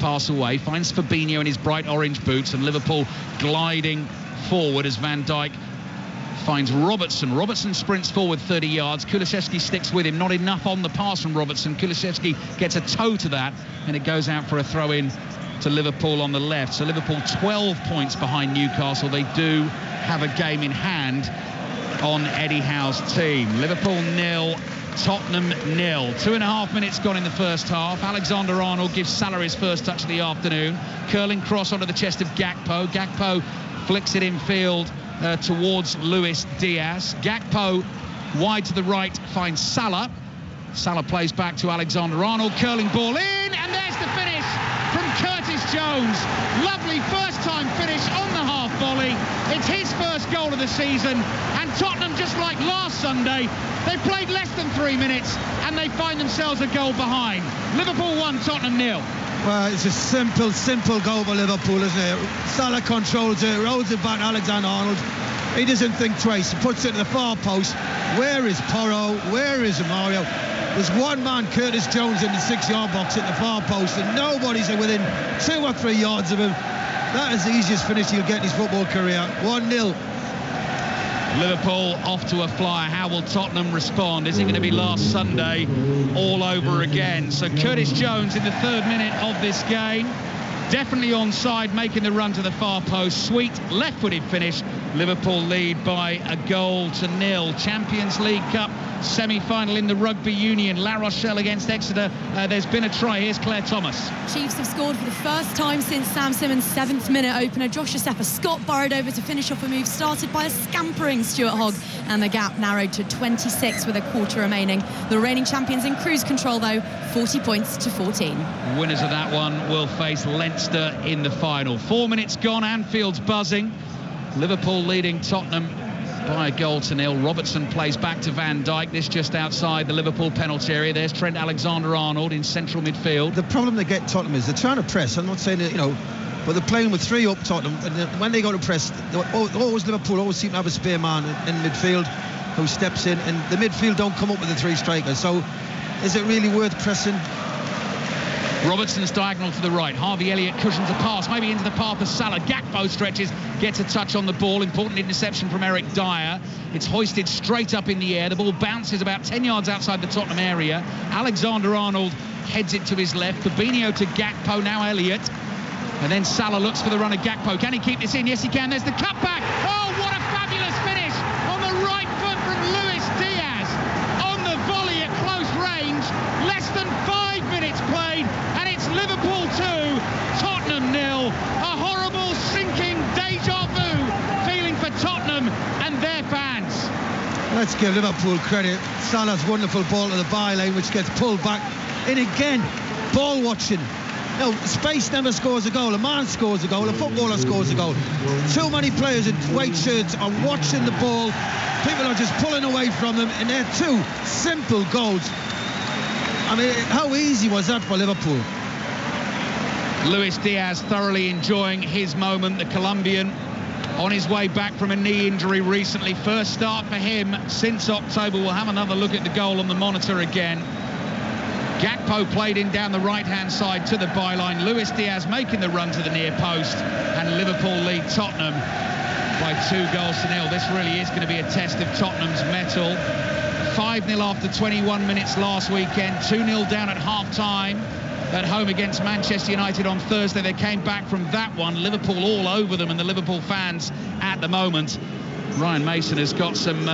pass away, finds Fabinho in his bright orange boots, and Liverpool gliding forward as Van Dijk finds Robertson. Robertson sprints forward 30 yards. Kulusevski sticks with him. Not enough on the pass from Robertson. Kulusevski gets a toe to that, and it goes out for a throw-in to Liverpool on the left. So Liverpool 12 points behind Newcastle. They do have a game in hand on Eddie Howe's team. Liverpool 0, Tottenham 0. 2.5 minutes gone in the first half. Alexander-Arnold gives Salah his first touch of the afternoon. Curling cross onto the chest of Gakpo. Gakpo flicks it in field towards Luis Diaz. Gakpo wide to the right finds Salah. Salah plays back to Alexander-Arnold. Curling ball in, and there's the finish from Curtis Jones. Lovely first-time finish on the half volley. It's his first goal of the season, and Tottenham, just like last Sunday, they played less than 3 minutes and they find themselves a goal behind. Liverpool 1, Tottenham 0. Well, it's a simple goal for Liverpool, isn't it? Salah controls it, rolls it back to Alexander-Arnold. He doesn't think twice. He puts it to the far post. Where is Porro? Where is Mario? There's one man, Curtis Jones, in the 6-yard box at the far post, and nobody's within 2 or 3 yards of him. That is the easiest finish he'll get in his football career. 1-0. Liverpool off to a flyer. How will Tottenham respond? Is it going to be last Sunday all over again? So Curtis Jones in the 3rd minute of this game, definitely onside, making the run to the far post. Sweet left-footed finish. Liverpool lead by a goal to 0. Champions League Cup semi-final in the Rugby Union. La Rochelle against Exeter. There's been a try. Here's Claire Thomas. Chiefs have scored for the first time since Sam Simmon's 7th minute opener. Josh Yosefa. Scott burrowed over to finish off a move started by a scampering Stuart Hogg, and the gap narrowed to 26 with a quarter remaining. The reigning champions in cruise control, though, 40 points to 14. Winners of that one will face Leinster in the final. 4 minutes gone. Anfield's buzzing. Liverpool leading Tottenham by a goal to 0. Robertson plays back to Van Dijk. This just outside the Liverpool penalty area. There's Trent Alexander-Arnold in central midfield. The problem they get Tottenham is they're trying to press. I'm not saying that, but they're playing with 3 up Tottenham, and when they go to press, Liverpool always seem to have a spare man in midfield who steps in, and the midfield don't come up with the 3 strikers. So is it really worth pressing? Robertson's diagonal to the right. Harvey Elliott cushions a pass, maybe into the path of Salah. Gakpo stretches, gets a touch on the ball. Important interception from Eric Dyer. It's hoisted straight up in the air. The ball bounces about 10 yards outside the Tottenham area. Alexander-Arnold heads it to his left. Fabinho to Gakpo, now Elliott. And then Salah looks for the run of Gakpo. Can he keep this in? Yes, he can. There's the cutback. Oh, what a fabulous finish on the right foot from Luis Diaz. On the volley at close range. Less than 5 minutes played. Liverpool 2, Tottenham 0. A horrible, sinking deja vu feeling for Tottenham and their fans. Let's give Liverpool credit. Salah's wonderful ball to the byline, which gets pulled back. And again, ball watching. Space never scores a goal. A man scores a goal. A footballer scores a goal. Too many players in white shirts are watching the ball. People are just pulling away from them, and they're 2 simple goals. I mean, how easy was that for Liverpool? Luis Diaz thoroughly enjoying his moment. The Colombian on his way back from a knee injury recently. First start for him since October. We'll have another look at the goal on the monitor again. Gakpo played in down the right-hand side to the byline. Luis Diaz making the run to the near post, and Liverpool lead Tottenham by 2 goals to 0. This really is going to be a test of Tottenham's mettle. 5-0 after 21 minutes last weekend. 2-0 down at half-time at home against Manchester United on Thursday. They came back from that one. Liverpool all over them, and the Liverpool fans at the moment. Ryan Mason has got some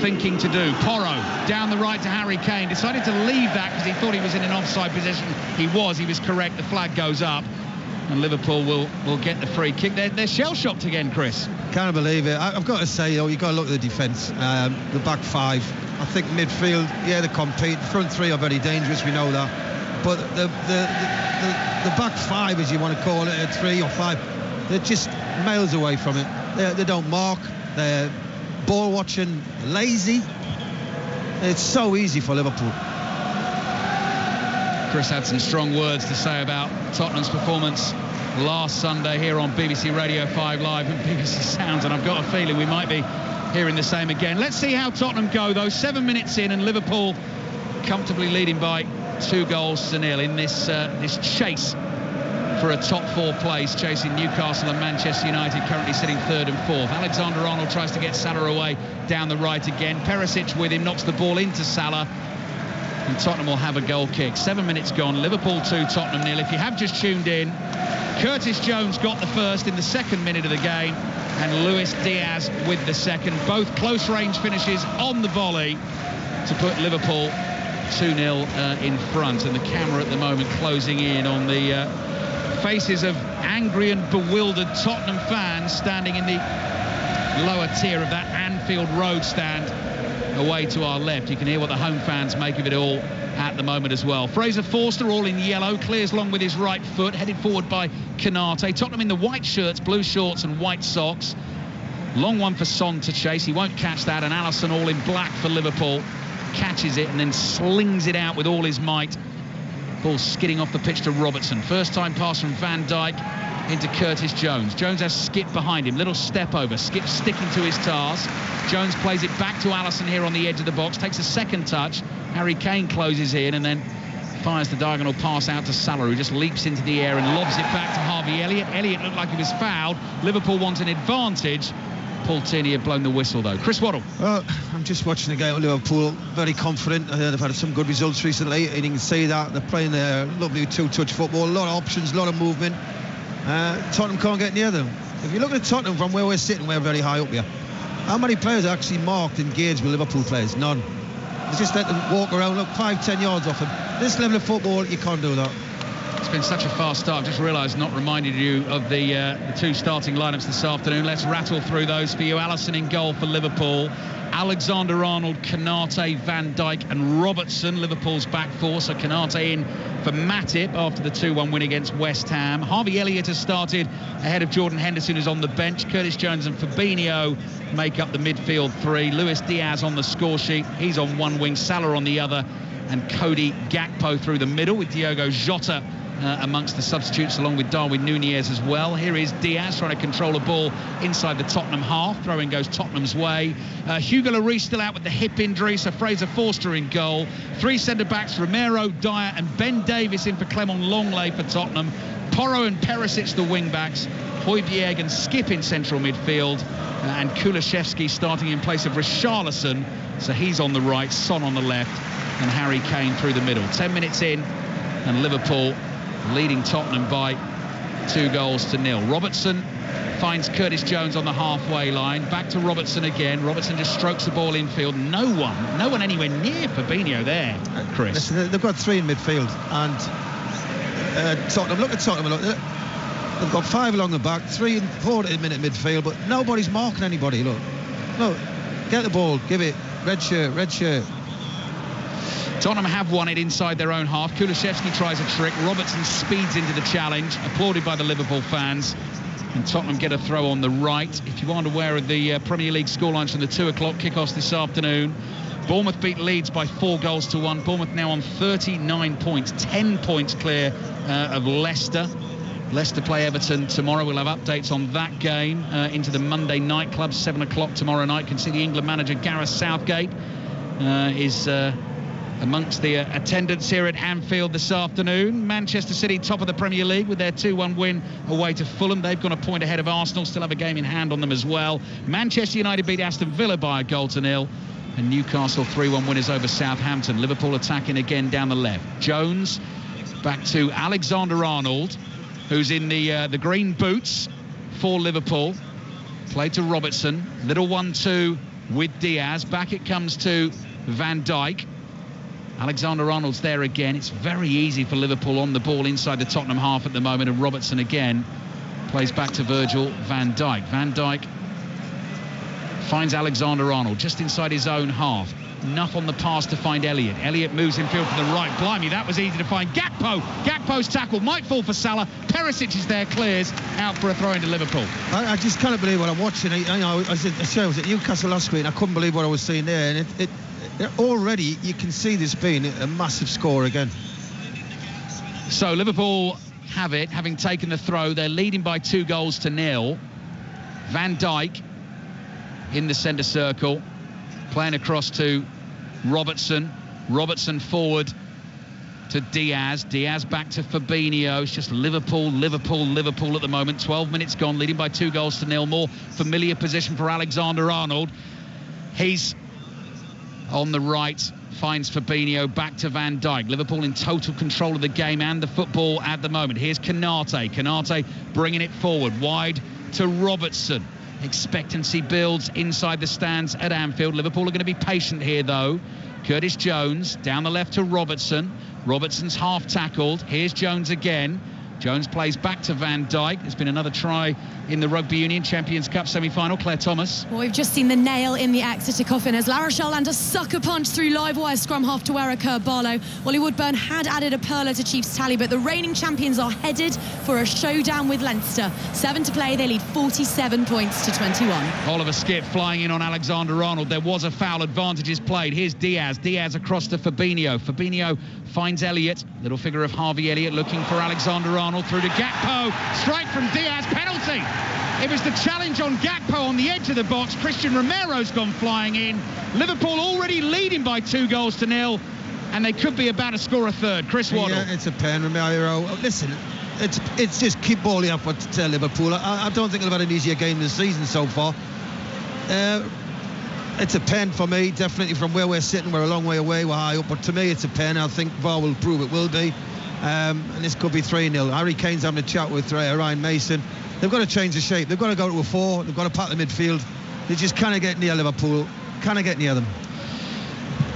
thinking to do. Porro down the right to Harry Kane. Decided to leave that because he thought he was in an offside position. He was correct. The flag goes up, and Liverpool will get the free kick. They're shell-shocked again, Chris. Can't believe it. I've got to say, you've got to look at the defence. The back 5. I think midfield, they compete. The front 3 are very dangerous, we know that. But the back 5, as you want to call it, 3 or 5, they're just miles away from it. They don't mark. They're ball watching, lazy. It's so easy for Liverpool. Chris had some strong words to say about Tottenham's performance last Sunday here on BBC Radio 5 Live and BBC Sounds, and I've got a feeling we might be hearing the same again. Let's see how Tottenham go, though. 7 minutes in, and Liverpool comfortably leading by 2 goals to 0 in this chase for a top 4 place, chasing Newcastle and Manchester United, currently sitting 3rd and 4th. Alexander-Arnold tries to get Salah away down the right again. Perisic with him, knocks the ball into Salah, and Tottenham will have a goal kick. 7 minutes gone, Liverpool 2, Tottenham 0. If you have just tuned in, Curtis Jones got the first in the 2nd minute of the game, and Luis Diaz with the 2nd. Both close range finishes on the volley to put Liverpool 2-0 in front, and the camera at the moment closing in on the faces of angry and bewildered Tottenham fans standing in the lower tier of that Anfield Road stand away to our left. You can hear what the home fans make of it all at the moment as well. Fraser Forster, all in yellow, clears long with his right foot, headed forward by Canate. Tottenham in the white shirts, blue shorts and white socks. Long one for Son to chase, he won't catch that, and Alisson all in black for Liverpool catches it and then slings it out with all his might. Ball skidding off the pitch to Robertson. First time pass from Van Dijk into Curtis Jones. Jones has Skip behind him. Little step over. Skip sticking to his task. Jones plays it back to Alisson here on the edge of the box. Takes a second touch. Harry Kane closes in and then fires the diagonal pass out to Salah, who just leaps into the air and lobs it back to Harvey Elliott. Elliott looked like he was fouled. Liverpool want an advantage. Paul Tierney had blown the whistle, though. Chris Waddle. Well, I'm just watching the game at Liverpool. Very confident. They've had some good results recently, and you can see that. They're playing their lovely two-touch football. A lot of options, a lot of movement. Tottenham can't get near them. If you look at Tottenham from where we're sitting, we're very high up here. How many players are actually marked, engaged with Liverpool players? None. It's just let them walk around, look 5-10 yards off them. This level of football, you can't do that. It's been such a fast start. I've just realised, not reminded you of the 2 starting lineups this afternoon. Let's rattle through those for you. Alisson in goal for Liverpool. Alexander-Arnold, Canate, Van Dijk and Robertson, Liverpool's back 4. So Canate in for Matip after the 2-1 win against West Ham. Harvey Elliott has started ahead of Jordan Henderson, who's on the bench. Curtis Jones and Fabinho make up the midfield 3. Luis Diaz on the score sheet. He's on one wing, Salah on the other, and Cody Gakpo through the middle, with Diogo Jota amongst the substitutes, along with Darwin Nunez as well. Here is Diaz trying to control a ball inside the Tottenham half. Throw-in goes Tottenham's way. Hugo Lloris still out with the hip injury, so Fraser Forster in goal. 3 centre-backs, Romero, Dyer and Ben Davies in for Clement Longley for Tottenham. Porro and Perisic the wing-backs. Højbjerg and Skip in central midfield. And Kulusevski starting in place of Richarlison. So he's on the right, Son on the left, and Harry Kane through the middle. 10 minutes in, and Liverpool leading Tottenham by 2-0. Robertson finds Curtis Jones on the halfway line. Back to Robertson again. Robertson just strokes the ball infield. No one anywhere near Fabinho there, Chris. Listen, they've got 3 in midfield, and Tottenham, look at Tottenham. Look, they've got 5 along the back, 3 and 4 in midfield, but nobody's marking anybody. Look, get the ball, give it. Red shirt. Tottenham have won it inside their own half. Kulusevski tries a trick. Robertson speeds into the challenge, applauded by the Liverpool fans. And Tottenham get a throw on the right. If you aren't aware of the Premier League scorelines from the 2 o'clock kickoffs this afternoon, Bournemouth beat Leeds by 4-1. Bournemouth now on 39 points, 10 points clear of Leicester. Leicester play Everton tomorrow. We'll have updates on that game into the Monday night club, 7 o'clock tomorrow night. You can see the England manager Gareth Southgate is amongst the attendance here at Anfield this afternoon. Manchester City top of the Premier League with their 2-1 win away to Fulham. They've gone a point ahead of Arsenal, still have a game in hand on them as well. Manchester United beat Aston Villa by 1-0, and Newcastle 3-1 winners over Southampton. Liverpool attacking again down the left. Jones back to Alexander-Arnold, who's in the green boots for Liverpool. Played to Robertson. Little 1-2 with Diaz. Back it comes to Van Dijk. Alexander-Arnold's there again. It's very easy for Liverpool on the ball inside the Tottenham half at the moment, and Robertson again plays back to Virgil van Dijk. Van Dijk finds Alexander-Arnold just inside his own half. Enough on the pass to find Elliott. Elliott moves infield from the right. Blimey, that was easy to find. Gakpo's tackle might fall for Salah. Perisic is there, clears out for a throw into Liverpool. I just can't believe what I'm watching. I was at Newcastle last week, and I couldn't believe what I was seeing there. And already you can see this being a massive score again. So Liverpool have it, having taken the throw. They're leading by 2-0. Van Dijk in the centre circle, playing across to Robertson. Robertson forward to Diaz. Diaz back to Fabinho. It's just Liverpool at the moment. 12 minutes gone, leading by 2-0. More familiar position for Alexander-Arnold. He's on the right, finds Fabinho, back to Van Dijk. Liverpool in total control of the game and the football at the moment. Here's Konate. Konate bringing it forward, wide to Robertson. Expectancy builds inside the stands at Anfield. Liverpool are going to be patient here, though. Curtis Jones down the left to Robertson. Robertson's half tackled. Here's Jones again. Jones plays back to Van Dijk. There's been another try in the Rugby Union Champions Cup semi-final. Claire Thomas. Well, we've just seen the nail in the Exeter coffin as La Rochelle land a sucker punch through live wire scrum half to Erica Barlow. Wally Woodburn had added a pearler to Chiefs tally, but the reigning champions are headed for a showdown with Leinster. 7 to play, they lead 47 points to 21. Oliver Skipp flying in on Alexander-Arnold. There was a foul, advantages played. Here's Diaz. Diaz across to Fabinho. Fabinho finds Elliott. Little figure of Harvey Elliott looking for Alexander-Arnold through to Gakpo. Strike from Diaz, penalty. It was the challenge on Gakpo on the edge of the box. Christian Romero's gone flying in. Liverpool already leading by 2-0, and they could be about to score a third. Chris Waddle. Yeah, it's a pen, Romero. Listen, it's just keep balling up to Liverpool. I don't think they've had an easier game this season so far. It's a pen for me, definitely. From where we're sitting, we're a long way away, we're high up, but to me it's a pen. I think VAR will prove it will be, and this could be 3-0. Harry Kane's having a chat with Ryan Mason. They've got to change the shape, they've got to go to a 4, they've got to pack the midfield. They just can't get near Liverpool, can't get near them.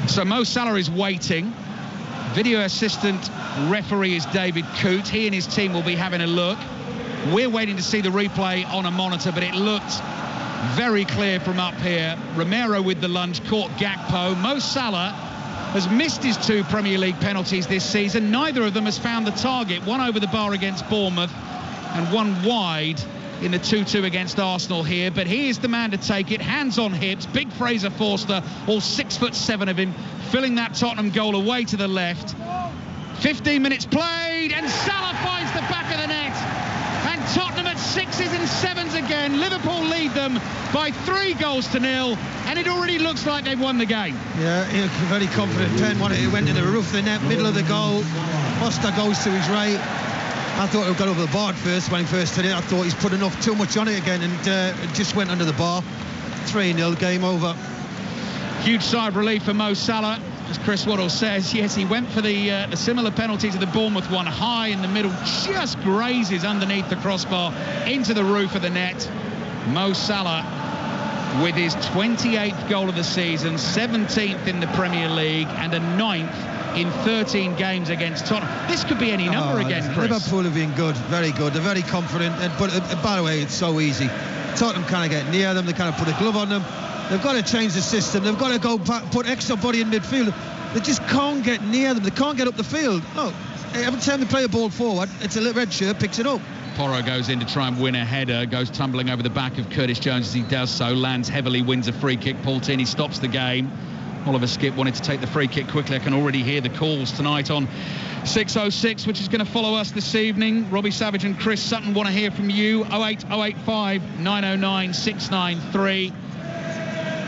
So Mo Salah is waiting. Video assistant referee is David Coote. He and his team will be having a look. We're waiting to see the replay on a monitor, but it looked very clear from up here. Romero with the lunge caught Gakpo. Mo Salah has missed his 2 Premier League penalties this season. Neither of them has found the target. One over the bar against Bournemouth and one wide in the 2-2 against Arsenal here. But he is the man to take it. Hands on hips. Big Fraser Forster, all 6'7" of him, filling that Tottenham goal away to the left. 15 minutes played, and Salah finds the back of the net. And Tottenham at 6s and 7s again. Liverpool lead them by 3-0, and it already looks like they've won the game. Yeah, very confident pen. It went to the roof of the net, middle of the goal. Foster goes to his right. I thought it got over the bar at first when he first hit it. I thought he's put too much on it again, and it just went under the bar. 3-0, game over. Huge sigh of relief for Mo Salah. As Chris Waddle says, yes, he went for the similar penalty to the Bournemouth one, high in the middle, just grazes underneath the crossbar into the roof of the net. Mo Salah with his 28th goal of the season, 17th in the Premier League, and a 9th in 13 games against Tottenham. This could be any number again, Chris. Liverpool have been good, very good. They're very confident, but by the way, it's so easy. Tottenham can't get near them. They can't put a glove on them. They've got to change the system. They've got to go back, put extra body in midfield. They just can't get near them. They can't get up the field. No, every time they play a ball forward, it's a red shirt picks it up. Porro goes in to try and win a header, goes tumbling over the back of Curtis Jones as he does so, lands heavily, wins a free kick. Paul Tierney stops the game. Oliver Skipp wanted to take the free kick quickly. I can already hear the calls tonight on 606, which is going to follow us this evening. Robbie Savage and Chris Sutton want to hear from you. 08085 909 693.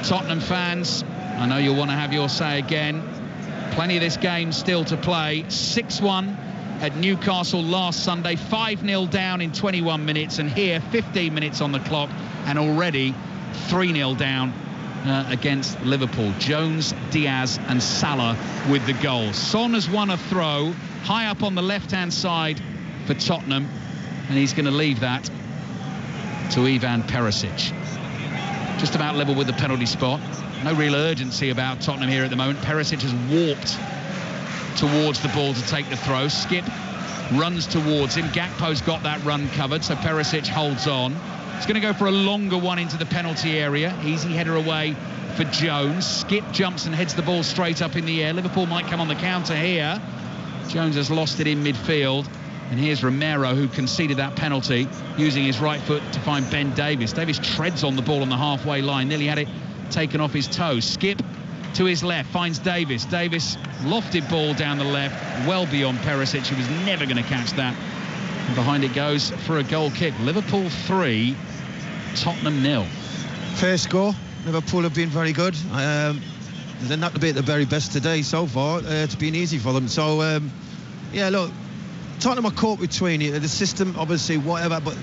Tottenham fans, I know you'll want to have your say again. Plenty of this game still to play. 6-1 at Newcastle last Sunday, 5-0 down in 21 minutes, and here 15 minutes on the clock, and already 3-0 down against Liverpool. Jones, Diaz and Salah with the goals. Son has won a throw high up on the left-hand side for Tottenham, and he's going to leave that to Ivan Perisic. Just about level with the penalty spot. No real urgency about Tottenham here at the moment. Perisic has walked towards the ball to take the throw. Skipp runs towards him. Gakpo's got that run covered, so Perisic holds on. He's going to go for a longer one into the penalty area. Easy header away for Jones. Skipp jumps and heads the ball straight up in the air. Liverpool might come on the counter here. Jones has lost it in midfield. And here's Romero, who conceded that penalty, using his right foot to find Ben Davies. Davies treads on the ball on the halfway line, nearly had it taken off his toes. Skipp to his left, finds Davies. Davies, lofted ball down the left, well beyond Perisic, who was never going to catch that. And behind it goes for a goal kick. Liverpool 3, Tottenham 0. Fair score. Liverpool have been very good. They're not to be at the very best today so far. It's been easy for them. So Yeah, look, Tottenham are caught between it. The system, obviously, whatever, but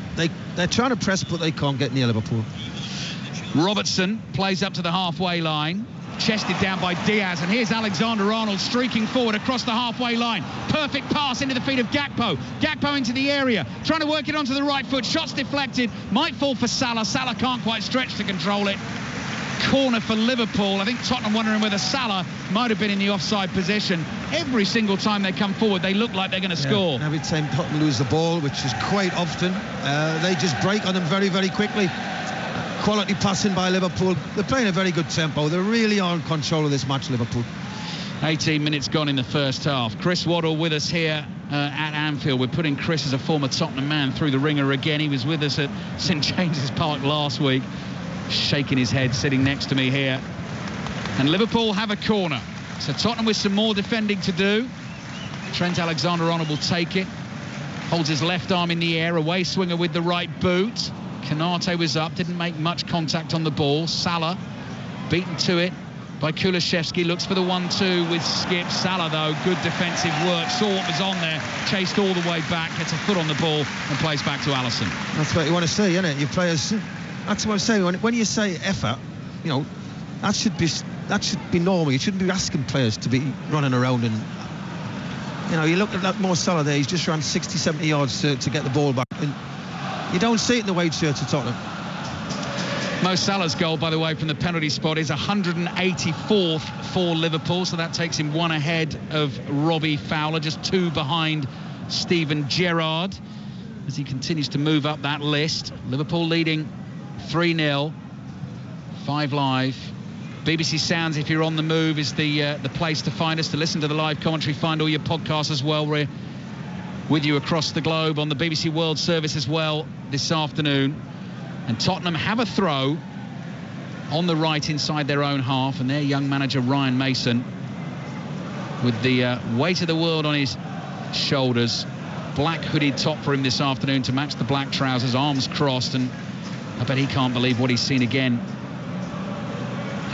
they're trying to press, but they can't get near Liverpool. Robertson plays up to the halfway line, chested down by Diaz, and here's Alexander-Arnold streaking forward across the halfway line. Perfect pass into the feet of Gakpo. Gakpo into the area, trying to work it onto the right foot. Shots deflected, might fall for Salah. Salah can't quite stretch to control it. Corner for Liverpool. I think Tottenham wondering whether Salah might have been in the offside position. Every single time they come forward, they look like they're going to score. Every time Tottenham lose the ball, which is quite often, they just break on them very, very quickly. Quality passing by Liverpool. They're playing a very good tempo. They really are in control of this match, Liverpool. 18 minutes gone in the first half. Chris Waddle with us here at Anfield. We're putting Chris, as a former Tottenham man, through the ringer again. He was with us at St James's Park last week, shaking his head, sitting next to me here. And Liverpool have a corner. So Tottenham with some more defending to do. Trent Alexander-Arnold will take it. Holds his left arm in the air. Away swinger with the right boot. Konate was up, didn't make much contact on the ball. Salah beaten to it by Kulusevski. Looks for the 1-2 with Skip. Salah, though, good defensive work. Saw what was on there. Chased all the way back. Gets a foot on the ball and plays back to Alisson. That's what you want to see, isn't it? Your players... That's what I'm saying. When you say effort, you know, that should be normal. You shouldn't be asking players to be running around and, you know, you look at that Mo Salah there. He's just ran 60, 70 yards to get the ball back. And you don't see it in the away shirts of Tottenham. Mo Salah's goal, by the way, from the penalty spot is 184th for Liverpool, so that takes him one ahead of Robbie Fowler, just two behind Steven Gerrard as he continues to move up that list. Liverpool leading 3-0, 5 Live. BBC Sounds, if you're on the move, is the place to find us, to listen to the live commentary. Find all your podcasts as well. We're with you across the globe on the BBC World Service as well this afternoon. And Tottenham have a throw on the right inside their own half, and their young manager Ryan Mason, with the weight of the world on his shoulders, black hooded top for him this afternoon to match the black trousers, arms crossed, and I bet he can't believe what he's seen again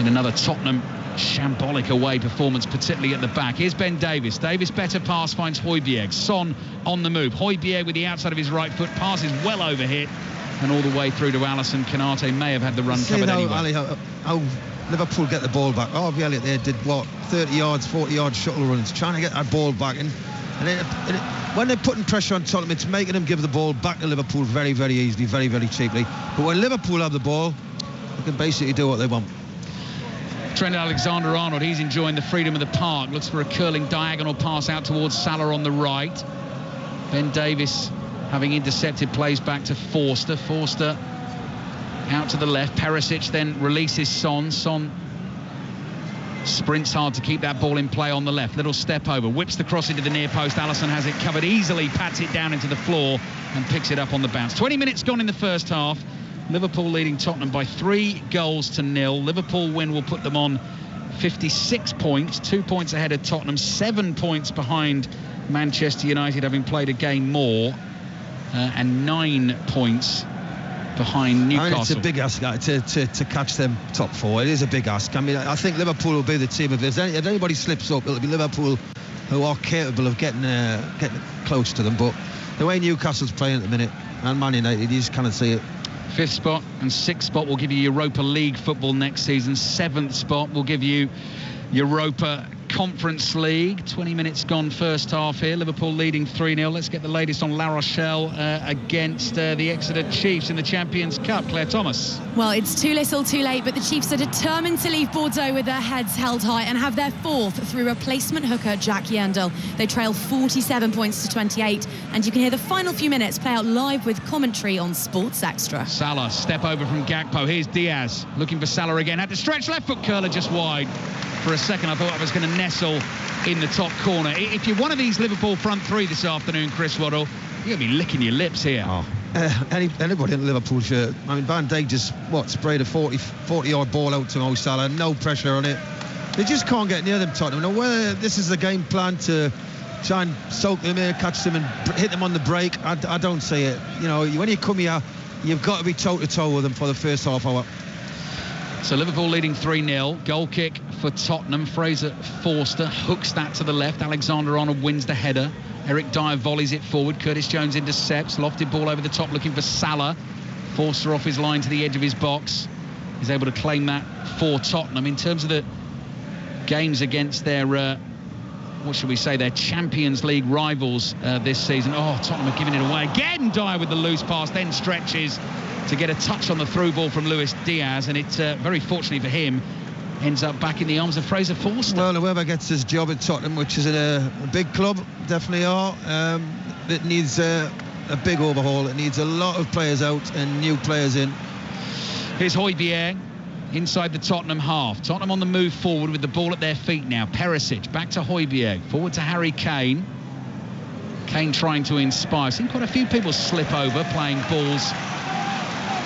in another Tottenham shambolic away performance, particularly at the back. Here's Ben Davies. Davies, better pass, finds Højbjerg. Son on the move. Højbjerg with the outside of his right foot, passes well over hit and all the way through to Alisson. Konate may have had the run covered anyway. Ali, how Liverpool get the ball back. Harvey Elliott there did, what, 30 yards, 40 yards shuttle runs, trying to get that ball back. And when they're putting pressure on Tottenham, it's making them give the ball back to Liverpool very, very easily, very, very cheaply. But when Liverpool have the ball, they can basically do what they want. Trent Alexander-Arnold, he's enjoying the freedom of the park. Looks for a curling diagonal pass out towards Salah on the right. Ben Davies, having intercepted, plays back to Forster. Forster out to the left. Perisic then releases Son. Son sprints hard to keep that ball in play on the left. Little step over, whips the cross into the near post. Alisson has it covered easily, pats it down into the floor and picks it up on the bounce. 20 minutes gone in the first half. Liverpool leading Tottenham by 3-0. Liverpool win will put them on 56 points, 2 points ahead of Tottenham, 7 points behind Manchester United, having played a game more, and 9 points behind Newcastle. I mean, it's a big ask to catch them top four. It is a big ask. I mean, I think Liverpool will be the team. If anybody slips up, it'll be Liverpool, who are capable of getting close to them. But the way Newcastle's playing at the minute, and Man United, you just cannot see it. 5th spot and 6th spot will give you Europa League football next season. 7th spot will give you Europa Conference League. 20 minutes gone first half here. Liverpool leading 3-0. Let's get the latest on La Rochelle against the Exeter Chiefs in the Champions Cup. Claire Thomas. Well, it's too little too late, but the Chiefs are determined to leave Bordeaux with their heads held high and have their 4th through replacement hooker Jack Yerndl. They trail 47 points to 28, and you can hear the final few minutes play out live with commentary on Sports Extra. Salah, step over from Gakpo. Here's Diaz, looking for Salah again. Had to stretch, left foot curler just wide. For a second, I thought I was going to nestle in the top corner. If you're one of these Liverpool front three this afternoon, Chris Waddle, you're going to be licking your lips here. Anybody in the Liverpool shirt. I mean, Van Dijk just, sprayed a 40-yard ball out to Mo Salah. No pressure on it. They just can't get near them, Tottenham. Now, whether this is the game plan to try and soak them in, catch them and hit them on the break, I don't see it. You know, when you come here, you've got to be toe-to-toe with them for the first half hour. So Liverpool leading 3-0. Goal kick for Tottenham. Fraser Forster hooks that to the left. Alexander-Arnold wins the header. Eric Dyer volleys it forward. Curtis Jones intercepts. Lofted ball over the top looking for Salah. Forster off his line to the edge of his box. He's able to claim that for Tottenham. In terms of the games against their, what should we say, their Champions League rivals this season. Oh, Tottenham are giving it away again. Dyer with the loose pass, then stretches to get a touch on the through ball from Luis Diaz. And it's very fortunately for him, ends up back in the arms of Fraser Forster. Well, whoever gets his job at Tottenham, which is a big club, definitely are, it needs a big overhaul. It needs a lot of players out and new players in. Here's Højbjerg inside the Tottenham half. Tottenham on the move forward with the ball at their feet now. Perisic back to Højbjerg, forward to Harry Kane. Kane trying to inspire. Seen quite a few people slip over playing balls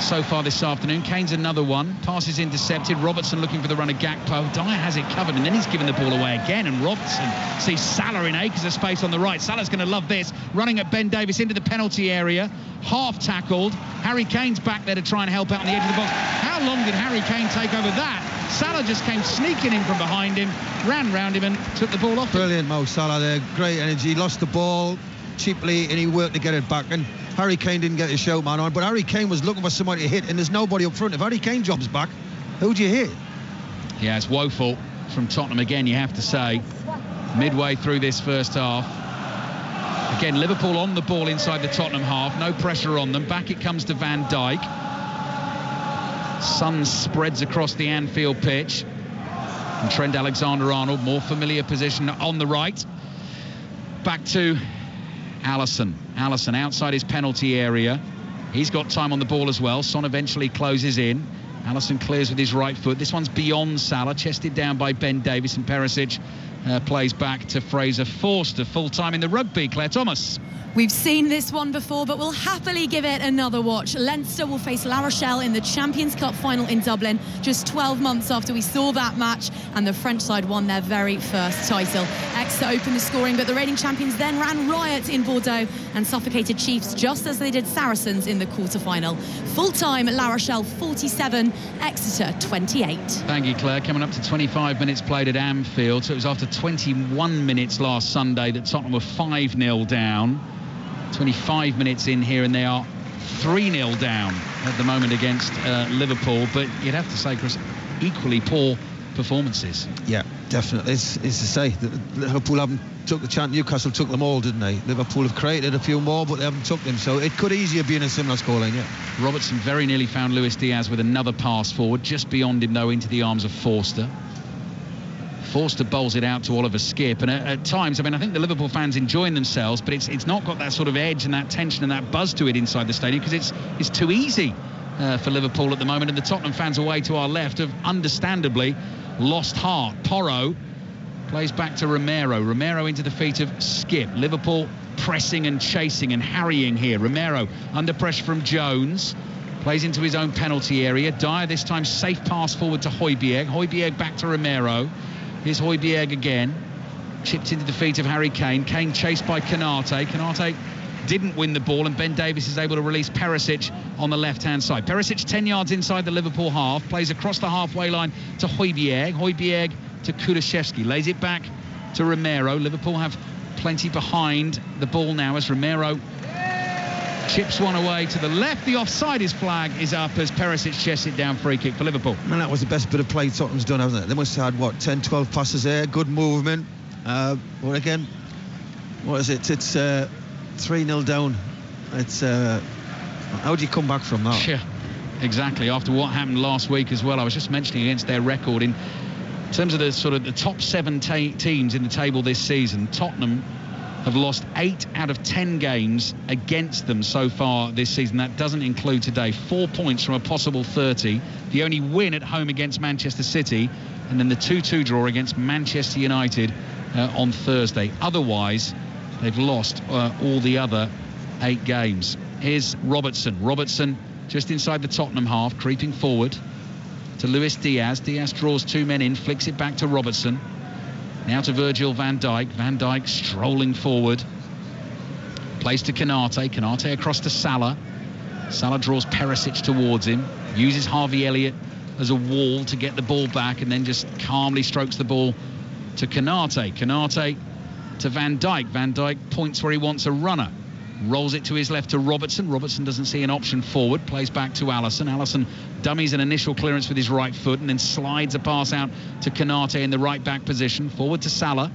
so far this afternoon. Kane's another one. Pass is intercepted. Robertson looking for the run of Gakpo. Dyer has it covered, and then he's given the ball away again. And Robertson sees Salah in acres of space on the right. Salah's going to love this. Running at Ben Davies into the penalty area. Half tackled. Harry Kane's back there to try and help out on the edge of the box. How long did Harry Kane take over that? Salah just came sneaking in from behind him, ran round him and took the ball off. Brilliant, Mo Salah there. Great energy. Lost the ball cheaply and he worked to get it back. And Harry Kane didn't get his shout man on, but Harry Kane was looking for somebody to hit, and there's nobody up front. If Harry Kane jobs back, who do you hit? Yeah, it's woeful from Tottenham again, you have to say, midway through this first half. Again, Liverpool on the ball inside the Tottenham half, no pressure on them. Back it comes to Van Dijk. Sun spreads across the Anfield pitch. And Trent Alexander-Arnold, more familiar position on the right. Back to Alisson outside his penalty area. He's got time on the ball as well. Son eventually closes in. Alisson clears with his right foot. This one's beyond Salah, chested down by Ben Davies, and Perisic plays back to Fraser Forster. Full time in the rugby. Claire Thomas. We've seen this one before, but we'll happily give it another watch. Leinster will face La Rochelle in the Champions Cup final in Dublin, just 12 months after we saw that match, and the French side won their very first title. Exeter opened the scoring, but the reigning champions then ran riot in Bordeaux and suffocated Chiefs just as they did Saracens in the quarter-final. Full-time, La Rochelle 47, Exeter 28. Thank you, Claire. Coming up to 25 minutes played at Anfield, so it was after 21 minutes last Sunday that Tottenham were 5-0 down. 25 minutes in here, and they are 3-0 down at the moment against Liverpool. But you'd have to say, Chris, equally poor performances. Yeah, definitely. It's to say that Liverpool haven't took the chance. Newcastle took them all, didn't they? Liverpool have created a few more, but they haven't took them. So it could easily have been a similar scoreline, yeah. Robertson very nearly found Luis Diaz with another pass forward, just beyond him, though, into the arms of Forster. Forster bowls it out to Oliver Skipp, and at times, I mean, I think the Liverpool fans enjoying themselves, but it's not got that sort of edge and that tension and that buzz to it inside the stadium, because it's too easy for Liverpool at the moment. And the Tottenham fans away to our left have understandably lost heart. Porro plays back to Romero into the feet of Skipp. Liverpool pressing and chasing and harrying here. Romero under pressure from Jones, plays into his own penalty area. Dyer this time safe pass forward to Højbjerg back to Romero. Here's Højbjerg again, chipped into the feet of Harry Kane. Kane chased by Konate didn't win the ball, and Ben Davies is able to release Perisic on the left-hand side. Perisic 10 yards inside the Liverpool half, plays across the halfway line to Højbjerg to Kulusevski, lays it back to Romero. Liverpool have plenty behind the ball now as Romero chips one away to the left. The offside flag is up as Perisic chests it down. Free kick for Liverpool. And that was the best bit of play Tottenham's done, hasn't it? They must have had, 10, 12 passes there. Good movement. But again, what is it? It's 3-0 down. It's how do you come back from that? Yeah, exactly. After what happened last week as well, I was just mentioning against their record in terms of the sort of the top 7 teams in the table this season. Tottenham have lost 8 out of 10 games against them so far this season. That doesn't include today. 4 points from a possible 30. The only win at home against Manchester City, and then the 2-2 draw against Manchester United on Thursday. Otherwise, they've lost all the other 8 games. Here's Robertson just inside the Tottenham half, creeping forward to Luis Diaz. Diaz draws 2 men in, flicks it back to Robertson. Now to Virgil van Dijk. Van Dijk strolling forward. Plays to Konate across to Salah. Salah draws Perisic towards him. Uses Harvey Elliott as a wall to get the ball back, and then just calmly strokes the ball to Konate. Konate to Van Dijk. Van Dijk points where he wants a runner. Rolls it to his left to Robertson. Robertson doesn't see an option forward. Plays back to Alisson. Alisson dummies an initial clearance with his right foot and then slides a pass out to Konate in the right back position. Forward to Salah.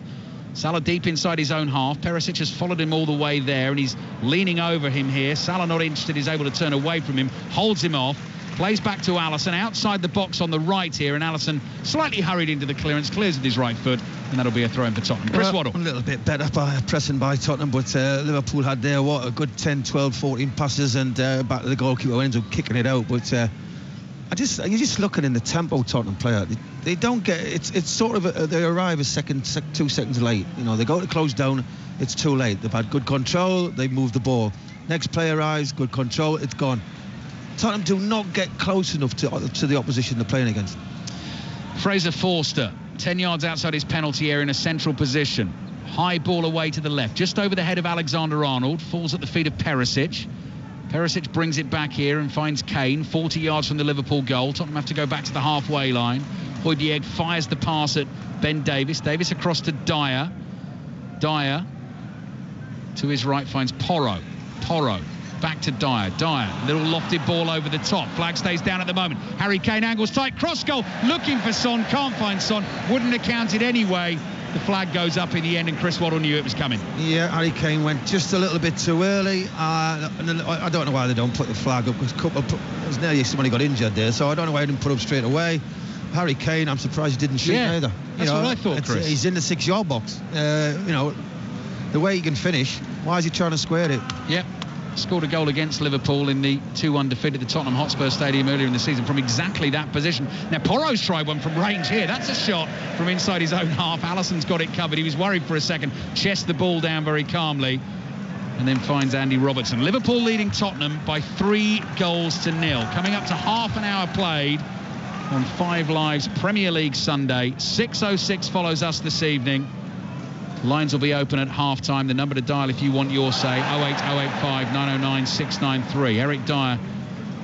Salah deep inside his own half. Perisic has followed him all the way there and he's leaning over him here. Salah not interested. He's able to turn away from him. Holds him off. Plays back to Alisson outside the box on the right here, and Alisson slightly hurried into the clearance, clears with his right foot, and that'll be a throw in for Tottenham. Chris Waddle. A little bit better by pressing by Tottenham, but Liverpool had there a good 10, 12, 14 passes, and back to the goalkeeper ends up kicking it out. But you're just looking in the tempo Tottenham player. They don't get it's sort of they arrive 2 seconds late. You know, they go to close down, it's too late. They've had good control, they move the ball. Next player arrives, good control, it's gone. Tottenham do not get close enough to the opposition they're playing against. Fraser Forster, 10 yards outside his penalty area in a central position. High ball away to the left, just over the head of Alexander-Arnold. Falls at the feet of Perisic. Perisic brings it back here and finds Kane, 40 yards from the Liverpool goal. Tottenham have to go back to the halfway line. Højbjerg fires the pass at Ben Davies. Davies across to Dyer. Dyer to his right finds Porro. Porro back to Dyer. Dyer, little lofted ball over the top. Flag stays down at the moment. Harry Kane angles tight, cross goal, looking for Son, can't find Son, wouldn't have counted anyway. The flag goes up in the end and Chris Waddle knew it was coming. Yeah, Harry Kane went just a little bit too early. I don't know why they don't put the flag up, because it was nearly somebody got injured there, so I don't know why they didn't put it up straight away. Harry Kane, I'm surprised he didn't shoot either. That's what I thought, Chris. He's in the 6-yard box. The way he can finish, why is he trying to square it? Yep. Scored a goal against Liverpool in the 2-1 defeat at the Tottenham Hotspurs Stadium earlier in the season from exactly that position. Now Porro's tried one from range here. That's a shot from inside his own half. Alisson's got it covered. He was worried for a second. Chests the ball down very calmly and then finds Andy Robertson. Liverpool leading Tottenham by 3-0. Coming up to half an hour played on 5 Live's Premier League Sunday. 6:06 follows us this evening. Lines will be open at half-time. The number to dial if you want your say, 08085 909 693. Eric Dyer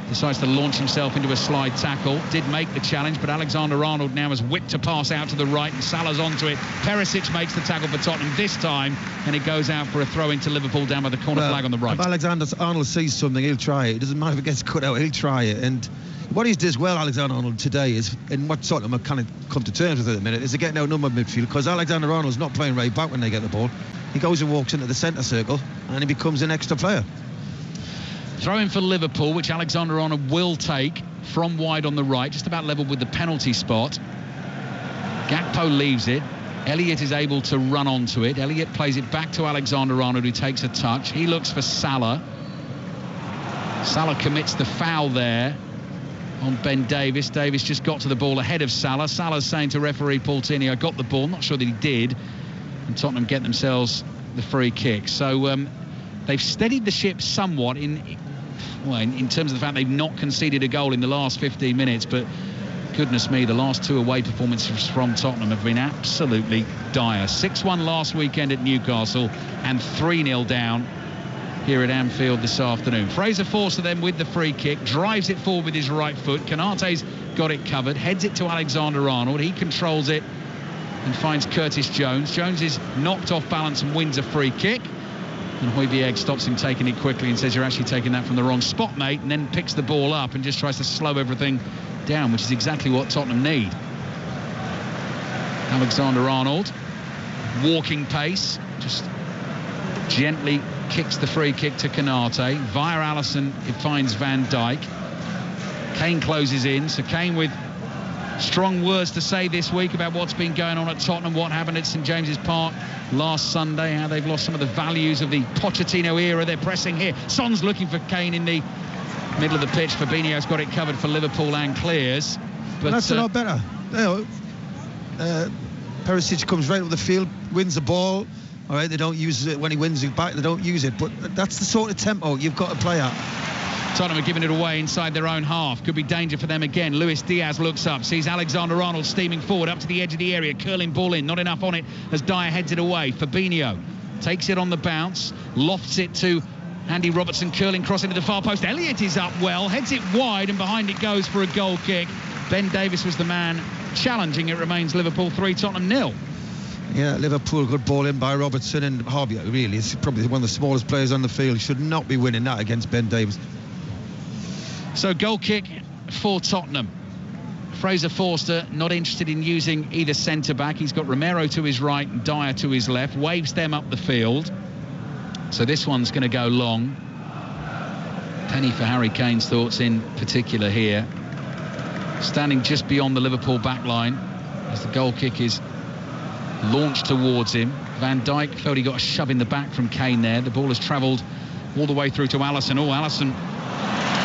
decides to launch himself into a slide tackle. Did make the challenge, but Alexander-Arnold now has whipped a pass out to the right and Salah's onto it. Perisic makes the tackle for Tottenham this time, and it goes out for a throw into Liverpool down by the corner flag on the right. If Alexander-Arnold sees something, he'll try it. It doesn't matter if it gets cut out, he'll try it. And what he does well, Alexander-Arnold, today is, and what Tottenham have kind of come to terms with at the minute, is they're getting outnumbered midfield, because Alexander-Arnold's not playing right back when they get the ball. He goes and walks into the centre circle and he becomes an extra player. Throw in for Liverpool, which Alexander-Arnold will take from wide on the right, just about level with the penalty spot. Gakpo leaves it. Elliott is able to run onto it. Elliott plays it back to Alexander-Arnold, who takes a touch. He looks for Salah. Salah commits the foul there on Ben Davies. Davies just got to the ball ahead of Salah. Salah's saying to referee Paul Tierney, I got the ball. Not sure that he did. And Tottenham get themselves the free kick. So they've steadied the ship somewhat in terms of the fact they've not conceded a goal in the last 15 minutes. But goodness me, the last 2 away performances from Tottenham have been absolutely dire. 6-1 last weekend at Newcastle and 3-0 down here at Anfield this afternoon. Fraser Forster then with the free kick, drives it forward with his right foot. Konate's got it covered, heads it to Alexander-Arnold. He controls it and finds Curtis Jones. Jones is knocked off balance and wins a free kick. And Højbjerg stops him taking it quickly and says, you're actually taking that from the wrong spot, mate, and then picks the ball up and just tries to slow everything down, which is exactly what Tottenham need. Alexander-Arnold, walking pace, just gently kicks the free kick to Konate. Via Alisson, it finds Van Dijk. Kane closes in, so Kane with strong words to say this week about what's been going on at Tottenham, what happened at St James's Park last Sunday, how they've lost some of the values of the Pochettino era. They're pressing here. Son's looking for Kane in the middle of the pitch. Fabinho's got it covered for Liverpool and clears. But that's a lot better. Perisic comes right up the field, wins the ball. All right, they don't use it when he wins it back. They don't use it, but that's the sort of tempo you've got to play at. Tottenham are giving it away inside their own half. Could be danger for them again. Luis Diaz looks up, sees Alexander-Arnold steaming forward up to the edge of the area, curling ball in, not enough on it as Dyer heads it away. Fabinho takes it on the bounce, lofts it to Andy Robertson, curling cross into the far post. Elliott is up well, heads it wide, and behind it goes for a goal kick. Ben Davies was the man challenging. It remains Liverpool 3, Tottenham 0. Yeah, Liverpool, good ball in by Robertson, and Harvey really is probably one of the smallest players on the field. Should not be winning that against Ben Davies. So goal kick for Tottenham. Fraser Forster not interested in using either centre-back. He's got Romero to his right and Dyer to his left. Waves them up the field. So this one's going to go long. Penny for Harry Kane's thoughts in particular here. Standing just beyond the Liverpool back line as the goal kick is launched towards him. Van Dijk felt he got a shove in the back from Kane there. The ball has travelled all the way through to Alisson. Oh, Alisson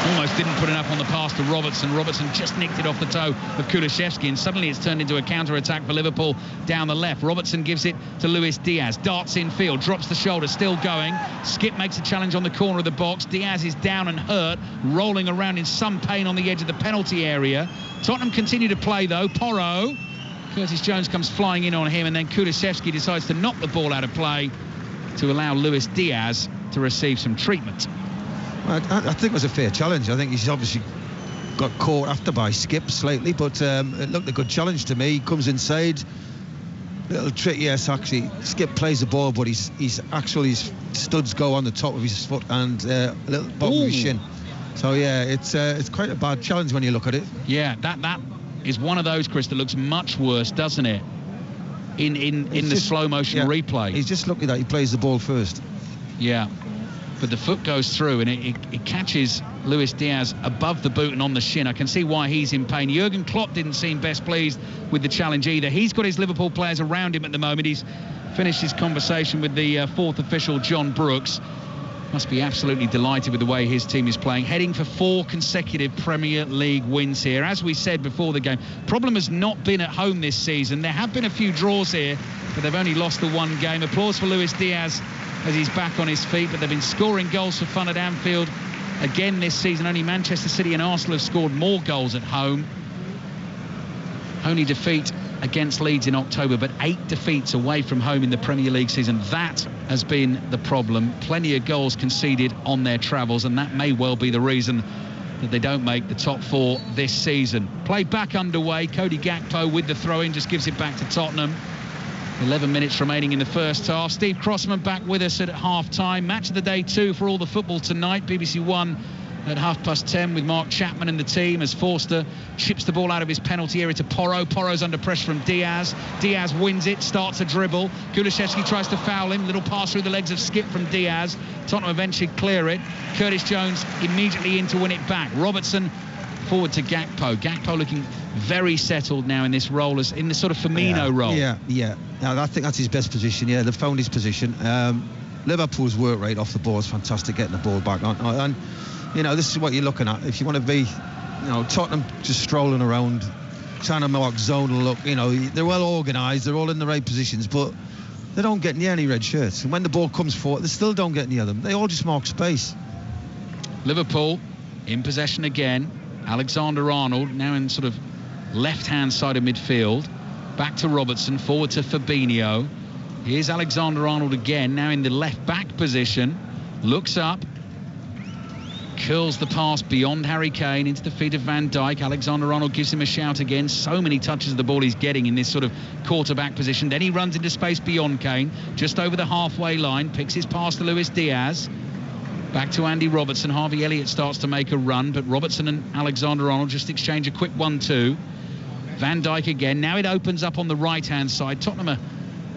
almost didn't put enough on the pass to Robertson. Robertson just nicked it off the toe of Kulusevski, and suddenly it's turned into a counter-attack for Liverpool down the left. Robertson gives it to Luis Diaz. Darts in field, drops the shoulder, still going. Skip makes a challenge on the corner of the box. Diaz is down and hurt, rolling around in some pain on the edge of the penalty area. Tottenham continue to play, though. Porro. Curtis Jones comes flying in on him, and then Kulusevski decides to knock the ball out of play to allow Luis Diaz to receive some treatment. I think it was a fair challenge. I think he's obviously got caught after by Skip slightly, but it looked a good challenge to me. He comes inside, little trick, yes, actually. Skip plays the ball, but his studs go on the top of his foot and a little bottom of his shin. So yeah, it's quite a bad challenge when you look at it. Yeah, that is one of those, Chris, that looks much worse, doesn't it? In the slow motion replay. He's just lucky that he plays the ball first. Yeah. But the foot goes through and it catches Luis Diaz above the boot and on the shin. I can see why he's in pain. Jurgen Klopp didn't seem best pleased with the challenge either. He's got his Liverpool players around him at the moment. He's finished his conversation with the fourth official, John Brooks. Must be absolutely delighted with the way his team is playing. Heading for 4 consecutive Premier League wins here. As we said before the game, problem has not been at home this season. There have been a few draws here, but they've only lost the one game. Applause for Luis Diaz as he's back on his feet, but they've been scoring goals for fun at Anfield again this season. Only Manchester City and Arsenal have scored more goals at home. Only defeat against Leeds in October, but 8 defeats away from home in the Premier League season. That has been the problem. Plenty of goals conceded on their travels, and that may well be the reason that they don't make the top 4 this season. Play back underway. Cody Gakpo with the throw-in just gives it back to Tottenham. 11 minutes remaining in the first half. Steve Crossman back with us at half-time. Match of the day 2 for all the football tonight. BBC One at 10:30 with Mark Chapman and the team as Forster chips the ball out of his penalty area to Porro. Porro's under pressure from Diaz. Diaz wins it, starts a dribble. Kulusevski tries to foul him. Little pass through the legs of Skip from Diaz. Tottenham eventually clear it. Curtis Jones immediately in to win it back. Robertson forward to Gakpo. Gakpo looking very settled now in this role, as in the sort of Firmino role. Yeah. Now, I think that's his best position. Yeah, they've found his position. Liverpool's work rate off the ball is fantastic, getting the ball back on. And, this is what you're looking at. If you want to be, Tottenham just strolling around, trying to mark zonal look, they're well organised, they're all in the right positions, but they don't get near any red shirts. And when the ball comes forward, they still don't get near them. They all just mark space. Liverpool in possession again. Alexander-Arnold now in sort of left-hand side of midfield. Back to Robertson, forward to Fabinho. Here's Alexander-Arnold again, now in the left-back position. Looks up. Curls the pass beyond Harry Kane into the feet of Van Dijk. Alexander-Arnold gives him a shout again. So many touches of the ball he's getting in this sort of quarterback position. Then he runs into space beyond Kane, just over the halfway line. Picks his pass to Luis Diaz. Back to Andy Robertson. Harvey Elliott starts to make a run, but Robertson and Alexander-Arnold just exchange a quick 1-2. Van Dijk again. Now it opens up on the right-hand side. Tottenham are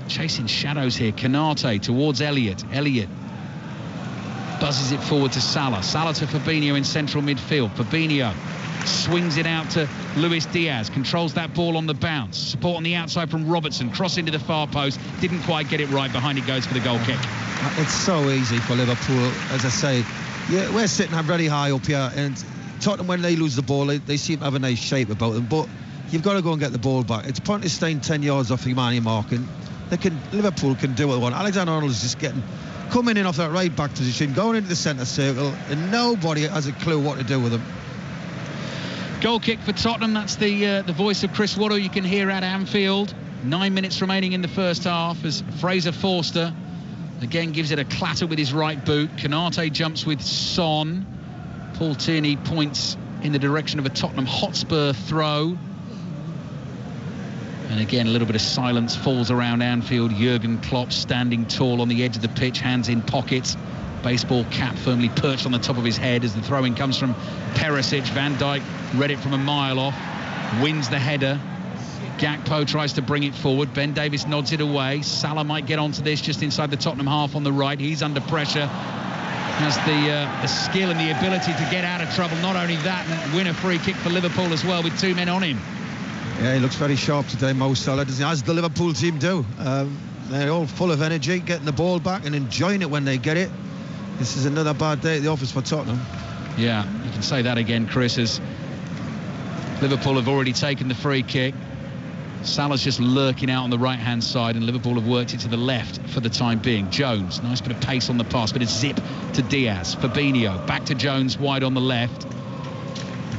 chasing shadows here. Canate towards Elliott. Elliott buzzes it forward to Salah. Salah to Fabinho in central midfield. Fabinho swings it out to Luis Diaz. Controls that ball on the bounce. Support on the outside from Robertson. Cross into the far post. Didn't quite get it right. Behind it goes for the goal kick. It's so easy for Liverpool, as I say. Yeah, we're sitting very high up here, and Tottenham, when they lose the ball, they seem to have a nice shape about them, but you've got to go and get the ball back. It's pointless staying 10 yards off your man you're marking. Liverpool can do what they want. Alexander-Arnold is just coming in off that right back position, going into the centre circle, and nobody has a clue what to do with him. Goal kick for Tottenham. That's the voice of Chris Waddle you can hear at Anfield. 9 minutes remaining in the first half as Fraser Forster again gives it a clatter with his right boot. Canate jumps with Son. Paul Tierney points in the direction of a Tottenham Hotspur throw. And again, a little bit of silence falls around Anfield. Jurgen Klopp standing tall on the edge of the pitch, hands in pockets. Baseball cap firmly perched on the top of his head as the throw-in comes from Perisic. Van Dijk read it from a mile off, wins the header. Gakpo tries to bring it forward. Ben Davies nods it away. Salah might get onto this just inside the Tottenham half on the right. He's under pressure. Has the skill and the ability to get out of trouble. Not only that, and win a free kick for Liverpool as well with 2 men on him. Yeah, he looks very sharp today, Mo Salah, doesn't he? As the Liverpool team do. They're all full of energy, getting the ball back and enjoying it when they get it. This is another bad day at the office for Tottenham. Yeah, you can say that again, Chris, as Liverpool have already taken the free kick. Salah's just lurking out on the right-hand side, and Liverpool have worked it to the left for the time being. Jones, nice bit of pace on the pass, bit of zip to Diaz. Fabinho, back to Jones, wide on the left.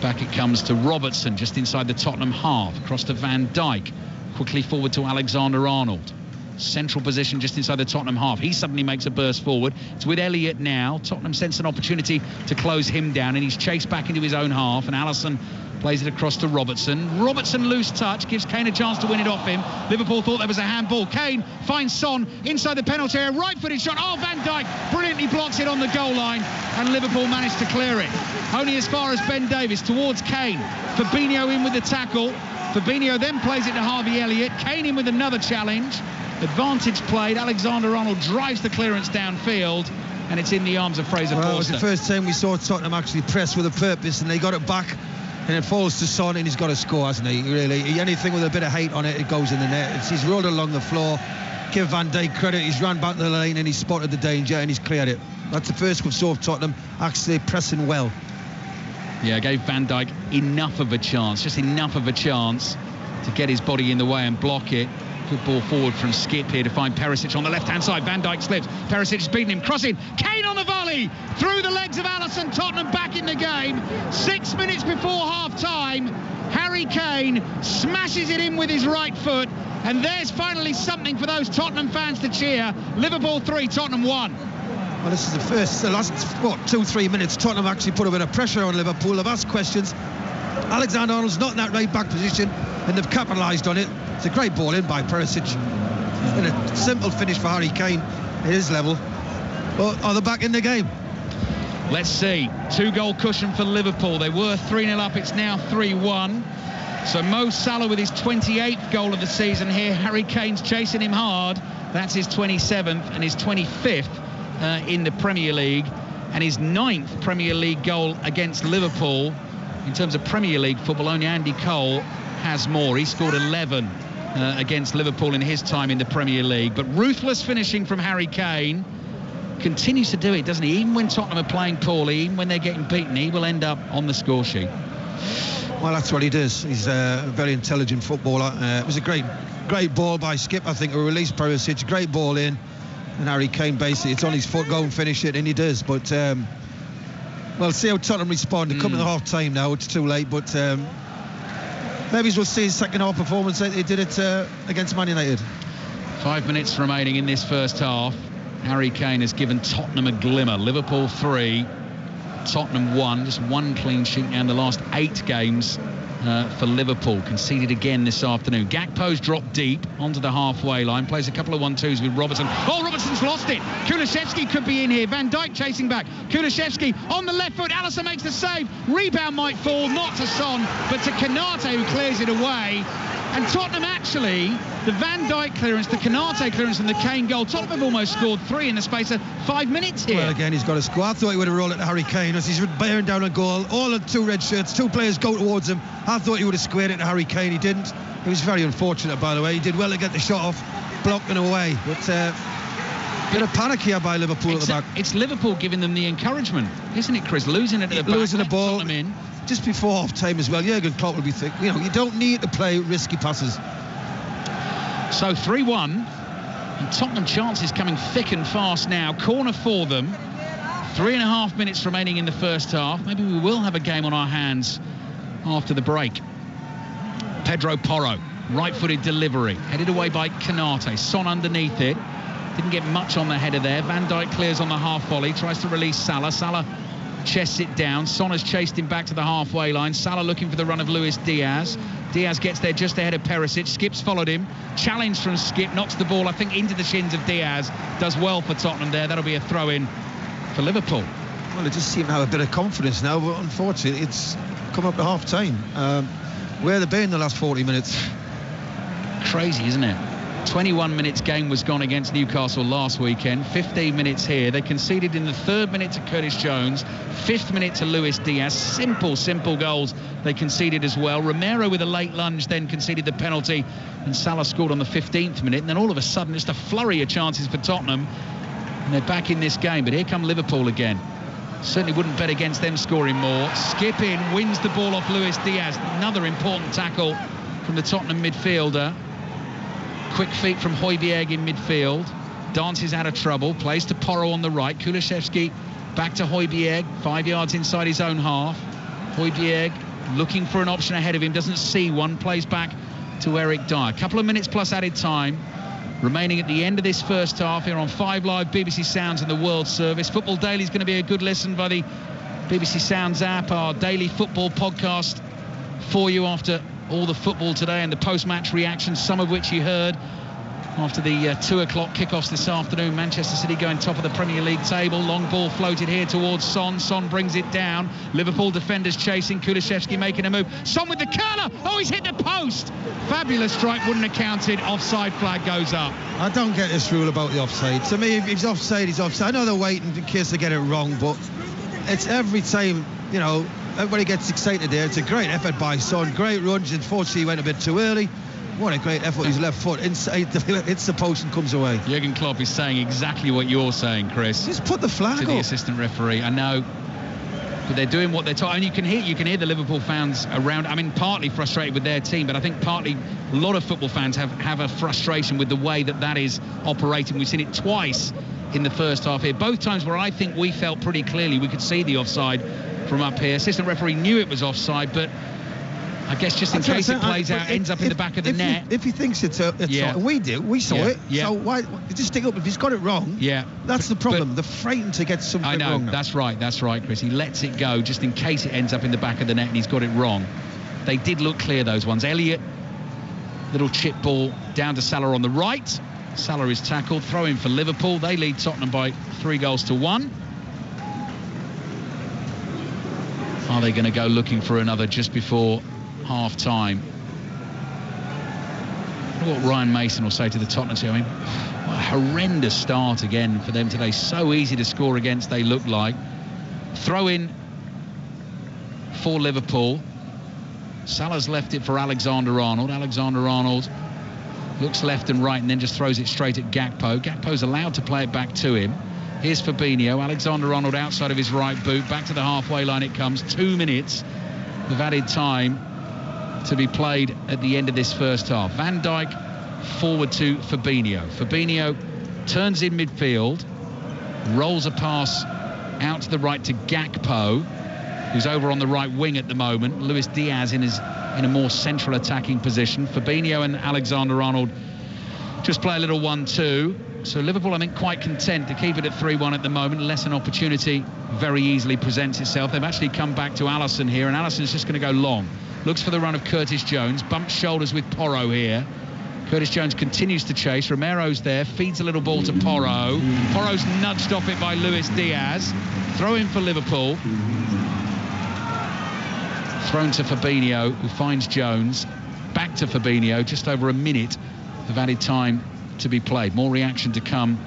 Back it comes to Robertson, just inside the Tottenham half. Across to Van Dijk, quickly forward to Alexander-Arnold. Central position just inside the Tottenham half. He suddenly makes a burst forward. It's with Elliott now. Tottenham sense an opportunity to close him down, and he's chased back into his own half, and Alisson plays it across to Robertson. Robertson, loose touch, gives Kane a chance to win it off him. Liverpool thought there was a handball. Kane finds Son inside the penalty area, right-footed shot. Oh, Van Dijk brilliantly blocks it on the goal line, and Liverpool managed to clear it. Only as far as Ben Davies towards Kane. Fabinho in with the tackle. Fabinho then plays it to Harvey Elliott. Kane in with another challenge. Advantage played. Alexander-Arnold drives the clearance downfield, and it's in the arms of Fraser Forster. It was the first time we saw Tottenham actually press with a purpose, and they got it back, and it falls to Son, and he's got to score, hasn't he? Really, anything with a bit of hate on it, it goes in the net. He's rolled along the floor. Give Van Dijk credit. He's ran back to the lane, and he's spotted the danger, and he's cleared it. That's the first we saw of Tottenham actually pressing well. Yeah, gave Van Dijk enough of a chance, just enough of a chance to get his body in the way and block it. Good ball forward from Skip here to find Perisic on the left-hand side. Van Dijk slips. Perisic has beaten him. Crossing. Kane on the volley. Through the legs of Alisson. Tottenham back in the game. 6 minutes before half-time. Harry Kane smashes it in with his right foot. And there's finally something for those Tottenham fans to cheer. Liverpool 3, Tottenham 1. Well, this is the last 2-3 minutes. Tottenham actually put a bit of pressure on Liverpool. They've asked questions. Alexander-Arnold's not in that right back position, and they've capitalised on it. It's a great ball in by Perisic. It's been a simple finish for Harry Kane at his level. But are they back in the game? Let's see. 2-goal cushion for Liverpool. They were 3-0 up. It's now 3-1. So Mo Salah with his 28th goal of the season here. Harry Kane's chasing him hard. That's his 27th and his 25th in the Premier League. And his 9th Premier League goal against Liverpool. In terms of Premier League football, only Andy Cole has more. He scored 11 against Liverpool in his time in the Premier League. But ruthless finishing from Harry Kane. Continues to do it, doesn't he? Even when Tottenham are playing poorly, even when they're getting beaten, he will end up on the score sheet. Well, that's what he does. He's a very intelligent footballer. It was a great ball by Skip, I think, who released Perisic. Great ball in. And Harry Kane, basically, it's on his foot, go and finish it, and he does. But, well, see how Tottenham respond. They're coming to half-time now. It's too late, but maybe we'll see his second-half performance. They did it against Man United. 5 minutes remaining in this first half. Harry Kane has given Tottenham a glimmer. Liverpool 3, Tottenham 1. Just one clean sheet now in the last 8 games for Liverpool. Conceded again this afternoon. Gakpo's dropped deep onto the halfway line. Plays a couple of 1-2s with Robertson. Oh, Robertson's lost it. Kulusevski could be in here. Van Dijk chasing back. Kulusevski on the left foot. Alisson makes the save. Rebound might fall, not to Son, but to Konate, who clears it away. And Tottenham actually, the Van Dijk clearance, the Konate clearance and the Kane goal, Tottenham have almost scored 3 in the space of 5 minutes here. Well, again, he's got to score. I thought he would have rolled it to Harry Kane as he's bearing down a goal. All the 2 red shirts, 2 players go towards him. I thought he would have squared it to Harry Kane. He didn't. It was very unfortunate, by the way. He did well to get the shot off, blocking away. But bit of panic here by Liverpool at the back. It's Liverpool giving them the encouragement, isn't it, Chris? Losing it at the back. Losing the ball in. Just before half-time as well. Jurgen Klopp will be thinking, you don't need to play risky passes. So 3-1, and Tottenham chances coming thick and fast now. Corner for them. 3.5 minutes remaining in the first half. Maybe we will have a game on our hands after the break. Pedro Porro, right-footed delivery, headed away by Konate. Son underneath it. Didn't get much on the header there. Van Dijk clears on the half volley, tries to release Salah. Salah chests it down. Son has chased him back to the halfway line. Salah looking for the run of Luis Diaz. Diaz gets there just ahead of Perisic. Skip's followed him. Challenge from Skip, knocks the ball, I think, into the shins of Diaz. Does well for Tottenham there. That'll be a throw-in for Liverpool. Well, they just seem to have a bit of confidence now, but unfortunately it's come up to half-time. Where they've been the last 40 minutes. Crazy, isn't it? 21 minutes game was gone against Newcastle last weekend. 15 minutes here. They conceded in the 3rd minute to Curtis Jones, 5th minute to Luis Diaz. Simple goals they conceded as well. Romero with a late lunge then conceded the penalty, and Salah scored on the 15th minute. And then all of a sudden just a flurry of chances for Tottenham, and they're back in this game. But here come Liverpool again. Certainly wouldn't bet against them scoring more. Skip in, wins the ball off Luis Diaz. Another important tackle from the Tottenham midfielder. Quick feet from Højbjerg in midfield. Dances out of trouble. Plays to Porro on the right. Kulusevski back to Højbjerg. 5 yards inside his own half. Højbjerg looking for an option ahead of him. Doesn't see one. Plays back to Eric Dyer. A couple of minutes plus added time remaining at the end of this first half here on 5 Live, BBC Sounds and the World Service. Football Daily is going to be a good listen by the BBC Sounds app. Our daily football podcast for you after all the football today and the post-match reactions, some of which you heard after the 2 o'clock kickoffs this afternoon. Manchester City going top of the Premier League table. Long ball floated here towards Son. Son brings it down. Liverpool defenders chasing. Kulusevski making a move. Son with the curler. Oh, he's hit the post. Fabulous strike, wouldn't have counted. Offside flag goes up. I don't get this rule about the offside. To me, if he's offside, he's offside. I know they're waiting in case they get it wrong, but it's every time, you know, everybody gets excited there. It's a great effort by Son. Great runs. Unfortunately, he went a bit too early. What a great effort. His left foot inside, hits the post and comes away. Jurgen Klopp is saying exactly what you're saying, Chris. Just put the flag to the assistant referee. I know, but they're doing what they're told. And you can hear the Liverpool fans around. I mean, partly frustrated with their team, but I think partly a lot of football fans have a frustration with the way that is operating. We've seen it twice in the first half here. Both times where I think we felt pretty clearly we could see the offside from up here. Assistant referee knew it was offside, but I guess just in case it plays out, ends up in the back of the net. If he thinks it's yeah. we saw it. Yeah. So why just stick up? If he's got it wrong, yeah, that's the problem. They're frightened to get something wrong. I know, that's right, Chris. He lets it go just in case it ends up in the back of the net and he's got it wrong. They did look clear, those ones. Elliott, little chip ball down to Salah on the right. Salah is tackled, throw in for Liverpool. They lead Tottenham by 3-1. Are they going to go looking for another just before half-time? What Ryan Mason will say to the Tottenham team. I mean, what a horrendous start again for them today. So easy to score against, they look like. Throw in for Liverpool. Salah's left it for Alexander-Arnold. Alexander-Arnold looks left and right and then just throws it straight at Gakpo. Gakpo's allowed to play it back to him. Here's Fabinho. Alexander-Arnold outside of his right boot. Back to the halfway line it comes. 2 minutes of added time to be played at the end of this first half. Van Dijk forward to Fabinho. Fabinho turns in midfield, rolls a pass out to the right to Gakpo, who's over on the right wing at the moment. Luis Diaz in a more central attacking position. Fabinho and Alexander-Arnold just play a little 1-2. So Liverpool, I think, quite content to keep it at 3-1 at the moment, unless an opportunity very easily presents itself. They've actually come back to Alisson here, and Alisson's just going to go long. Looks for the run of Curtis Jones, bumps shoulders with Porro here. Curtis Jones continues to chase. Romero's there, feeds a little ball to Porro. Porro's nudged off it by Luis Diaz. Throw in for Liverpool. Thrown to Fabinho, who finds Jones. Back to Fabinho, just over a minute of added time to be played. More reaction to come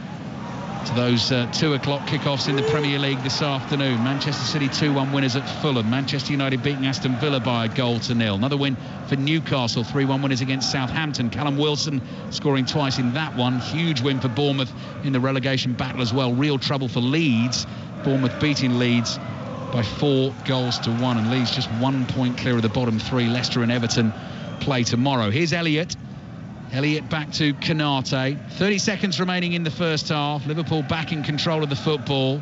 to those 2 o'clock kickoffs in the Premier League this afternoon. Manchester City 2-1 winners at Fulham. Manchester United beating Aston Villa by 1-0. Another win for Newcastle, 3-1 winners against Southampton. Callum Wilson scoring twice in that one. Huge win for Bournemouth in the relegation battle as well. Real trouble for Leeds. Bournemouth beating Leeds by 4-1, and Leeds just 1 point clear of the bottom three. Leicester and Everton play tomorrow. Here's Elliott. Elliott back to Konate. 30 seconds remaining in the first half. Liverpool back in control of the football.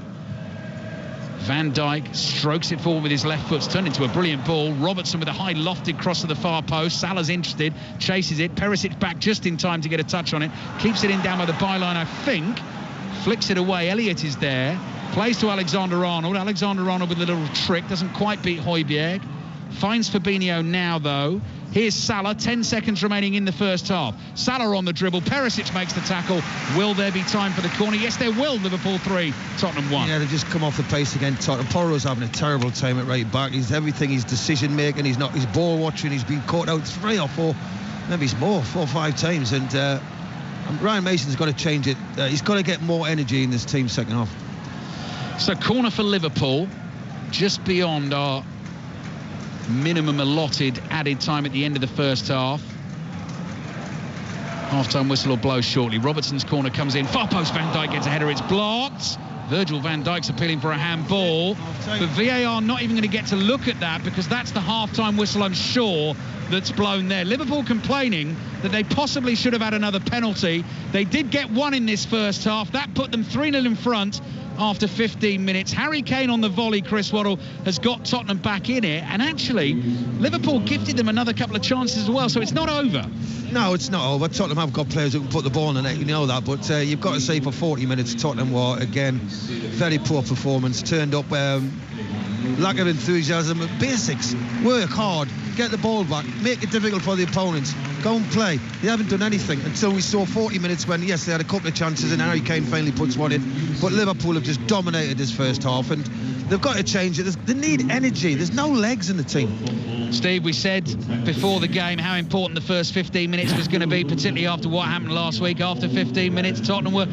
Van Dijk strokes it forward with his left foot. It's turned into a brilliant ball. Robertson with a high lofted cross to the far post. Salah's interested, chases it. Perisic back just in time to get a touch on it. Keeps it in down by the byline, I think. Flicks it away. Elliott is there. Plays to Alexander-Arnold. Alexander-Arnold with a little trick. Doesn't quite beat Højbjerg. Finds Fabinho now, though. Here's Salah, 10 seconds remaining in the first half. Salah on the dribble. Perisic makes the tackle. Will there be time for the corner? Yes, there will. Liverpool 3, Tottenham 1. Yeah, they've just come off the pace again. Tottenham. Porro's having a terrible time at right back. He's everything. He's decision-making. He's ball watching. He's been caught out 3 or 4, maybe it's more, 4 or 5 times. And Ryan Mason's got to change it. He's got to get more energy in this team second half. So corner for Liverpool, just beyond our minimum allotted added time at the end of the first half. Half-time whistle will blow shortly. Robertson's corner comes in. Far post, Van Dijk gets a header. It's blocked. Virgil van Dijk's appealing for a handball. But VAR not even going to get to look at that, because that's the half-time whistle, I'm sure, that's blown there. Liverpool complaining that they possibly should have had another penalty. They did get one in this first half. That put them 3-0 in front after 15 minutes. Harry Kane on the volley, Chris Waddle, has got Tottenham back in it. And actually, Liverpool gifted them another couple of chances as well, so it's not over. No, it's not over. Tottenham have got players who can put the ball in the net, you know that. But you've got to say, for 40 minutes, Tottenham were, again, very poor performance. Turned up, lack of enthusiasm. Basics. Work hard. Get the ball back. Make it difficult for the opponents. Go and play. They haven't done anything until we saw 40 minutes when, yes, they had a couple of chances and Harry Kane finally puts one in. But Liverpool have just dominated this first half, and they've got to change it. They need energy. There's no legs in the team. Steve, we said before the game how important the first 15 minutes was going to be, particularly after what happened last week. After 15 minutes, Tottenham were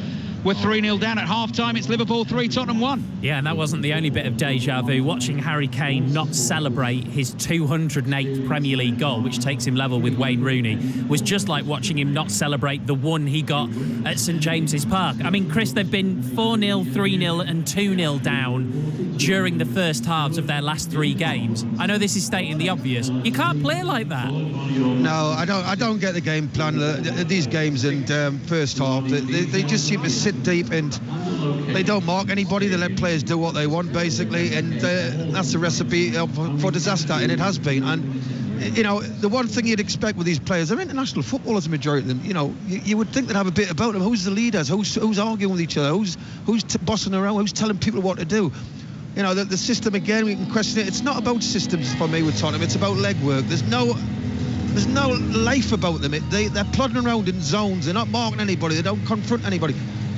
3-0 down at half-time. It's Liverpool 3, Tottenham 1. Yeah, and that wasn't the only bit of deja vu. Watching Harry Kane not celebrate his 208th Premier League goal, which takes him level with Wayne Rooney, was just like watching him not celebrate the one he got at St James's Park. I mean, Chris, they've been 4-0, 3-0 and 2-0 down during the first halves of their last 3 games. I know this is stating the obvious. You can't play like that. No, I don't get the game plan. These games and first half, they just seem to sit deep, and they don't mark anybody. They let players do what they want, basically, and that's a recipe for disaster, and it has been. And you know, the one thing you'd expect with these players, they're international footballers, the majority of them. You know, you would think they'd have a bit about them. Who's the leaders? Who's arguing with each other? Who's bossing around? Who's telling people what to do? You know, the system, again, we can question it. It's not about systems for me with Tottenham. It's about legwork. There's no life about them. They're plodding around in zones. They're not marking anybody. They don't confront anybody.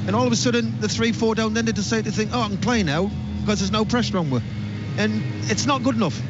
And all of a sudden, the 3-4 down, then they decide to think, oh, I can play now because there's no pressure on me. And it's not good enough.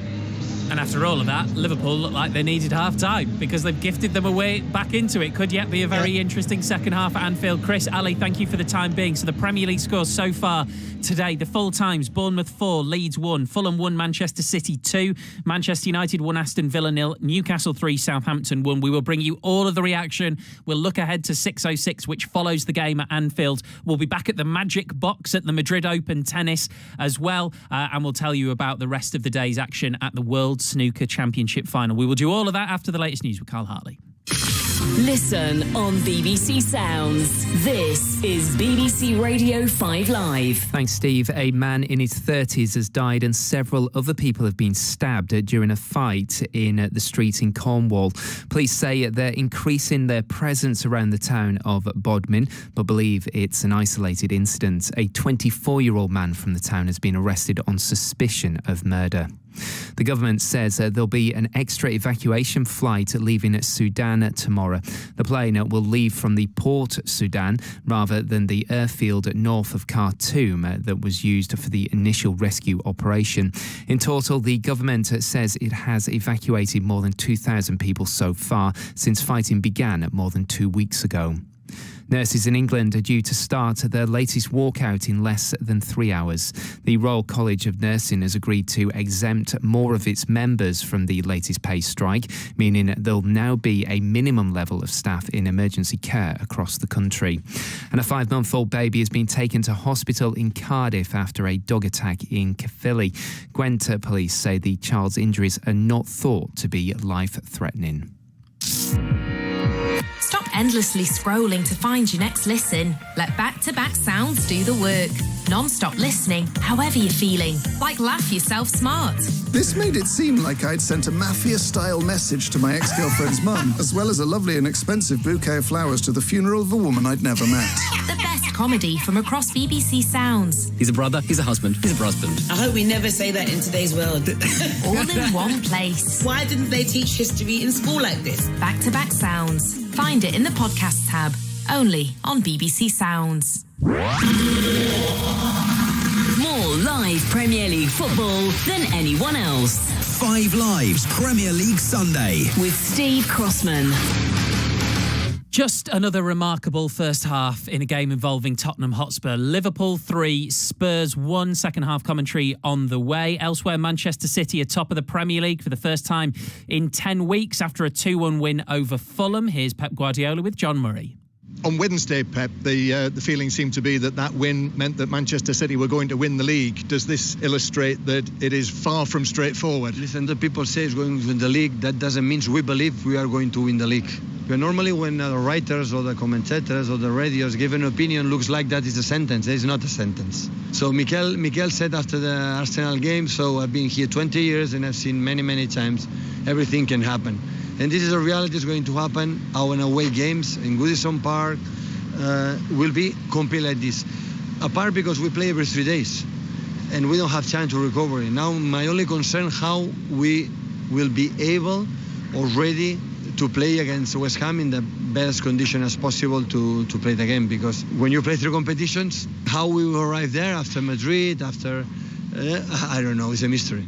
And after all of that, Liverpool look like they needed half-time because they've gifted them away back into it. Could yet be a very interesting second half at Anfield. Chris, Ali, thank you for the time being. So the Premier League scores so far today, the full times: Bournemouth 4, Leeds 1, Fulham 1, Manchester City 2, Manchester United 1, Aston Villa 0, Newcastle 3, Southampton 1. We will bring you all of the reaction. We'll look ahead to 6:06, which follows the game at Anfield. We'll be back at the Magic Box at the Madrid Open Tennis as well, and we'll tell you about the rest of the day's action at the World Snooker Championship Final. We will do all of that after the latest news with Carl Hartley. Listen on BBC Sounds. This is BBC Radio 5 Live. Thanks, Steve. A man in his 30s has died and several other people have been stabbed during a fight in the street in Cornwall. Police say they're increasing their presence around the town of Bodmin, but believe it's an isolated incident. A 24-year-old man from the town has been arrested on suspicion of murder. The government says there'll be an extra evacuation flight leaving Sudan tomorrow. The plane will leave from the Port Sudan rather than the airfield north of Khartoum that was used for the initial rescue operation. In total, the government says it has evacuated more than 2,000 people so far since fighting began more than 2 weeks ago. Nurses in England are due to start their latest walkout in less than 3 hours. The Royal College of Nursing has agreed to exempt more of its members from the latest pay strike, meaning there'll now be a minimum level of staff in emergency care across the country. And a 5-month-old baby has been taken to hospital in Cardiff after a dog attack in Caerphilly. Gwent police say the child's injuries are not thought to be life-threatening. Stop endlessly scrolling to find your next listen. Let back-to-back sounds do the work. Non-stop listening, however you're feeling. Like Laugh Yourself Smart. This made it seem like I'd sent a mafia-style message to my ex-girlfriend's mum, as well as a lovely and expensive bouquet of flowers to the funeral of a woman I'd never met. The best best comedy from across BBC Sounds. He's a brother, he's a husband, he's a brusband. I hope we never say that in today's world. All in one place. Why didn't they teach history in school like this? Back-to-back Sounds. Find it in the podcast tab. Only on BBC Sounds. More live Premier League football than anyone else. 5 Lives Premier League Sunday with Steve Crossman. Just another remarkable first half in a game involving Tottenham Hotspur. Liverpool 3, Spurs 1. Second half commentary on the way. Elsewhere, Manchester City are top of the Premier League for the first time in 10 weeks after a 2-1 win over Fulham. Here's Pep Guardiola with John Murray. On Wednesday, Pep, the feeling seemed to be that win meant that Manchester City were going to win the league. Does this illustrate that it is far from straightforward? Listen, the people say it's going to win the league. That doesn't mean we believe we are going to win the league. But normally when the writers or the commentators or the radios give an opinion, looks like that is a sentence. It's not a sentence. So Mikel said after the Arsenal game, so I've been here 20 years and I've seen many times everything can happen. And this is a reality that's going to happen. Our away games in Goodison Park will be complete like this. Apart because we play every 3 days and we don't have time to recover. Now my only concern how we will be able or ready to play against West Ham in the best condition as possible to play the game. Because when you play 3 competitions, how we will arrive there after Madrid, after, I don't know, it's a mystery.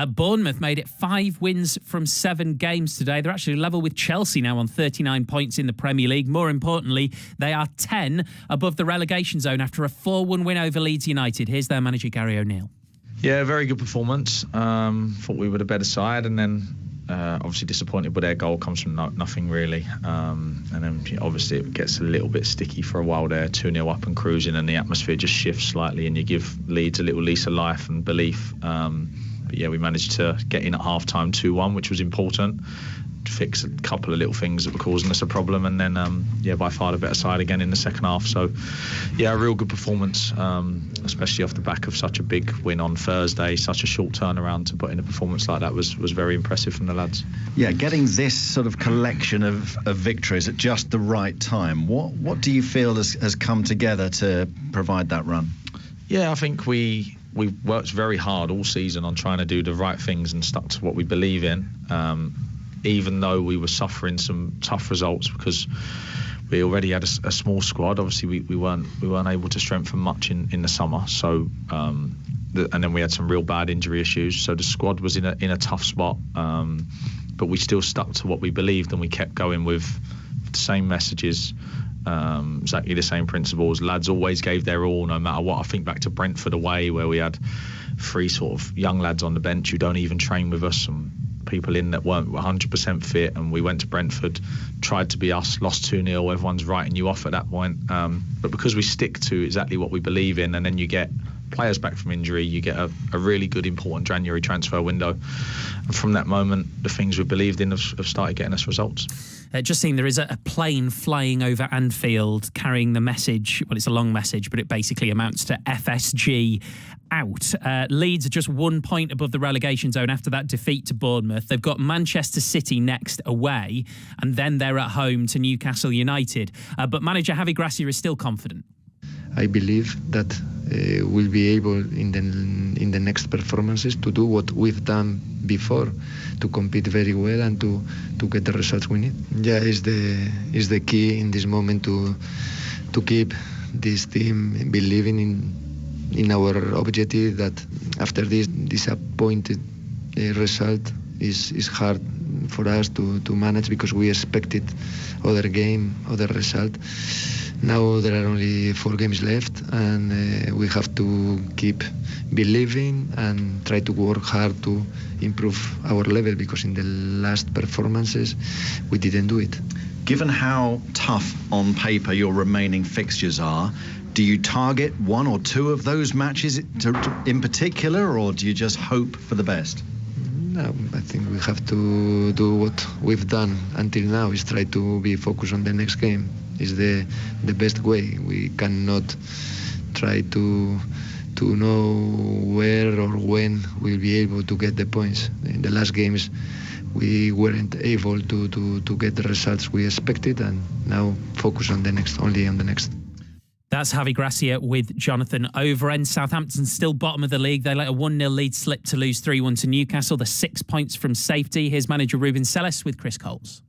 Bournemouth made it 5 wins from 7 games today. They're actually level with Chelsea now on 39 points in the Premier League. More importantly, they are 10 above the relegation zone after a 4-1 win over Leeds United. Here's their manager, Gary O'Neill. Yeah, very good performance. Thought we were the better side, and then obviously disappointed with their goal. Comes from nothing really, and then obviously it gets a little bit sticky for a while there. 2-0 up and cruising, and the atmosphere just shifts slightly, and you give Leeds a little lease of life and belief. But yeah, we managed to get in at half-time 2-1, which was important. Fix a couple of little things that were causing us a problem, and then by far the better side again in the second half. So yeah, a real good performance, especially off the back of such a big win on Thursday. Such a short turnaround to put in a performance like that was very impressive from the lads. Yeah, getting this sort of collection of victories at just the right time. What do you feel has come together to provide that run? Yeah, I think we worked very hard all season on trying to do the right things and stuck to what we believe in. Even though we were suffering some tough results because we already had a small squad. Obviously, we weren't able to strengthen much in the summer. So, and then we had some real bad injury issues. So the squad was in a tough spot. But we still stuck to what we believed, and we kept going with the same messages, exactly the same principles. Lads always gave their all, no matter what. I think back to Brentford away, where we had 3 sort of young lads on the bench who don't even train with us, and people in that weren't 100% fit, and we went to Brentford, tried to be us, lost 2-0. Everyone's writing you off at that point, but because we stick to exactly what we believe in, and then you get players back from injury, you get a really good important January transfer window, and from that moment the things we believed in have started getting us results. Just seeing there is a plane flying over Anfield carrying the message. Well, it's a long message, but it basically amounts to FSG out. Leeds are just 1 point above the relegation zone after that defeat to Bournemouth. They've got Manchester City next away, and then they're at home to Newcastle United. But manager Javi Gracia is still confident. I believe that we'll be able in the next performances to do what we've done before, to compete very well and to get the results we need. Yeah, is the key in this moment to keep this team believing in our objective, that after this disappointed result is hard for us to manage, because we expected other result. Now there are only 4 games left, and we have to keep believing and try to work hard to improve our level, because in the last performances we didn't do it. Given how tough on paper your remaining fixtures are, do you target 1 or 2 of those matches in particular, or do you just hope for the best? No, I think we have to do what we've done until now, is try to be focused on the next game. Is the best way. We cannot try to know where or when we'll be able to get the points. In the last games we weren't able to get the results we expected, and now focus on the next, only on the next. That's Javi Gracia with Jonathan Overend. Southampton still bottom of the league. They let a 1-0 lead slip to lose 3-1 to Newcastle. They're 6 points from safety. Here's manager Ruben Selles with Chris Coles.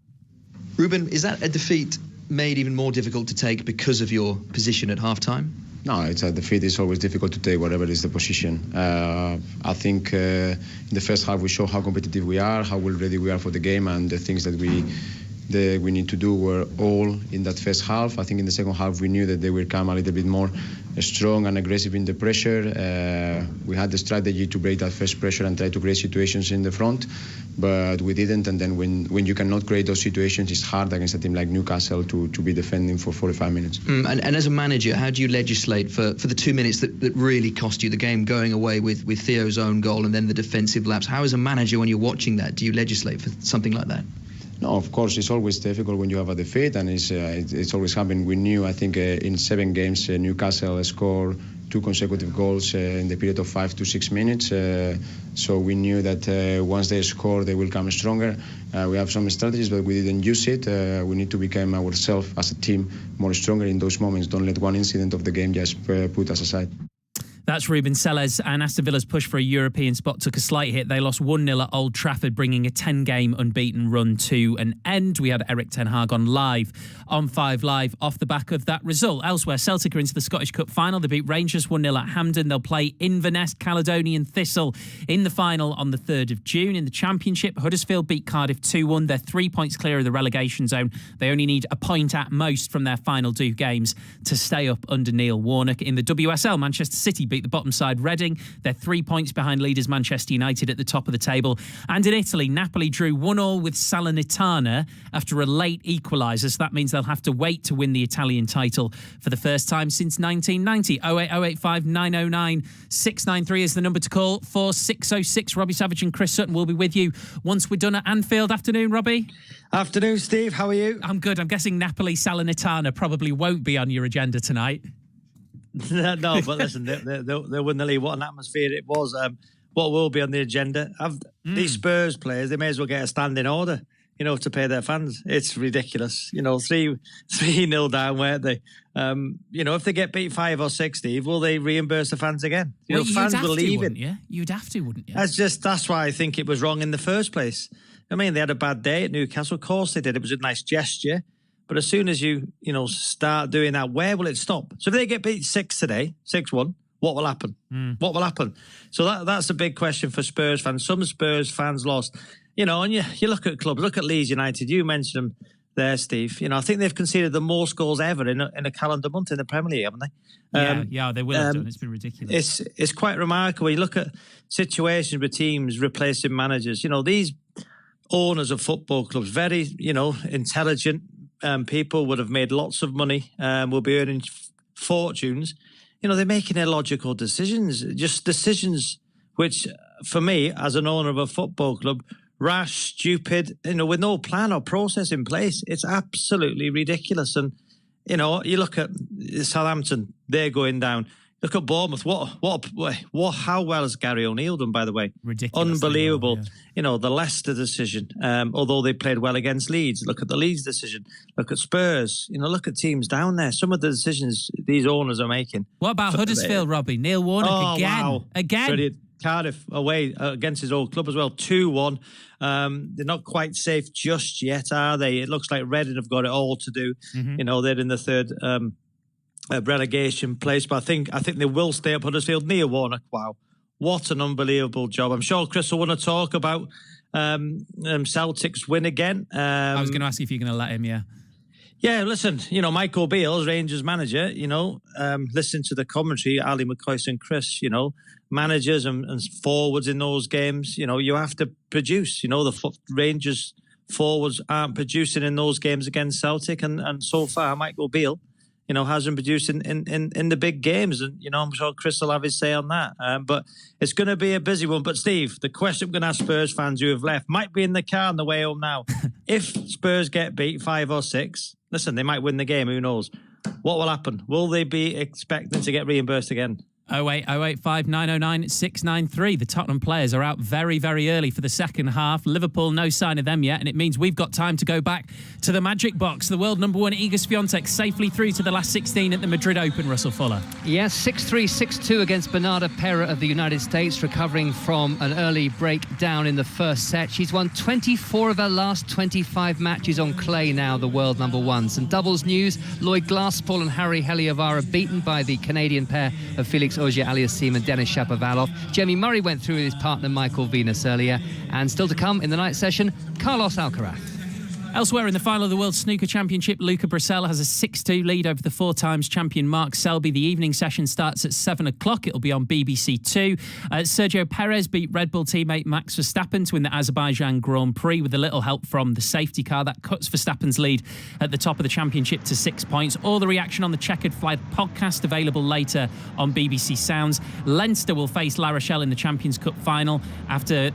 Ruben, is that a defeat made even more difficult to take because of your position at half-time? No, it's a defeat. It's always difficult to take, whatever is the position. I think in the first half we showed how competitive we are, how well ready we are for the game, and the things that we need to do were all in that first half. I think in the second half we knew that they would come a little bit more strong and aggressive in the pressure. We had the strategy to break that first pressure and try to create situations in the front, but we didn't. And then when you cannot create those situations, it's hard against a team like Newcastle to be defending for 45 minutes. And as a manager, how do you legislate for the 2 minutes that really cost you the game, going away with Theo's own goal and then the defensive lapse? How, as a manager, when you're watching that, do you legislate for something like that? No, of course, it's always difficult when you have a defeat, and it's always happened. We knew, I think, in 7 games, Newcastle scored 2 consecutive goals in the period of 5 to 6 minutes. So we knew that once they score, they will come stronger. We have some strategies, but we didn't use it. We need to become ourselves as a team more stronger in those moments. Don't let one incident of the game just put us aside. That's Ruben Selles, and Aston Villa's push for a European spot took a slight hit. They lost 1-0 at Old Trafford, bringing a 10-game unbeaten run to an end. We had Eric Ten Hag on live on 5 Live off the back of that result. Elsewhere, Celtic are into the Scottish Cup final. They beat Rangers 1-0 at Hampden. They'll play Inverness Caledonian Thistle in the final on the 3rd of June. In the Championship, Huddersfield beat Cardiff 2-1. They're 3 points clear of the relegation zone. They only need a point at most from their final 2 games to stay up under Neil Warnock. In the WSL, Manchester City beat the bottom side Reading. They're 3 points behind leaders Manchester United at the top of the table. And in Italy, Napoli drew 1-1 with Salernitana after a late equaliser. So that means they'll have to wait to win the Italian title for the first time since 1990. 08085 909 693 is the number to call for 606. Robbie Savage and Chris Sutton will be with you once we're done at Anfield. Afternoon, Robbie. Afternoon, Steve. How are you? I'm good. I'm guessing Napoli Salernitana probably won't be on your agenda tonight. No, but listen, they won the league. What an atmosphere it was. What will be on the agenda? These Spurs players, they may as well get a standing order, to pay their fans. It's ridiculous. 3-0 down, weren't they? If they get beat 5 or 6, Steve, will they reimburse the fans again? Fans will leave it. You'd have to, wouldn't you? That's why I think it was wrong in the first place. I mean, they had a bad day at Newcastle. Of course they did. It was a nice gesture. But as soon as you start doing that, where will it stop? So if they get beat 6 today, 6-1, what will happen? What will happen? So that's a big question for Spurs fans. Some Spurs fans lost. And you look at clubs, look at Leeds United. You mentioned them there, Steve. I think they've conceded the most goals ever in a calendar month in the Premier League, haven't they? Yeah, they will have done. It's been ridiculous. It's quite remarkable. You look at situations with teams replacing managers. These owners of football clubs, very, intelligent, people would have made lots of money, will be earning fortunes. They're making illogical decisions, just decisions which, for me, as an owner of a football club, rash, stupid, with no plan or process in place. It's absolutely ridiculous. And, you look at Southampton, they're going down. Look at Bournemouth. How well has Gary O'Neill done, by the way? Ridiculous. Unbelievable. Well, the Leicester decision, although they played well against Leeds. Look at the Leeds decision. Look at Spurs. Look at teams down there. Some of the decisions these owners are making. What about Huddersfield, Robbie? Neil Warnock again. Wow. Again. Brilliant. Cardiff away against his old club as well, 2-1. They're not quite safe just yet, are they? It looks like Reading have got it all to do. Mm-hmm. They're in the third relegation place, but I think they will stay up. Huddersfield. Neil Warnock, wow, what an unbelievable job. I'm sure Chris will want to talk about Celtic's win again. I was going to ask if you're going to let him, Yeah, listen, Michael Beale's Rangers manager, listen to the commentary, Ali McCoy and Chris, managers and forwards in those games, you have to produce. The Rangers forwards aren't producing in those games against Celtic, and so far Michael Beale hasn't produced in the big games. And, I'm sure Chris will have his say on that. But it's going to be a busy one. But, Steve, the question I'm going to ask Spurs fans who have left might be in the car on the way home now. If Spurs get beat 5 or 6, listen, they might win the game. Who knows? What will happen? Will they be expecting to get reimbursed again? 08085 909 693. The Tottenham players are out very, very early for the second half. Liverpool, no sign of them yet, and it means we've got time to go back to the magic box. The world number one Iga Swiatek safely through to the last 16 at the Madrid Open, Russell Fuller. Yes, 6-3, 6-2 against Bernarda Pera of the United States, recovering from an early breakdown in the first set. She's won 24 of her last 25 matches on clay now, the world number one. Some doubles news: Lloyd Glasspool and Harry Heliovara beaten by the Canadian pair of Felix Auger-Aliassime and Denis Shapovalov. Jamie Murray went through with his partner Michael Venus earlier. And still to come in the night session, Carlos Alcaraz. Elsewhere in the final of the World Snooker Championship, Luca Bracel has a 6-2 lead over the four-times champion Mark Selby. The evening session starts at 7 o'clock. It'll be on BBC Two. Sergio Perez beat Red Bull teammate Max Verstappen to win the Azerbaijan Grand Prix with a little help from the safety car. That cuts Verstappen's lead at the top of the championship to 6 points. All the reaction on the Checkered Flag podcast available later on BBC Sounds. Leinster will face La Rochelle in the Champions Cup final after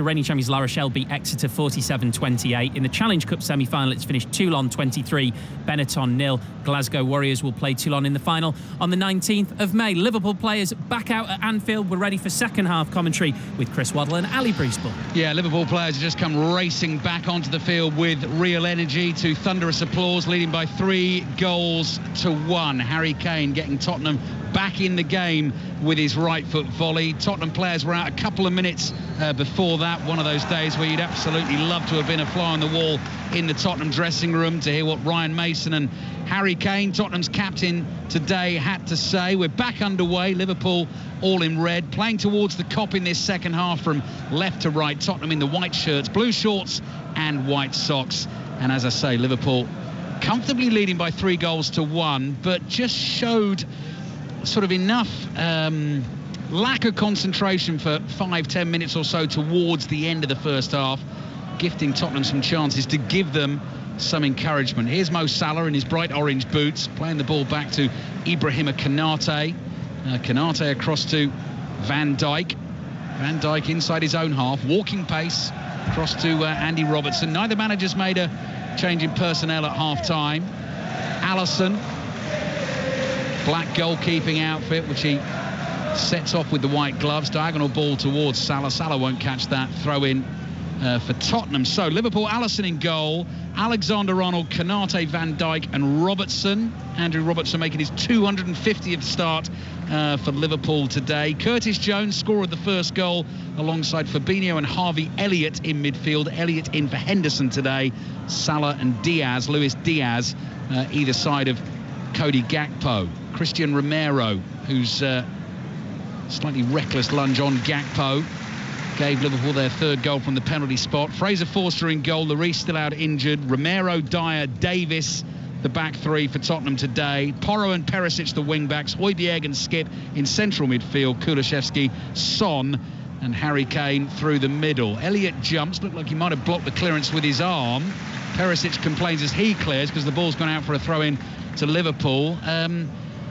reigning champions La Rochelle beat Exeter 47-28. In the Challenge Cup semi-final, it's finished Toulon 23, Benetton 0. Glasgow Warriors will play Toulon in the final on the 19th of May. Liverpool players back out at Anfield. We're ready for second half commentary with Chris Waddle and Ali Priestbull. Yeah, Liverpool players have just come racing back onto the field with real energy to thunderous applause, leading by 3-1. Harry Kane getting Tottenham back in the game with his right foot volley. Tottenham players were out a couple of minutes before that. One of those days where you'd absolutely love to have been a fly on the wall in the Tottenham dressing room to hear what Ryan Mason and Harry Kane, Tottenham's captain today, had to say. We're back underway. Liverpool all in red, playing towards the Kop in this second half from left to right. Tottenham in the white shirts, blue shorts and white socks. And as I say, Liverpool comfortably leading by 3-1, but just showed sort of enough lack of concentration for 5-10 minutes or so towards the end of the first half, gifting Tottenham some chances to give them some encouragement. Here's Mo Salah in his bright orange boots, playing the ball back to Ibrahima Konate. Konate across to Van Dijk. Van Dijk inside his own half, walking pace across to Andy Robertson. Neither manager's made a change in personnel at half-time. Alisson, black goalkeeping outfit, which he sets off with the white gloves. Diagonal ball towards Salah. Salah won't catch that. Throw in for Tottenham. So Liverpool, Alisson in goal, Alexander-Arnold, Konate, Van Dijk and Robertson. Andrew Robertson making his 250th start for Liverpool today. Curtis Jones, scorer of the first goal, alongside Fabinho and Harvey Elliott in midfield. Elliott in for Henderson today. Salah and Diaz, Luis Diaz, either side of Cody Gakpo. Christian Romero, whose slightly reckless lunge on Gakpo gave Liverpool their third goal from the penalty spot. Fraser Forster in goal, Lloris still out injured. Romero, Dyer, Davis, the back three for Tottenham today. Porro and Perisic, the wing-backs. Højbjerg and Skip in central midfield. Kulusevski, Son and Harry Kane through the middle. Elliott jumps, looked like he might have blocked the clearance with his arm. Perisic complains as he clears because the ball's gone out for a throw-in to Liverpool.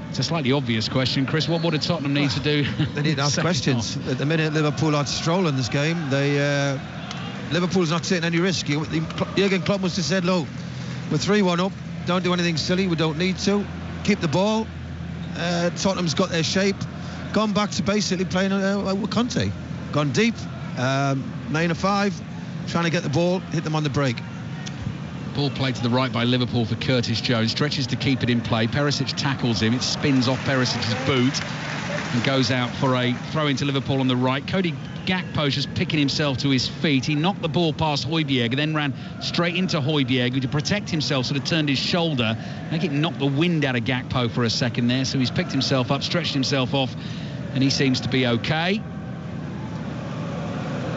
It's a slightly obvious question, Chris. What do Tottenham need to do? They need to ask questions. At the minute Liverpool are strolling this game, Liverpool's not taking any risk. Jurgen Klopp must have said, look, we're 3-1 up, don't do anything silly, we don't need to. Keep the ball. Tottenham's got their shape. Gone back to basically playing with Conte. Gone deep, 9-5, trying to get the ball, hit them on the break. Ball played to the right by Liverpool for Curtis Jones. Stretches to keep it in play. Perisic tackles him. It spins off Perisic's boot and goes out for a throw into Liverpool on the right. Cody Gakpo's just picking himself to his feet. He knocked the ball past Højbjerg and then ran straight into Højbjerg, who, to protect himself, sort of turned his shoulder. I think it knocked the wind out of Gakpo for a second there. So he's picked himself up, stretched himself off, and he seems to be okay.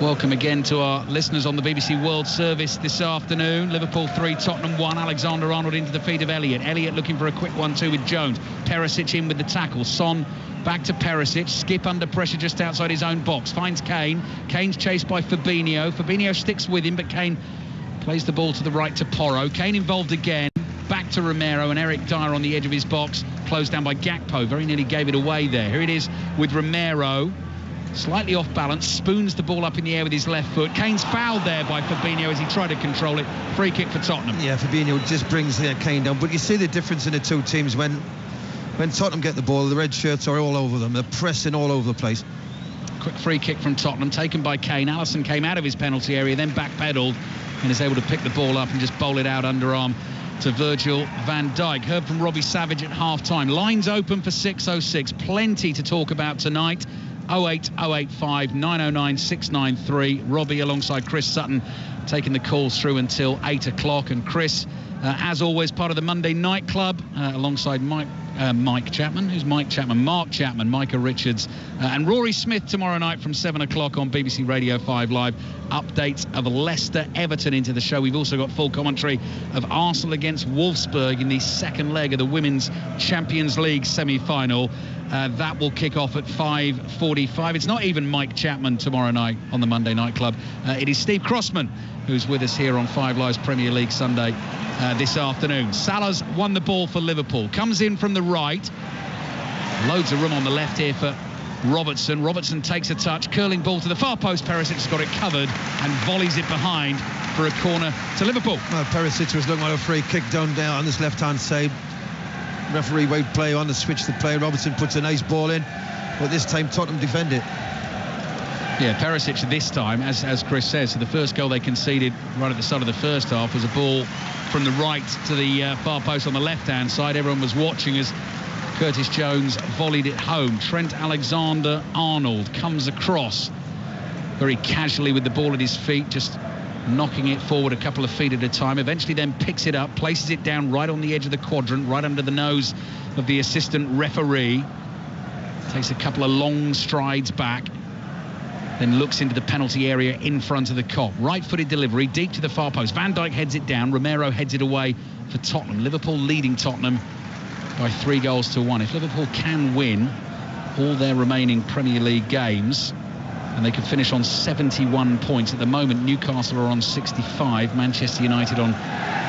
Welcome again to our listeners on the BBC World Service this afternoon. Liverpool 3, Tottenham 1. Alexander-Arnold into the feet of Elliott. Elliott looking for a quick 1-2 with Jones. Perisic in with the tackle. Son back to Perisic. Skip under pressure just outside his own box. Finds Kane. Kane's chased by Fabinho. Fabinho sticks with him, but Kane plays the ball to the right to Porro. Kane involved again. Back to Romero and Eric Dyer on the edge of his box. Closed down by Gakpo. Very nearly gave it away there. Here it is with Romero. Slightly off balance, spoons the ball up in the air with his left foot. Kane's fouled there by Fabinho as he tried to control it. Free kick for Tottenham. Yeah, Fabinho just brings Kane down. But you see the difference in the two teams when when Tottenham get the ball, the red shirts are all over them. They're pressing all over the place. Quick free kick from Tottenham, taken by Kane. Alisson came out of his penalty area, then backpedaled and is able to pick the ball up and just bowl it out underarm to Virgil van Dijk. Heard from Robbie Savage at half-time. Lines open for 606. Plenty to talk about tonight. 08085 909 693. Robbie alongside Chris Sutton taking the calls through until 8 o'clock. And Chris, as always, part of the Monday Night Club alongside Mike Chapman. Who's Mike Chapman? Mark Chapman, Micah Richards, and Rory Smith tomorrow night from 7 o'clock on BBC Radio 5 Live. Updates of Leicester Everton into the show. We've also got full commentary of Arsenal against Wolfsburg in the second leg of the Women's Champions League semi-final. That will kick off at 5:45. It's not even Mike Chapman tomorrow night on the Monday Night Club. It is Steve Crossman who's with us here on 5 Live's Premier League Sunday this afternoon. Salah's won the ball for Liverpool. Comes in from the right. Loads of room on the left here for Robertson. Robertson takes a touch. Curling ball to the far post. Perisic's got it covered and volleys it behind for a corner to Liverpool. Well, Perisic was looking at a free kick down on this left-hand side. Referee won't play on the switch to play. Robertson puts a nice ball in, but this time Tottenham defend it. Yeah, Perisic this time, as Chris says, so the first goal they conceded right at the start of the first half was a ball from the right to the far post on the left-hand side. Everyone was watching as Curtis Jones volleyed it home. Trent Alexander-Arnold comes across very casually with the ball at his feet, just knocking it forward a couple of feet at a time. Eventually then picks it up, places it down right on the edge of the quadrant, right under the nose of the assistant referee. Takes a couple of long strides back, then looks into the penalty area in front of the Kop. Right-footed delivery, deep to the far post. Van Dijk heads it down. Romero heads it away for Tottenham. Liverpool leading Tottenham by 3-1. If Liverpool can win all their remaining Premier League games, and they could finish on 71 points. At the moment, Newcastle are on 65, Manchester United on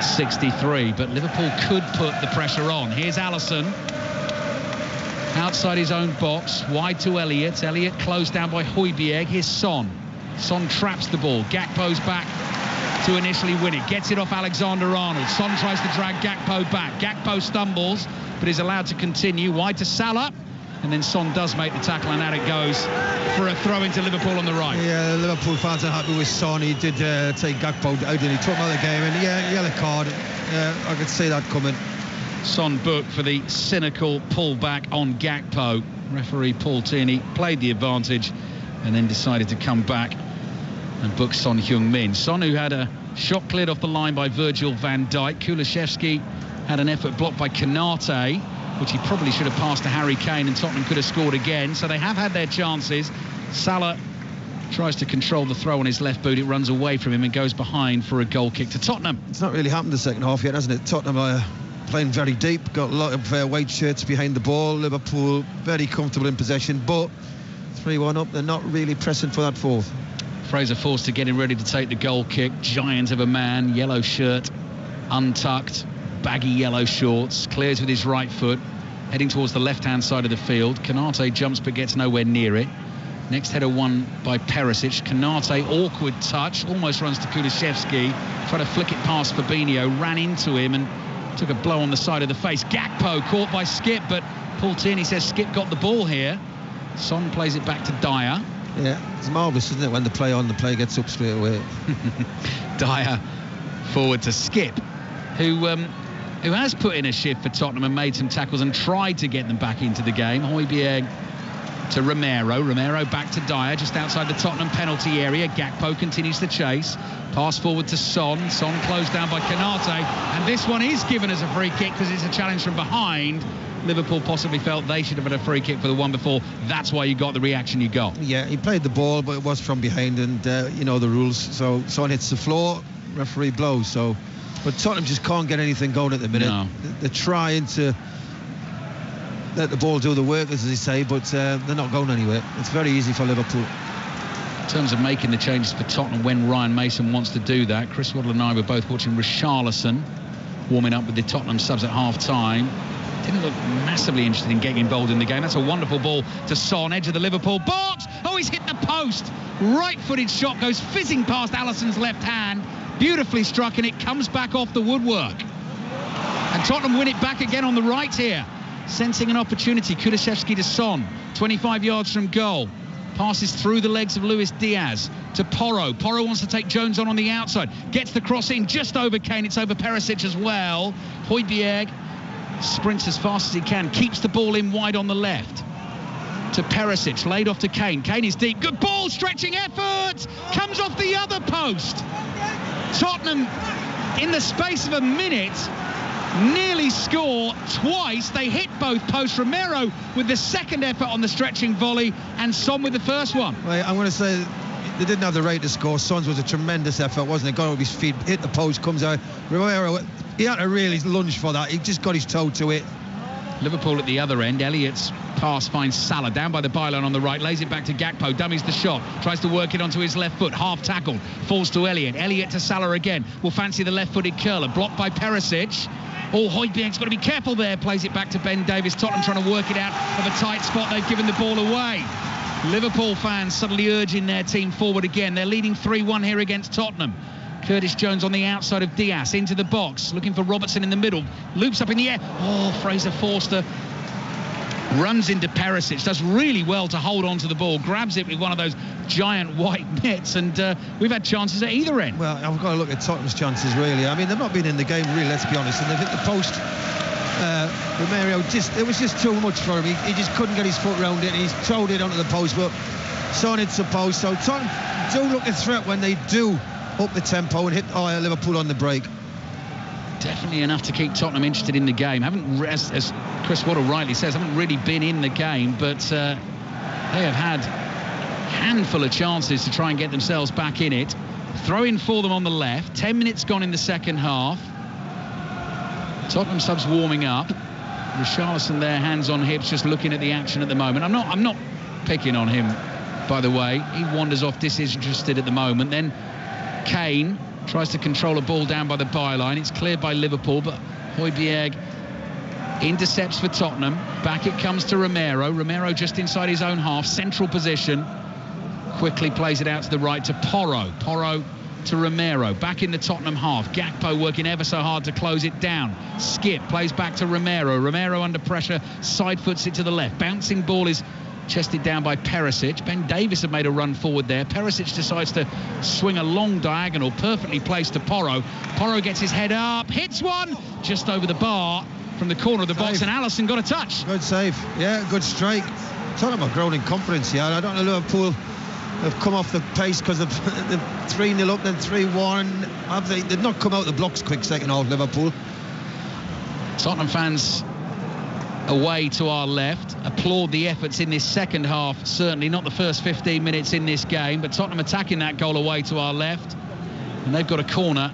63. But Liverpool could put the pressure on. Here's Alisson. Outside his own box, wide to Elliott. Elliott closed down by Højbjerg. Here's Son. Son traps the ball. Gakpo's back to initially win it. Gets it off Alexander-Arnold. Son tries to drag Gakpo back. Gakpo stumbles, but is allowed to continue. Wide to Salah. And then Son does make the tackle, and out it goes for a throw into Liverpool on the right. Yeah, Liverpool fans are happy with Son. He did take Gakpo out and he took him out of the game. And yeah, yellow card. I could see that coming. Son booked for the cynical pullback on Gakpo. Referee Paul Tierney played the advantage and then decided to come back and book Son Heung-min. Son, who had a shot cleared off the line by Virgil van Dijk. Kulusevski had an effort blocked by Konate, which he probably should have passed to Harry Kane, and Tottenham could have scored again. So they have had their chances. Salah tries to control the throw on his left boot. It runs away from him and goes behind for a goal kick to Tottenham. It's not really happened the second half yet, hasn't it? Tottenham are playing very deep, got a lot of white shirts behind the ball. Liverpool very comfortable in possession, but 3-1 up, they're not really pressing for that fourth. Fraser Forster getting ready to take the goal kick. Giant of a man, yellow shirt, untucked, baggy yellow shorts, clears with his right foot, heading towards the left-hand side of the field. Konate jumps but gets nowhere near it. Next header won by Perisic. Konate, awkward touch, almost runs to Kulusevski, tried to flick it past Fabinho, ran into him and took a blow on the side of the face. Gakpo caught by Skip, but Paul Tierney says Skip got the ball here. Son plays it back to Dyer. Yeah, it's marvellous, isn't it, when the play gets up straight away. Dyer forward to Skip, who has put in a shift for Tottenham and made some tackles and tried to get them back into the game. Højbjerg to Romero back to Dyer, just outside the Tottenham penalty area. Gakpo continues the chase. Pass forward to Son closed down by Konate, and this one is given as a free kick because it's a challenge from behind. Liverpool possibly felt they should have had a free kick for the one before. That's why you got the reaction you got. Yeah, he played the ball, but it was from behind, and you know the rules. So Son hits the floor, referee blows. But Tottenham just can't get anything going at the minute. No. They're trying to let the ball do the work, as they say, but they're not going anywhere. It's very easy for Liverpool. In terms of making the changes for Tottenham when Ryan Mason wants to do that, Chris Waddle and I were both watching Richarlison warming up with the Tottenham subs at half-time. Didn't look massively interested in getting involved in the game. That's a wonderful ball to Son, edge of the Liverpool box. Oh, he's hit the post. Right-footed shot goes fizzing past Alisson's left hand. Beautifully struck, and it comes back off the woodwork. And Tottenham win it back again on the right here. sensing an opportunity. Kulusevski to Son, 25 yards from goal. Passes through the legs of Luis Diaz to Porro. Porro wants to take Jones on the outside. Gets the cross in just over Kane. It's over Perisic as well. Højbjerg sprints as fast as he can. Keeps the ball in wide on the left. To Perisic, laid off to Kane. Kane is deep. Good ball, stretching effort. Comes off the other post. Tottenham, in the space of a minute, nearly score twice. They hit both posts. Romero with the second effort on the stretching volley, and Son with the first one. Well, I'm going to say they didn't have the rate to score. Son's was a tremendous effort, wasn't it? Got off his feet, hit the post, comes out. Romero, he had to really lunge for that. He just got his toe to it. Liverpool at the other end. Elliott's pass finds Salah down by the byline on the right, lays it back to Gakpo, dummies the shot, tries to work it onto his left foot, half tackled, falls to Elliott. Elliott to Salah again, will fancy the left-footed curler, blocked by Perisic. Højbjerg's got to be careful there, plays it back to Ben Davies. Tottenham trying to work it out of a tight spot. They've given the ball away. Liverpool fans suddenly urging their team forward again. They're leading 3-1 here against Tottenham. Curtis Jones on the outside of Diaz, into the box, looking for Robertson in the middle, loops up in the air. Fraser Forster runs into Perisic, does really well to hold on to the ball, grabs it with one of those giant white mitts, and we've had chances at either end. Well, I've got to look at Tottenham's chances, really. I mean, they've not been in the game, really, let's be honest, and they've hit the post. Romero, it was just too much for him. He just couldn't get his foot round it, and he's thrown it onto the post, but Son hits the post. So Tottenham do look a threat when they do up the tempo and hit Liverpool on the break. Definitely enough to keep Tottenham interested in the game. As Chris Waddle rightly says, haven't really been in the game, but they have had a handful of chances to try and get themselves back in it. Throw in for them on the left. 10 minutes gone in the second half. Tottenham subs warming up. Richarlison there, hands on hips, just looking at the action at the moment. I'm not picking on him, by the way. He wanders off disinterested at the moment. Then Kane tries to control a ball down by the byline. It's cleared by Liverpool, but Højbjerg intercepts for Tottenham. Back it comes to Romero. Romero just inside his own half, central position. Quickly plays it out to the right to Porro. Porro to Romero. Back in the Tottenham half. Gakpo working ever so hard to close it down. Skip plays back to Romero. Romero under pressure, side foots it to the left. Bouncing ball is chested down by Perisic. Ben Davies had made a run forward there. Perisic decides to swing a long diagonal, perfectly placed to Porro. Porro gets his head up, hits one just over the bar from the corner of the box, and Alisson got a touch. Good save. Yeah, good strike. Talking about growing confidence here. I don't know, Liverpool have come off the pace because of the 3-0 up, then 3-1. Have they? They've not come out the blocks quick second half, Liverpool. Tottenham fans away to our left applaud the efforts in this second half. Certainly not the first 15 minutes in this game, but Tottenham attacking that goal away to our left, and they've got a corner.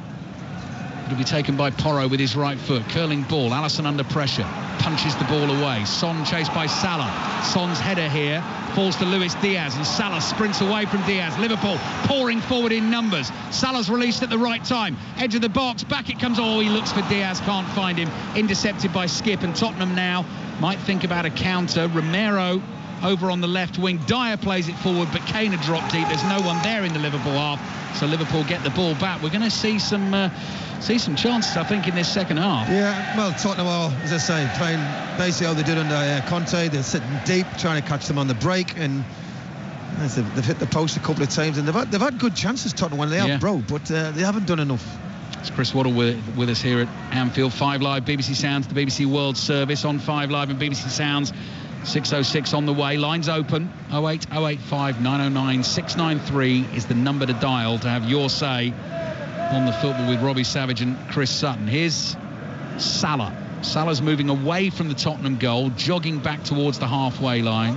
It'll be taken by Porro with his right foot. Curling ball, Alisson under pressure, punches the ball away. Son chased by Salah. Son's header here falls to Luis Diaz, and Salah sprints away from Diaz. Liverpool pouring forward in numbers. Salah's released at the right time, edge of the box, back it comes. He looks for Diaz, can't find him. Intercepted by Skip, and Tottenham now might think about a counter. Romero over on the left wing. Dyer plays it forward, but Kane had dropped deep. There's no one there in the Liverpool half, so Liverpool get the ball back. We're going to see some chances, I think, in this second half. Yeah, well, Tottenham are, as I say, playing basically how they did under Conte. They're sitting deep, trying to catch them on the break, and they've hit the post a couple of times, and they've had good chances, Tottenham, when they have broke, but they haven't done enough. It's Chris Waddle with us here at Anfield. 5 Live, BBC Sounds, the BBC World Service on 5 Live and BBC Sounds. 6:06 on the way. Lines open. 08085 909 693 is the number to dial to have your say on the football with Robbie Savage and Chris Sutton. Here's Salah. Salah's moving away from the Tottenham goal, jogging back towards the halfway line,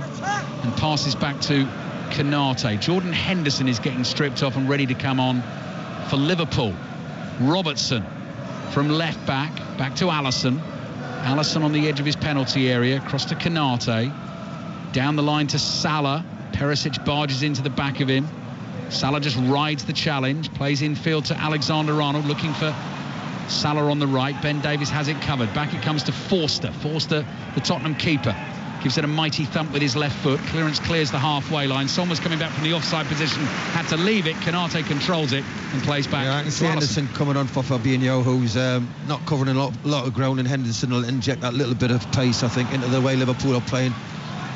and passes back to Konate. Jordan Henderson is getting stripped off and ready to come on for Liverpool. Robertson from left back to Alisson. Alisson on the edge of his penalty area, across to Konate, down the line to Salah. Perisic barges into the back of him. Salah just rides the challenge, plays infield to Alexander-Arnold, looking for Salah on the right. Ben Davies has it covered. Back it comes to Forster. Forster, the Tottenham keeper, gives it a mighty thump with his left foot. Clearance clears the halfway line. Son was coming back from the offside position, had to leave it. Canate controls it and plays back. Yeah, I can see Henderson coming on for Fabinho, who's not covering a lot of ground, and Henderson will inject that little bit of pace, I think, into the way Liverpool are playing.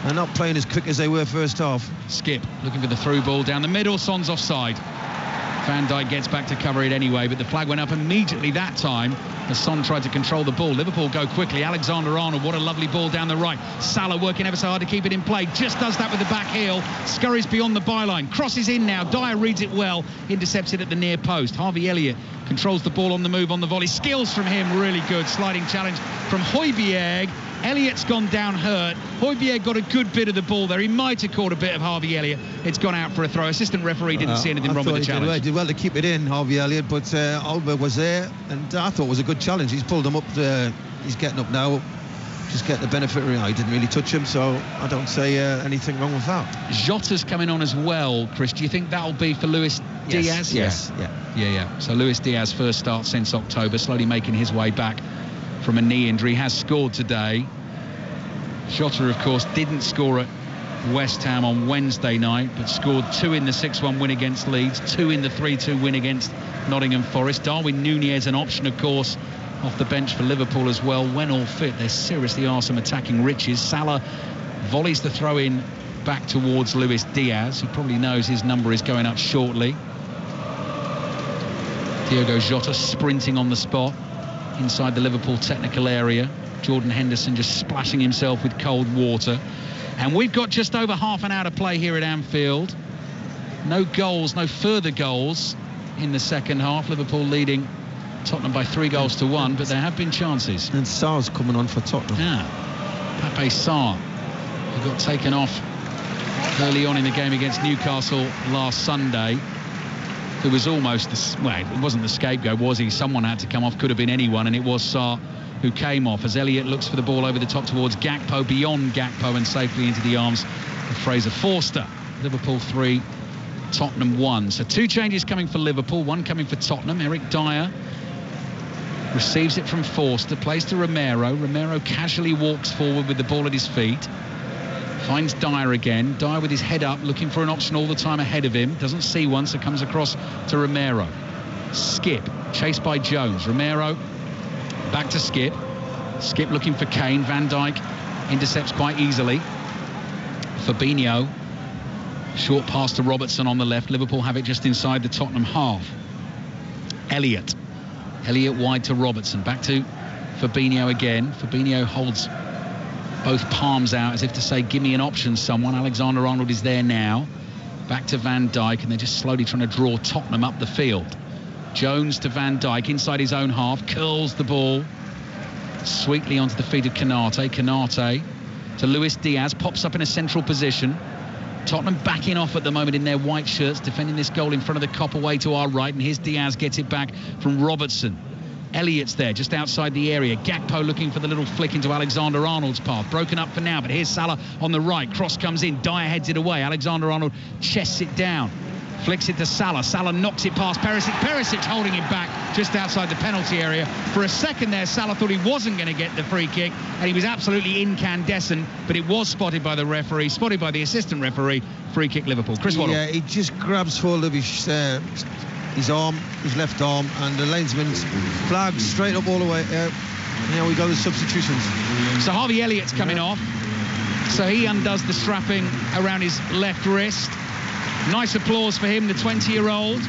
They're not playing as quick as they were first half. Skip looking for the through ball down the middle. Son's offside. Van Dijk gets back to cover it anyway, but the flag went up immediately that time as Son tried to control the ball. Liverpool go quickly. Alexander-Arnold, what a lovely ball down the right. Salah working ever so hard to keep it in play. Just does that with the back heel. Scurries beyond the byline. Crosses in now. Dyer reads it well. Intercepts it at the near post. Harvey Elliott controls the ball on the move on the volley. Skills from him, really good. Sliding challenge from Højbjerg. Elliott's gone down hurt. Højbjerg got a good bit of the ball there. He might have caught a bit of Harvey Elliott. It's gone out for a throw. Assistant referee didn't see anything wrong with the challenge. He did well to keep it in, Harvey Elliott, but Alba was there, and I thought it was a good challenge. He's pulled him up. He's getting up now. Just get the benefit. I didn't really touch him, so I don't say anything wrong with that. Jota's coming on as well, Chris. Do you think that'll be for Luis Diaz? Yes. Yeah. So Luis Diaz, first start since October, slowly making his way back from a knee injury, has scored today. Jota, of course, didn't score at West Ham on Wednesday night, but scored 2 in the 6-1 win against Leeds, 2 in the 3-2 win against Nottingham Forest. Darwin Núñez, an option, of course, off the bench for Liverpool as well. When all fit, there seriously are some attacking riches. Salah volleys the throw in back towards Luis Diaz, who probably knows his number is going up shortly. Diogo Jota sprinting on the spot inside the Liverpool technical area. Jordan Henderson just splashing himself with cold water. And we've got just over half an hour to play here at Anfield. No goals, no further goals in the second half. Liverpool leading Tottenham by 3-1, but there have been chances. And Sarr's coming on for Tottenham. Yeah, Pape Sarr, who got taken off early on in the game against Newcastle last Sunday, who was almost, it wasn't the scapegoat, was he? Someone had to come off, could have been anyone, and it was Sarr who came off as Elliott looks for the ball over the top towards Gakpo, beyond Gakpo and safely into the arms of Fraser Forster. Liverpool 3, Tottenham 1. So 2 changes coming for Liverpool, 1 coming for Tottenham. Eric Dyer receives it from Forster, plays to Romero. Romero casually walks forward with the ball at his feet. Finds Dyer again. Dyer with his head up, looking for an option all the time ahead of him. Doesn't see one, so comes across to Romero. Skip, chased by Jones. Romero back to Skip. Skip looking for Kane. Van Dijk intercepts quite easily. Fabinho, short pass to Robertson on the left. Liverpool have it just inside the Tottenham half. Elliott wide to Robertson. Back to Fabinho again. Fabinho holds both palms out as if to say, give me an option, someone. Alexander-Arnold is there now. Back to Van Dijk, and they're just slowly trying to draw Tottenham up the field. Jones to Van Dijk inside his own half, curls the ball sweetly onto the feet of Canate. Canate to Luis Diaz, pops up in a central position. Tottenham backing off at the moment in their white shirts, defending this goal in front of the Cop away to our right, and here's Diaz, gets it back from Robertson. Elliott's there just outside the area. Gakpo looking for the little flick into Alexander-Arnold's path. Broken up for now, but here's Salah on the right. Cross comes in, Dyer heads it away. Alexander-Arnold chests it down, flicks it to Salah. Salah knocks it past Perisic. Perisic holding it back just outside the penalty area. For a second there, Salah thought he wasn't going to get the free kick, and he was absolutely incandescent, but it was spotted by the referee, spotted by the assistant referee. Free kick Liverpool. Chris Waddle. Yeah, he just grabs hold of his arm, his left arm, and the linesman's flag straight up all the way. Now we go to substitutions. So Harvey Elliott's coming off. So he undoes the strapping around his left wrist. Nice applause for him, the 20-year-old.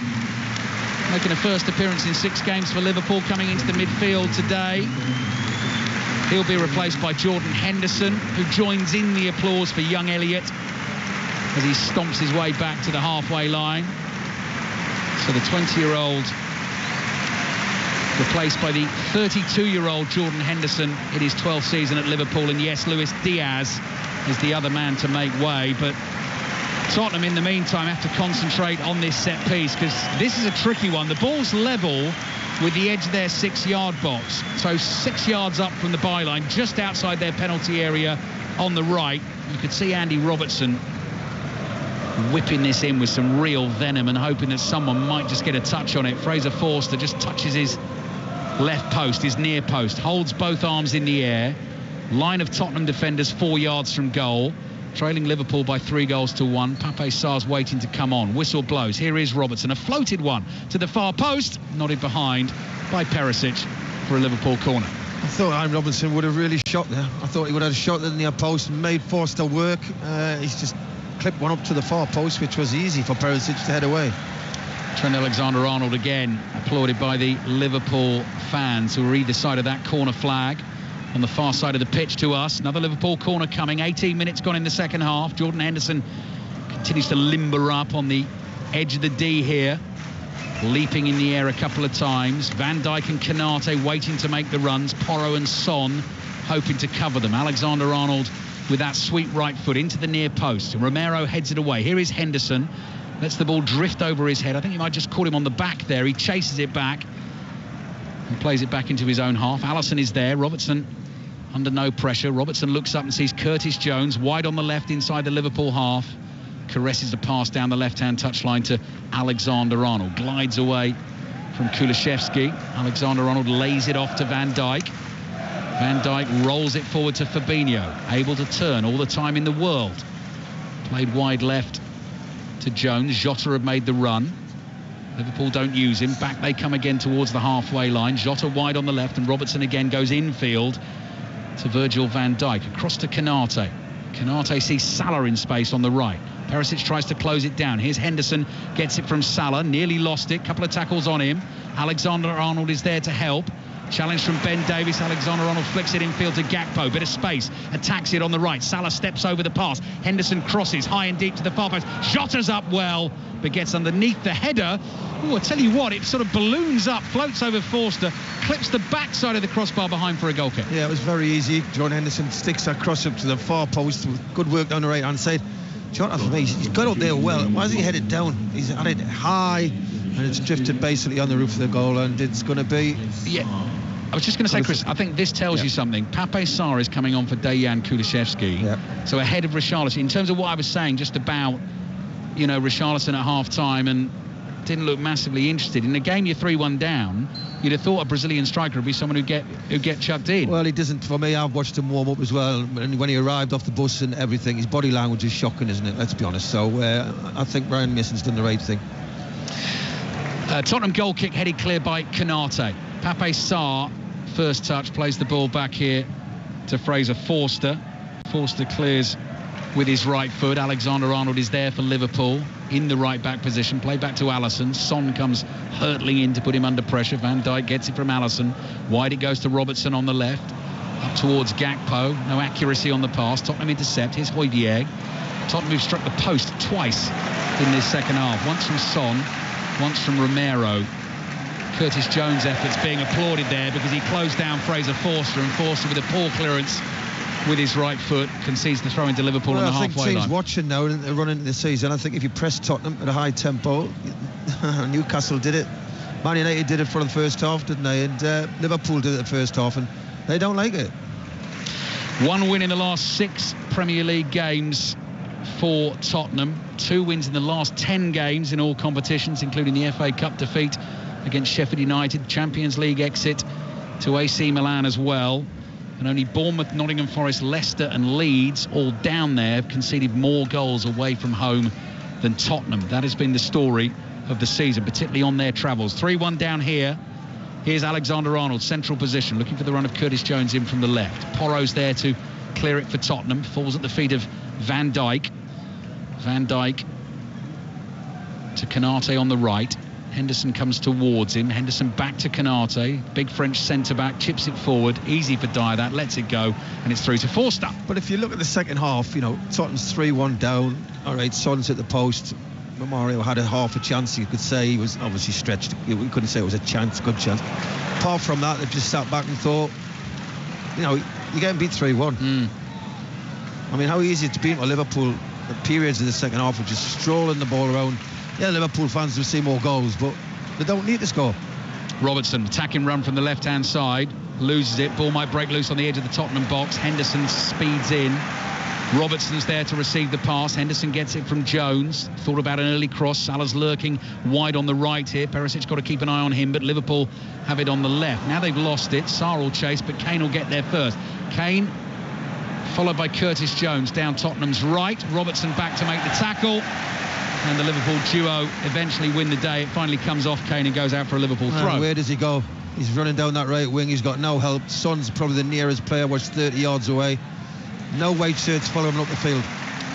Making a first appearance in 6 games for Liverpool, coming into the midfield today. He'll be replaced by Jordan Henderson, who joins in the applause for young Elliott as he stomps his way back to the halfway line. So the 20-year-old replaced by the 32-year-old Jordan Henderson in his 12th season at Liverpool. And yes, Luis Diaz is the other man to make way, but Tottenham in the meantime have to concentrate on this set piece, because this is a tricky one. The ball's level with the edge of their 6-yard box, so 6 yards up from the byline, just outside their penalty area on the right. You could see Andy Robertson whipping this in with some real venom and hoping that someone might just get a touch on it. Fraser Forster just touches his left post, his near post, holds both arms in the air, Line of Tottenham defenders 4 yards from goal. Trailing Liverpool by 3-1. Pape Sarr's waiting to come on. Whistle blows. Here is Robertson. A floated one to the far post. Nodded behind by Perisic for a Liverpool corner. I thought Ian Robinson would have really shot there. I thought he would have shot in the near post and made Forster work. He's just clipped one up to the far post, which was easy for Perisic to head away. Trent Alexander-Arnold again applauded by the Liverpool fans who are either side of that corner flag. On the far side of the pitch to us. Another Liverpool corner coming. 18 minutes gone in the second half. Jordan Henderson continues to limber up on the edge of the D here. Leaping in the air a couple of times. Van Dijk and Konate waiting to make the runs. Porro and Son hoping to cover them. Alexander-Arnold with that sweet right foot into the near post. And Romero heads it away. Here is Henderson. Lets the ball drift over his head. I think he might just caught him on the back there. He chases it back and plays it back into his own half. Alisson is there. Robertson under no pressure. Robertson looks up and sees Curtis Jones wide on the left inside the Liverpool half. Caresses the pass down the left-hand touchline to Alexander-Arnold. Glides away from Kulusevski. Alexander-Arnold lays it off to Van Dijk. Van Dijk rolls it forward to Fabinho. Able to turn all the time in the world. Played wide left to Jones. Jota have made the run. Liverpool don't use him. Back they come again towards the halfway line. Jota wide on the left, and Robertson again goes infield to Virgil van Dijk. Across to Konate. Konate sees Salah in space on the right. Perisic tries to close it down. Here's Henderson, gets it from Salah, nearly lost it. Couple of tackles on him. Alexander-Arnold is there to help. Challenge from Ben Davies. Alexander-Arnold flicks it infield to Gakpo. Bit of space. Attacks it on the right. Salah steps over the pass. Henderson crosses high and deep to the far post. Jota's up well, but gets underneath the header. Oh, I tell you what, it sort of balloons up, floats over Forster, clips the backside of the crossbar behind for a goal kick. Yeah, it was very easy. John Henderson sticks that cross up to the far post. Good work down the right-hand side. Jota, for me, he's got up there well. Why is he headed down? He's had it high, and it's drifted basically on the roof of the goal, and it's going to be... Yeah. I was just going to say, Chris, I think this tells you something. Pape Sarr is coming on for Dejan Kulusevski, so ahead of Richarlison. In terms of what I was saying just about, you know, Richarlison at half-time and didn't look massively interested. In a game you're 3-1 down, you'd have thought a Brazilian striker would be someone who'd get chucked in. Well, he doesn't. For me, I've watched him warm up as well, and when he arrived off the bus and everything, his body language is shocking, isn't it? Let's be honest. So I think Brian Mason's done the right thing. Tottenham goal kick headed clear by Konate. Pape Sarr, first touch, plays the ball back here to Fraser Forster. Forster clears with his right foot. Alexander-Arnold is there for Liverpool in the right back position. Play back to Alisson. Son comes hurtling in to put him under pressure. Van Dijk gets it from Alisson. Wide it goes to Robertson on the left. Up towards Gakpo. No accuracy on the pass. Tottenham intercept. Here's Højbjerg. Tottenham have struck the post twice in this second half. Once from Son, once from Romero. Curtis Jones' efforts being applauded there because he closed down Fraser Forster, and Forster with a poor clearance with his right foot concedes the throw into Liverpool on the halfway line. I think teams watching now and they're running the season. I think if you press Tottenham at a high tempo, Newcastle did it. Man United did it for the first half, didn't they? And Liverpool did it the first half, and they don't like it. One win in the last 6 Premier League games for Tottenham. 2 wins in the last 10 games in all competitions, including the FA Cup defeat against Sheffield United, Champions League exit to AC Milan as well. And only Bournemouth, Nottingham Forest, Leicester and Leeds, all down there, have conceded more goals away from home than Tottenham. That has been the story of the season, particularly on their travels. 3-1 down here. Here's Alexander-Arnold, central position, looking for the run of Curtis Jones in from the left. Porro's there to clear it for Tottenham. Falls at the feet of Van Dijk. Van Dijk to Konate on the right. Henderson comes towards him. Henderson back to Konate. Big French centre-back, chips it forward. Easy for Dyer, that lets it go, and it's through to Forster. But if you look at the second half, you know, Tottenham's 3-1 down. All right, Son's at the post. Mario had a half a chance. You could say he was obviously stretched. We couldn't say it was a chance, good chance. Apart from that, they've just sat back and thought, you know, you're getting beat 3-1. I mean, how easy it's been for Liverpool. The periods of the second half of just strolling the ball around. Yeah, Liverpool fans will see more goals, but they don't need to score. Robertson, attacking run from the left-hand side, loses it. Ball might break loose on the edge of the Tottenham box. Henderson speeds in. Robertson's there to receive the pass. Henderson gets it from Jones. Thought about an early cross. Salah's lurking wide on the right here. Perisic's got to keep an eye on him, but Liverpool have it on the left. Now they've lost it. Sarr will chase, but Kane will get there first. Kane followed by Curtis Jones down Tottenham's right. Robertson back to make the tackle. And the Liverpool duo eventually win the day. It finally comes off Kane and goes out for a Liverpool throw. Where does he go? He's running down that right wing. He's got no help. Son's probably the nearest player, was 30 yards away. No white shirts following him up the field.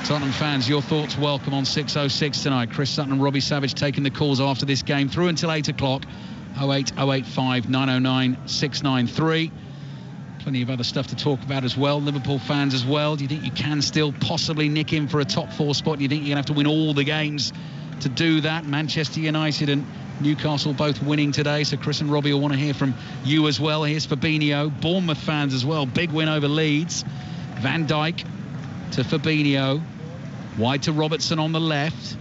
Tottenham fans, your thoughts welcome on 606 tonight. Chris Sutton and Robbie Savage taking the calls after this game through until 8 o'clock. 08085 909 693. Plenty of other stuff to talk about as well. Liverpool fans as well. Do you think you can still possibly nick in for a top 4 spot? Do you think you're going to have to win all the games to do that? Manchester United and Newcastle both winning today, so Chris and Robbie will want to hear from you as well. Here's Fabinho. Bournemouth fans as well. Big win over Leeds. Van Dijk to Fabinho. Wide to Robertson on the left.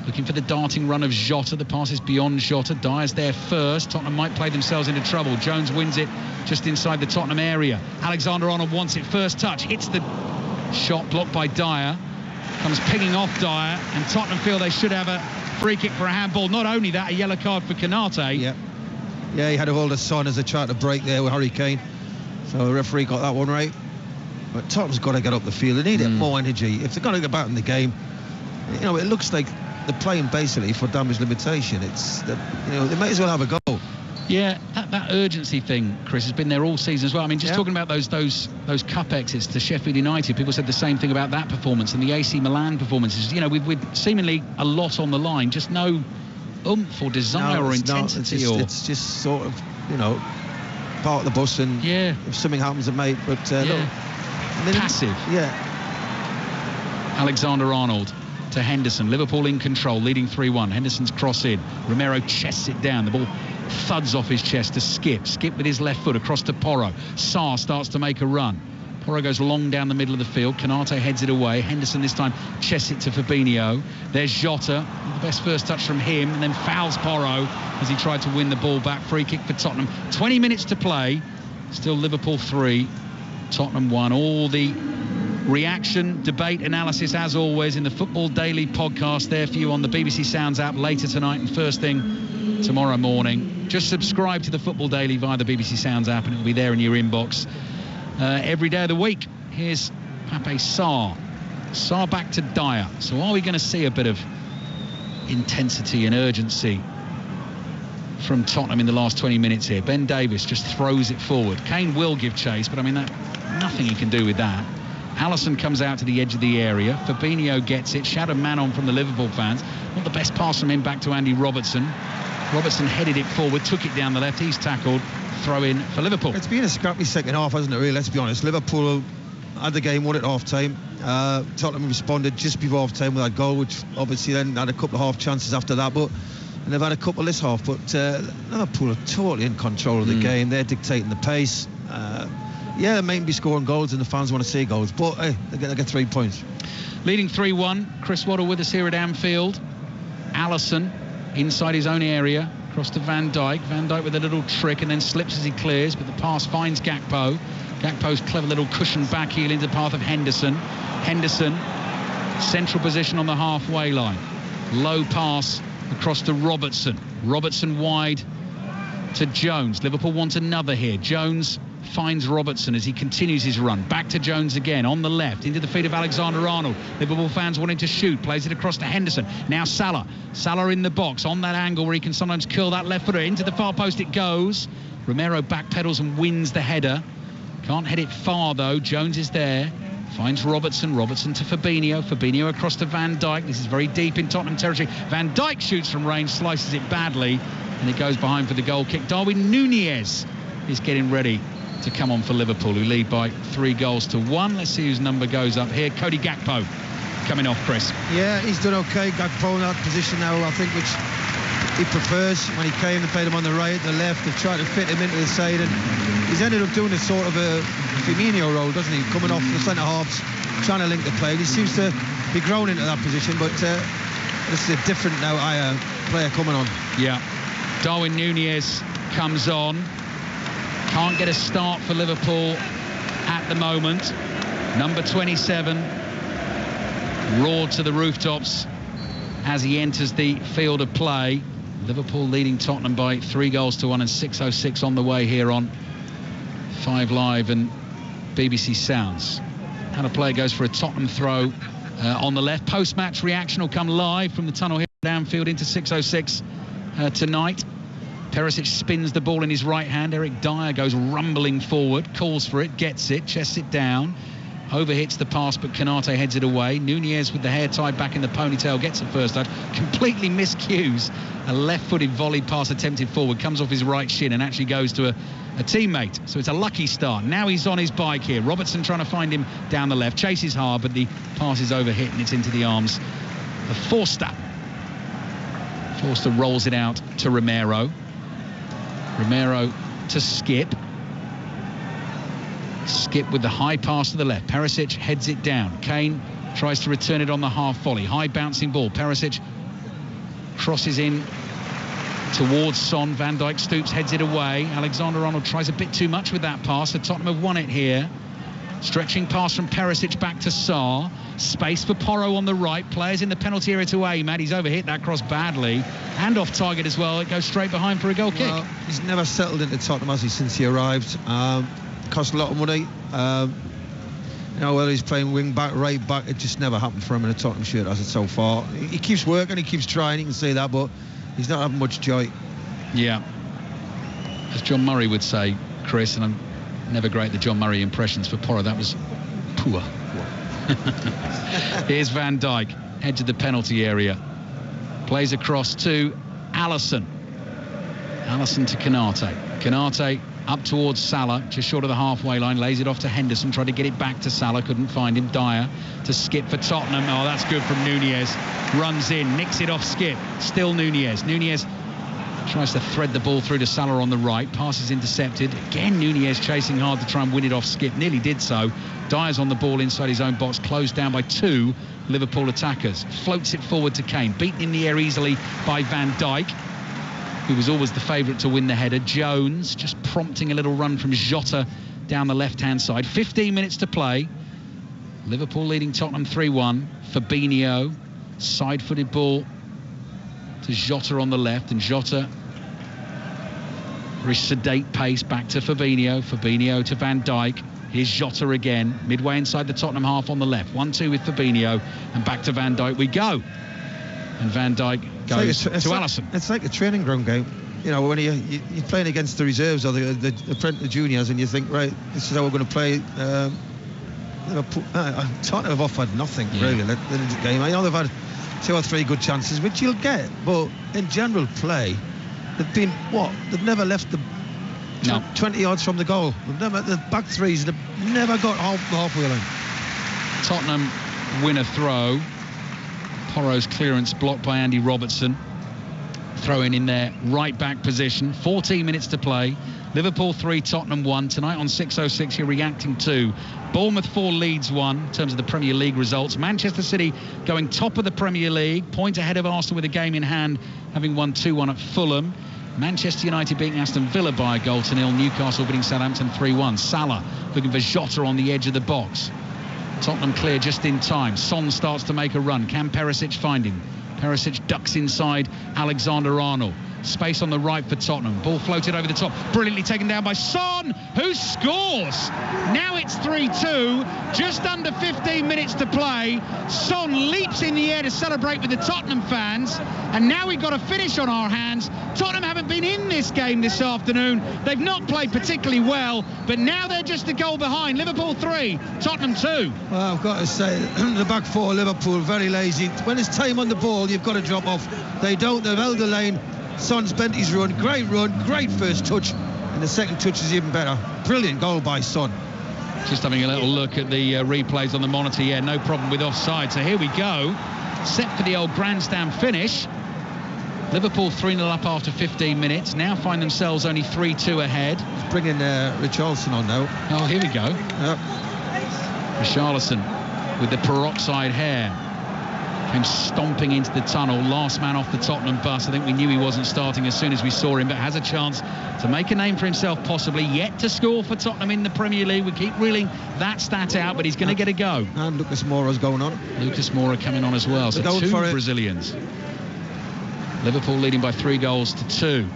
Looking for the darting run of Jota. The pass is beyond Jota. Dyer's there first. Tottenham might play themselves into trouble. Jones wins it just inside the Tottenham area. Alexander-Arnold wants it. First touch. Hits the shot blocked by Dyer. Comes pinging off Dyer. And Tottenham feel they should have a free kick for a handball. Not only that, a yellow card for Konate. Yeah, he had a hold of Son as they tried to break there with Harry Kane. So the referee got that one right. But Tottenham's got to get up the field. They need more energy. If they're going to get back in the game, you know, it looks like they're playing basically for damage limitation. It's that, you know, they may as well have a go. Yeah, that urgency thing, Chris, has been there all season as well. I mean, just talking about those cup exits to Sheffield United, people said the same thing about that performance and the AC Milan performances. You know, with seemingly a lot on the line, just no oomph or desire or intensity. It's just sort of, you know, part of the bus, and if something happens, it may. But look, passive. Alexander-Arnold to Henderson. Liverpool in control, leading 3-1. Henderson's cross in. Romero chests it down. The ball thuds off his chest to Skip. Skip with his left foot across to Porro. Sarr starts to make a run. Porro goes long down the middle of the field. Konate heads it away. Henderson this time chests it to Fabinho. There's Jota. The best first touch from him, and then fouls Porro as he tried to win the ball back. Free kick for Tottenham. 20 minutes to play. Still Liverpool 3, Tottenham 1. All the reaction, debate, analysis, as always, in the Football Daily podcast there for you on the BBC Sounds app later tonight and first thing tomorrow morning. Just subscribe to the Football Daily via the BBC Sounds app and it'll be there in your inbox every day of the week. Here's Pape Sarr. Sarr back to Dyer. So are we going to see a bit of intensity and urgency from Tottenham in the last 20 minutes here? Ben Davies just throws it forward. Kane will give chase, but I mean, nothing he can do with that. Allison comes out to the edge of the area. Fabinho gets it. Shouted man on from the Liverpool fans. Not the best pass from him back to Andy Robertson. Robertson headed it forward, took it down the left. He's tackled. Throw in for Liverpool. It's been a scrappy second half, hasn't it, really? Let's be honest. Liverpool had the game, won at half-time. Tottenham responded just before half-time with that goal, which obviously then had a couple of half chances after that. And they've had a couple this half. But Liverpool are totally in control of the game. They're dictating the pace. They may be scoring goals and the fans want to see goals, but hey, they get 3 points. Leading 3-1. Chris Waddle with us here at Anfield. Allison inside his own area, across to Van Dijk. Van Dijk with a little trick and then slips as he clears, but the pass finds Gakpo. Gakpo's clever little cushion back heel into the path of Henderson. Henderson, central position on the halfway line. Low pass across to Robertson. Robertson wide to Jones. Liverpool want another here. Jones finds Robertson as he continues his run. Back to Jones again on the left, into the feet of Alexander-Arnold. Liverpool fans wanting to shoot, plays it across to Henderson. Now Salah in the box on that angle where he can sometimes curl that left footer. Into the far post it goes. Romero backpedals and wins the header. Can't head it far though. Jones is there, finds Robertson to Fabinho across to Van Dijk. This is very deep in Tottenham territory. Van Dijk shoots from range, slices it badly, and it goes behind for the goal kick. Darwin Núñez is getting ready to come on for Liverpool, who lead by 3-1. Let's see whose number goes up here. Cody Gakpo coming off, Chris. Yeah, he's done okay. Gakpo in that position now, I think, which he prefers. When he came, they played him on the right, the left. They tried to fit him into the side, and he's ended up doing a sort of a Firmino role, doesn't he? Coming off the centre halves, trying to link the play. He seems to be grown into that position, but this is a different now player coming on. Yeah, Darwin Núñez comes on. Can't get a start for Liverpool at the moment. Number 27 roared to the rooftops as he enters the field of play. Liverpool leading Tottenham by 3-1 and 6:06 on the way here on 5 Live and BBC Sounds. How the player goes for a Tottenham throw on the left. Post-match reaction will come live from the tunnel here at Anfield into 6:06 tonight. Perisic spins the ball in his right hand. Eric Dyer goes rumbling forward, calls for it, gets it, chests it down. Overhits the pass, but Konate heads it away. Nunez with the hair tied back in the ponytail gets it first touch. Completely miscues a left-footed volley pass attempted forward. Comes off his right shin and actually goes to a teammate. So it's a lucky start. Now he's on his bike here. Robertson trying to find him down the left. Chases hard, but the pass is overhit and it's into the arms of Forster. Forster rolls it out to Romero. Romero to Skip. Skip with the high pass to the left. Perisic heads it down. Kane tries to return it on the half volley. High bouncing ball. Perisic crosses in towards Son. Van Dijk stoops, heads it away. Alexander-Arnold tries a bit too much with that pass. So Tottenham have won it here. Stretching pass from Perisic back to Sarr. Space for Porro on the right. Players in the penalty area to aim at. He's overhit that cross badly. And off target as well. It goes straight behind for a goal kick. He's never settled into Tottenham, has he, since he arrived? Cost a lot of money. Whether he's playing wing back, right back, it just never happened for him in a Tottenham shirt, has it, so far. He keeps working, he keeps trying, you can see that, but he's not having much joy. Yeah. As John Murray would say, Chris, and I'm never great at the John Murray impressions for Porro, that was poor. Here's Van Dijk, edge of the penalty area. Plays across to Alisson. Alisson to Konate. Konate up towards Salah, just short of the halfway line, lays it off to Henderson, tried to get it back to Salah, couldn't find him. Dyer to Skip for Tottenham. Oh, that's good from Nunez. Runs in, nicks it off Skip. Still Nunez. Nunez tries to thread the ball through to Salah on the right. Pass is intercepted. Again, Nunez chasing hard to try and win it off Skip. Nearly did so. Dyer's on the ball inside his own box, closed down by two Liverpool attackers. Floats it forward to Kane. Beaten in the air easily by Van Dijk, who was always the favourite to win the header. Jones just prompting a little run from Jota down the left-hand side. 15 minutes to play. Liverpool leading Tottenham 3-1. Fabinho, side-footed ball to Jota on the left, and Jota, very sedate pace back to Fabinho. Fabinho to Van Dijk. Here's Jota again, midway inside the Tottenham half on the left. 1-2 with Fabinho, and back to Van Dijk we go. And Van Dijk goes to Alisson. It's like a training ground game. When you're playing against the reserves or the juniors, and you think, right, this is how we're going to play. Tottenham have offered nothing, really, in the game. I know they've had 2 or 3 good chances, which you'll get, but in general play, they've been, they've never left the 20 yards from the goal. The back threes, they've never got halfway line. Tottenham win a throw. Porro's clearance blocked by Andy Robertson. Throwing in their right back position. 14 minutes to play. Liverpool 3, Tottenham 1. Tonight on 6:06 you're reacting to Bournemouth 4, Leeds 1 in terms of the Premier League results. Manchester City going top of the Premier League, point ahead of Arsenal with a game in hand, having won 2-1 at Fulham. Manchester United beating Aston Villa by a goal to nil. Newcastle beating Southampton 3-1. Salah looking for Jota on the edge of the box. Tottenham clear just in time. Son starts to make a run. Can Perisic find him? Perisic ducks inside Alexander-Arnold. Space on the right for Tottenham. Ball floated over the top. Brilliantly taken down by Son, who scores. Now it's 3-2. Just under 15 minutes to play. Son leaps in the air to celebrate with the Tottenham fans. And now we've got a finish on our hands. Tottenham haven't been in this game this afternoon. They've not played particularly well, but now they're just a goal behind. Liverpool 3, Tottenham 2. Well, I've got to say, the back four, Liverpool, very lazy. When it's time on the ball, you've got to drop off. They don't. They've held the lane. Son's bent his run, great first touch, and the second touch is even better. Brilliant goal by Son. Just having a little look at the replays on the monitor. Yeah, no problem with offside. So here we go, set for the old grandstand finish. Liverpool 3-0 up after 15 minutes, now find themselves only 3-2 ahead. He's bringing Richarlison on now. Oh, here we go. Yep. Richarlison with the peroxide hair. Came stomping into the tunnel, last man off the Tottenham bus. I think we knew he wasn't starting as soon as we saw him, but has a chance to make a name for himself, possibly. Yet to score for Tottenham in the Premier League. We keep reeling that stat out, but he's going to get a go. And Lucas Moura's going on. Lucas Moura coming on as well. So 2 Brazilians. Liverpool leading by 3 goals to 2.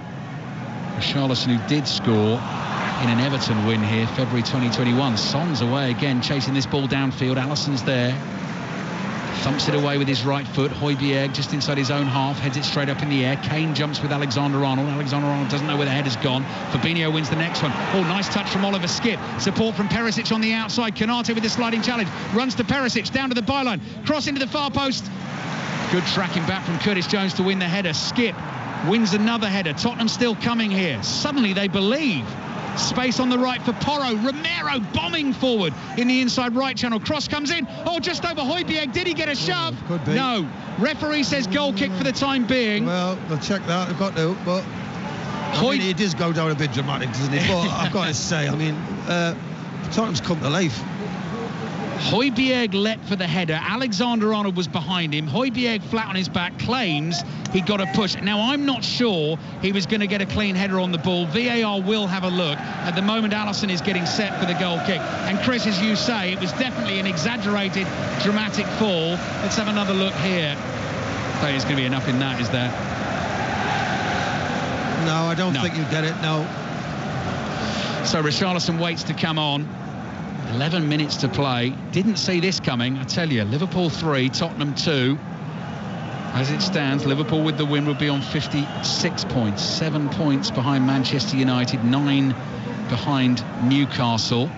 Richarlison, who did score, in an Everton win here, February 2021. Son's away again, chasing this ball downfield. Alisson's there. Thumps it away with his right foot. Højbjerg just inside his own half, heads it straight up in the air. Kane jumps with Alexander-Arnold. Alexander-Arnold doesn't know where the header's gone. Fabinho wins the next one. Oh, nice touch from Oliver Skipp. Support from Perisic on the outside. Konate with the sliding challenge. Runs to Perisic, down to the byline. Cross into the far post. Good tracking back from Curtis Jones to win the header. Skipp wins another header. Tottenham still coming here. Suddenly they believe. Space on the right for Porro. Romero bombing forward in the inside right channel. Cross comes in. Oh, just over Højbjerg. Did he get a shove? Could be. No. Referee says goal kick for the time being. Well, they'll check that. They've got to. But I mean, he does go down a bit dramatic, doesn't he? But I've got to say, I mean, Tottenham's come to life. Højbjerg leapt for the header. Alexander-Arnold was behind him. Højbjerg flat on his back, claims he got a push. Now, I'm not sure he was going to get a clean header on the ball. VAR will have a look. At the moment, Alisson is getting set for the goal kick. And Chris, as you say, it was definitely an exaggerated, dramatic fall. Let's have another look here. I don't think there's going to be enough in that, is there? No, I don't think you get it, no. So Richarlison waits to come on. 11 minutes to play. Didn't see this coming, I tell you. Liverpool 3, Tottenham 2. As it stands, Liverpool with the win would be on 56 points. 7 points behind Manchester United, 9 behind Newcastle.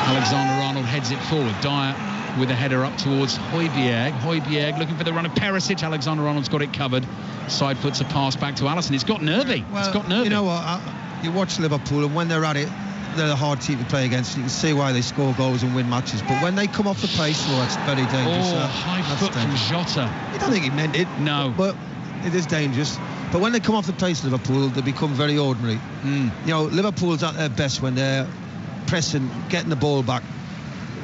Alexander-Arnold heads it forward. Dyer with a header up towards Højbjerg. Højbjerg looking for the run of Perisic. Alexander-Arnold's got it covered. Side foots a pass back to Alisson. It's got nervy. Well, it's got nervy. You know what? You watch Liverpool, and when they're at it, they're a hard team to play against. You can see why they score goals and win matches. But when they come off the pace, well, it's very dangerous. High foot from Jota. I don't think he meant it. No. But it is dangerous. But when they come off the pace, Liverpool, they become very ordinary. You know, Liverpool's at their best when they're pressing, getting the ball back,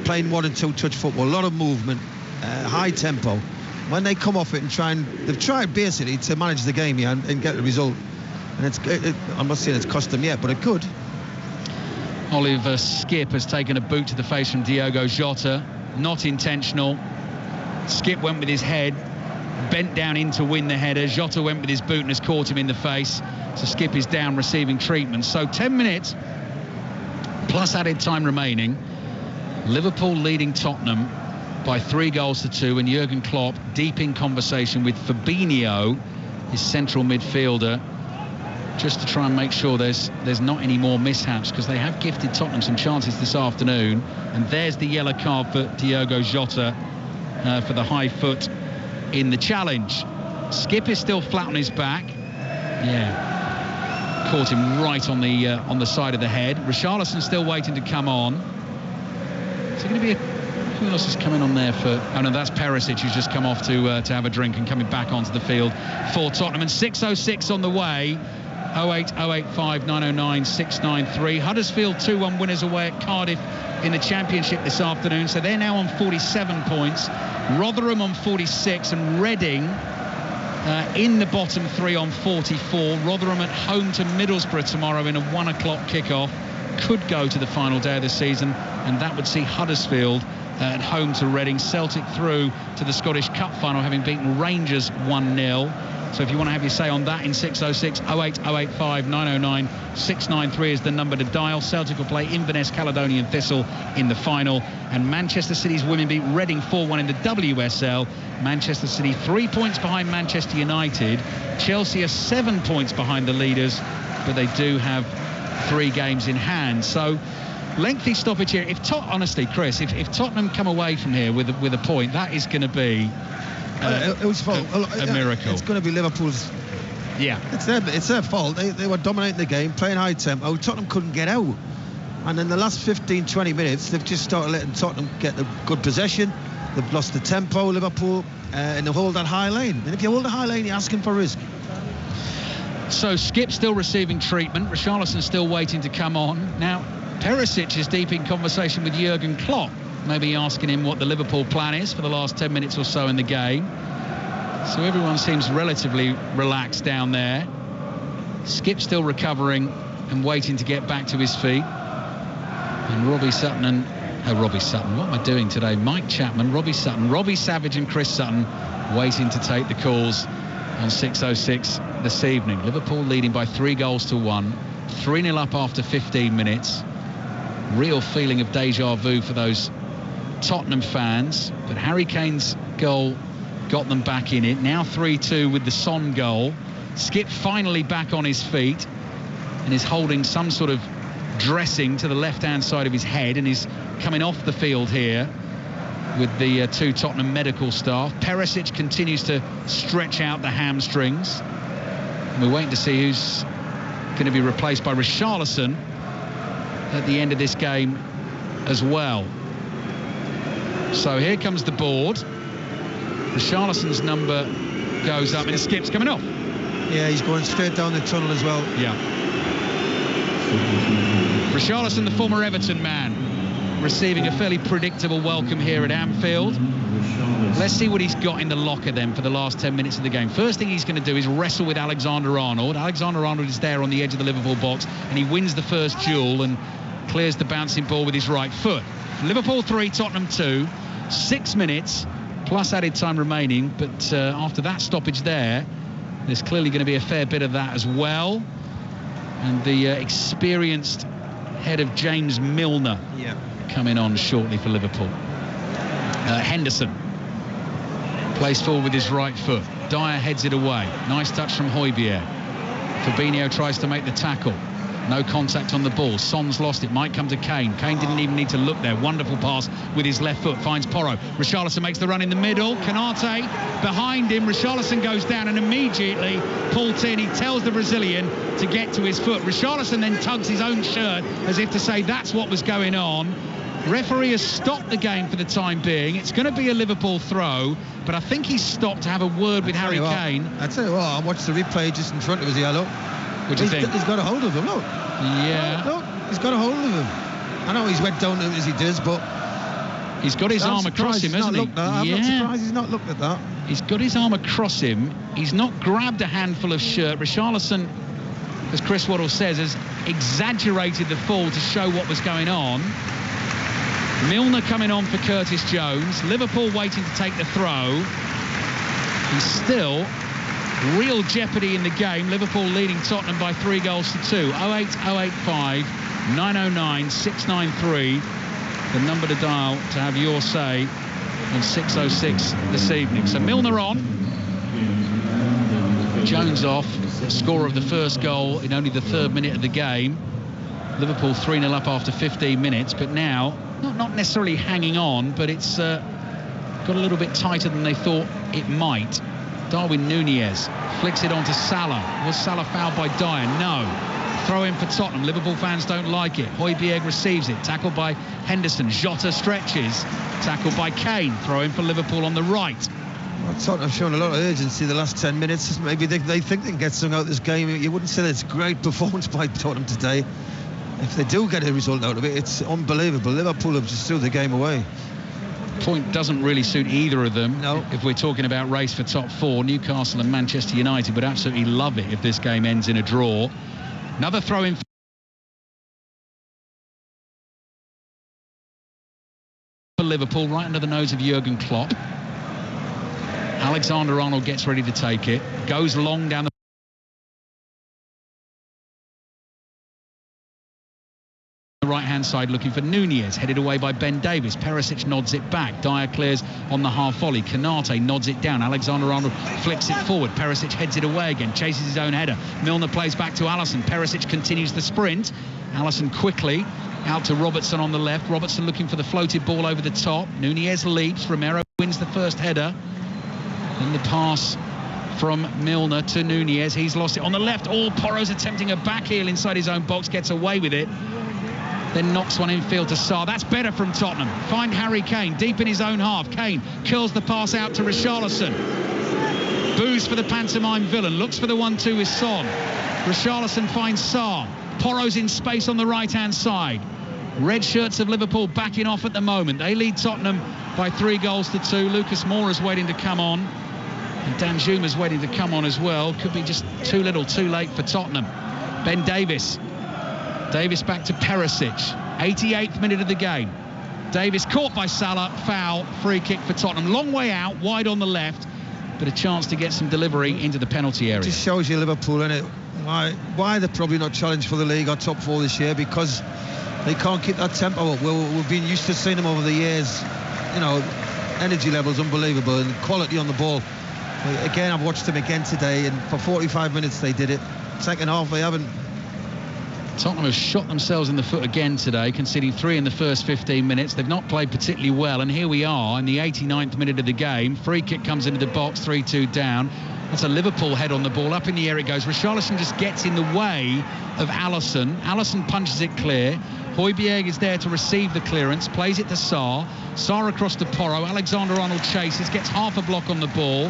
playing 1 and 2 touch football, a lot of movement, high tempo. When they come off it and they've tried basically to manage the game here and get the result. And I'm not saying it's cost them yet, but it could. Oliver Skipp has taken a boot to the face from Diogo Jota. Not intentional. Skipp went with his head, bent down in to win the header. Jota went with his boot and has caught him in the face. So Skipp is down receiving treatment. So 10 minutes plus added time remaining. Liverpool leading Tottenham by 3-2, and Jurgen Klopp deep in conversation with Fabinho, his central midfielder, just to try and make sure there's not any more mishaps, because they have gifted Tottenham some chances this afternoon. And there's the yellow card for Diogo Jota for the high foot in the challenge. Skipp is still flat on his back. Yeah, caught him right on the side of the head. Richarlison still waiting to come on. Is it going to be who else is coming on there for? Oh no, that's Perisic, who's just come off to have a drink and coming back onto the field for Tottenham. And 6:06 on the way. 08085 909 693. Huddersfield 2-1 winners away at Cardiff in the Championship this afternoon, so they're now on 47 points. Rotherham on 46, and Reading in the bottom 3 on 44. Rotherham at home to Middlesbrough tomorrow in a 1 o'clock kickoff. Could go to the final day of the season, and that would see Huddersfield at home to Reading. Celtic through to the Scottish Cup final, having beaten Rangers 1-0. So if you want to have your say on that in 6:06, 08085 909 693 is the number to dial. Celtic will play Inverness Caledonian Thistle in the final, and Manchester City's women beat Reading 4-1 in the WSL. Manchester City 3 points behind Manchester United. Chelsea are 7 points behind the leaders, but they do have 3 games in hand. So lengthy stoppage here. Honestly, Chris, if Tottenham come away from here with a point, that is going to be it was a miracle. It's going to be Liverpool's. Yeah, it's their fault. They were dominating the game, playing high tempo. Tottenham couldn't get out, and in the last 15-20 minutes, they've just started letting Tottenham get the good possession. They've lost the tempo, Liverpool, and they hold that high lane. And if you hold the high lane, you're asking for risk. So Skipp still receiving treatment. Richarlison still waiting to come on. Now Perisic is deep in conversation with Jurgen Klopp, maybe asking him what the Liverpool plan is for the last 10 minutes or so in the game. So everyone seems relatively relaxed down there. Skipp still recovering and waiting to get back to his feet. And Robbie Sutton, what am I doing today? Mike Chapman, Robbie Sutton, Robbie Savage and Chris Sutton waiting to take the calls on 6:06. this evening. Liverpool leading by 3-1, 3-0 up after 15 minutes. Real feeling of deja vu for those Tottenham fans, but Harry Kane's goal got them back in it. Now 3-2 with the Son goal. Skip finally back on his feet and is holding some sort of dressing to the left-hand side of his head, and is coming off the field here with the two Tottenham medical staff. Perisic continues to stretch out the hamstrings. And we're waiting to see who's going to be replaced by Richarlison at the end of this game as well. So here comes the board. Richarlison's number goes up and Skip's coming off. Yeah, he's going straight down the tunnel as well. Yeah. Richarlison, the former Everton man, receiving a fairly predictable welcome here at Anfield. Let's see what he's got in the locker then for the last 10 minutes of the game. First thing he's going to do is wrestle with Alexander-Arnold. Alexander-Arnold is there on the edge of the Liverpool box, and he wins the first duel and clears the bouncing ball with his right foot. Liverpool 3, Tottenham 2, 6 minutes plus added time remaining, but after that stoppage there's clearly going to be a fair bit of that as well. And the experienced head of James Milner coming on shortly for Liverpool. Henderson plays forward with his right foot. Dyer heads it away. Nice touch from Højbjerg. Fabinho tries to make the tackle. No contact on the ball. Son's lost it. Might come to Kane. Kane didn't even need to look there. Wonderful pass with his left foot. Finds Porro. Richarlison makes the run in the middle. Canate behind him. Richarlison goes down, and immediately Paul Tierney tells the Brazilian to get to his foot. Richarlison then tugs his own shirt as if to say that's what was going on. Referee has stopped the game for the time being. It's going to be a Liverpool throw, but I think he's stopped to have a word with Harry Kane. I tell you what, I watched the replay just in front of his yellow. What do you think? He's got a hold of him, look. Yeah. Look, he's got a hold of him. I know he's went down as he does, but he's got his arm across him, hasn't he? I'm not surprised he's not looked at that. He's got his arm across him. He's not grabbed a handful of shirt. Richarlison, as Chris Waddle says, has exaggerated the fall to show what was going on. Milner coming on for Curtis Jones. Liverpool waiting to take the throw. He's still real jeopardy in the game. Liverpool leading Tottenham by 3-2. 08085 909 693. The number to dial to have your say on 606 this evening. So Milner on. Jones off. Scorer of the first goal in only the 3rd minute of the game. Liverpool 3-0 up after 15 minutes, but now not necessarily hanging on, but it's got a little bit tighter than they thought it might. Darwin Núñez flicks it on to Salah. Was Salah fouled by Dyer? No. Throw in for Tottenham. Liverpool fans don't like it. Højbjerg receives it. Tackled by Henderson. Jota stretches. Tackled by Kane. Throw in for Liverpool on the right. Well, Tottenham have shown a lot of urgency the last 10 minutes. Maybe they think they can get something out of this game. You wouldn't say that it's a great performance by Tottenham today. If they do get a result out of it, it's unbelievable. Liverpool have just threw the game away. Point doesn't really suit either of them. No. If we're talking about race for top 4, Newcastle and Manchester United would absolutely love it if this game ends in a draw. Another throw in for Liverpool, right under the nose of Jurgen Klopp. Alexander-Arnold gets ready to take it. Goes long down the right-hand side looking for Núñez, headed away by Ben Davies. Perisic nods it back. Dyer clears on the half volley. Canate nods it down. Alexander-Arnold flicks it forward. Perisic heads it away again, chases his own header. Milner plays back to Alisson. Perisic continues the sprint. Alisson quickly out to Robertson on the left. Robertson looking for the floated ball over the top. Núñez leaps. Romero wins the first header. Then the pass from Milner to Núñez. He's lost it on the left. Porro's attempting a back heel inside his own box, gets away with it. Then knocks one infield to Sarr. That's better from Tottenham. Find Harry Kane deep in his own half. Kane curls the pass out to Richarlison. Boos for the pantomime villain. Looks for the 1-2 with Son. Richarlison finds Sarr. Porro's in space on the right-hand side. Red shirts of Liverpool backing off at the moment. They lead Tottenham by 3-2. Lucas Moura's waiting to come on. And Danjuma's waiting to come on as well. Could be just too little, too late for Tottenham. Ben Davies. Davies back to Perisic. 88th minute of the game. Davies caught by Salah. Foul. Free kick for Tottenham. Long way out. Wide on the left. but a chance to get some delivery into the penalty area. It just shows you Liverpool, innit? Why they're probably not challenged for the league or top 4 this year, because they can't keep that tempo up. We've been used to seeing them over the years. You know, energy levels unbelievable and quality on the ball. Again, I've watched them again today, and for 45 minutes they did it. Second half they haven't. Tottenham have shot themselves in the foot again today, conceding 3 in the first 15 minutes. They've not played particularly well, and here we are in the 89th minute of the game. Free kick comes into the box, 3-2 down. That's a Liverpool head on the ball. Up in the air it goes. Richarlison just gets in the way of Alisson. Alisson punches it clear. Højbjerg is there to receive the clearance, plays it to Sarr. Sarr across to Porro. Alexander-Arnold chases, gets half a block on the ball.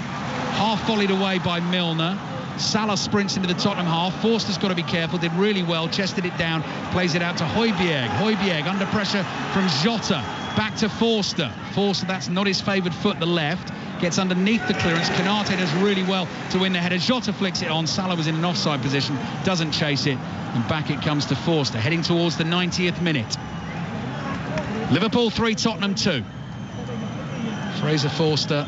Half volleyed away by Milner. Salah sprints into the Tottenham half. Forster's got to be careful, did really well, chested it down, plays it out to Højbjerg. Højbjerg under pressure from Jota. Back to Forster. Forster, that's not his favoured foot, the left. Gets underneath the clearance. Konate does really well to win the header. Jota flicks it on. Salah was in an offside position, doesn't chase it. And back it comes to Forster, heading towards the 90th minute. Liverpool 3, Tottenham 2. Fraser Forster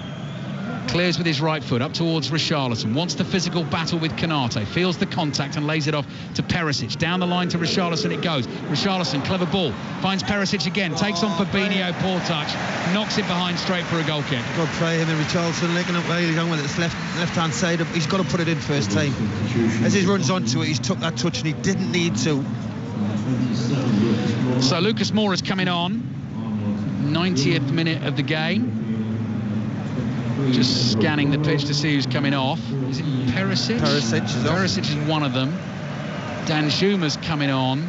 clears with his right foot up towards Richarlison, wants the physical battle with Konate, feels the contact and lays it off to Perisic. Down the line to Richarlison it goes. Richarlison, clever ball, finds Perisic again, takes on Fabinho, poor touch, knocks it behind straight for a goal kick. Got to play him and Richarlison linking up where he's going with it. Left hand side, he's got to put it in first time. As he runs onto it, he's took that touch and he didn't need to. So Lucas Moura's coming on, 90th minute of the game. Just scanning the pitch to see who's coming off. Is it Perisic? Perisic is one of them. Danjuma's coming on.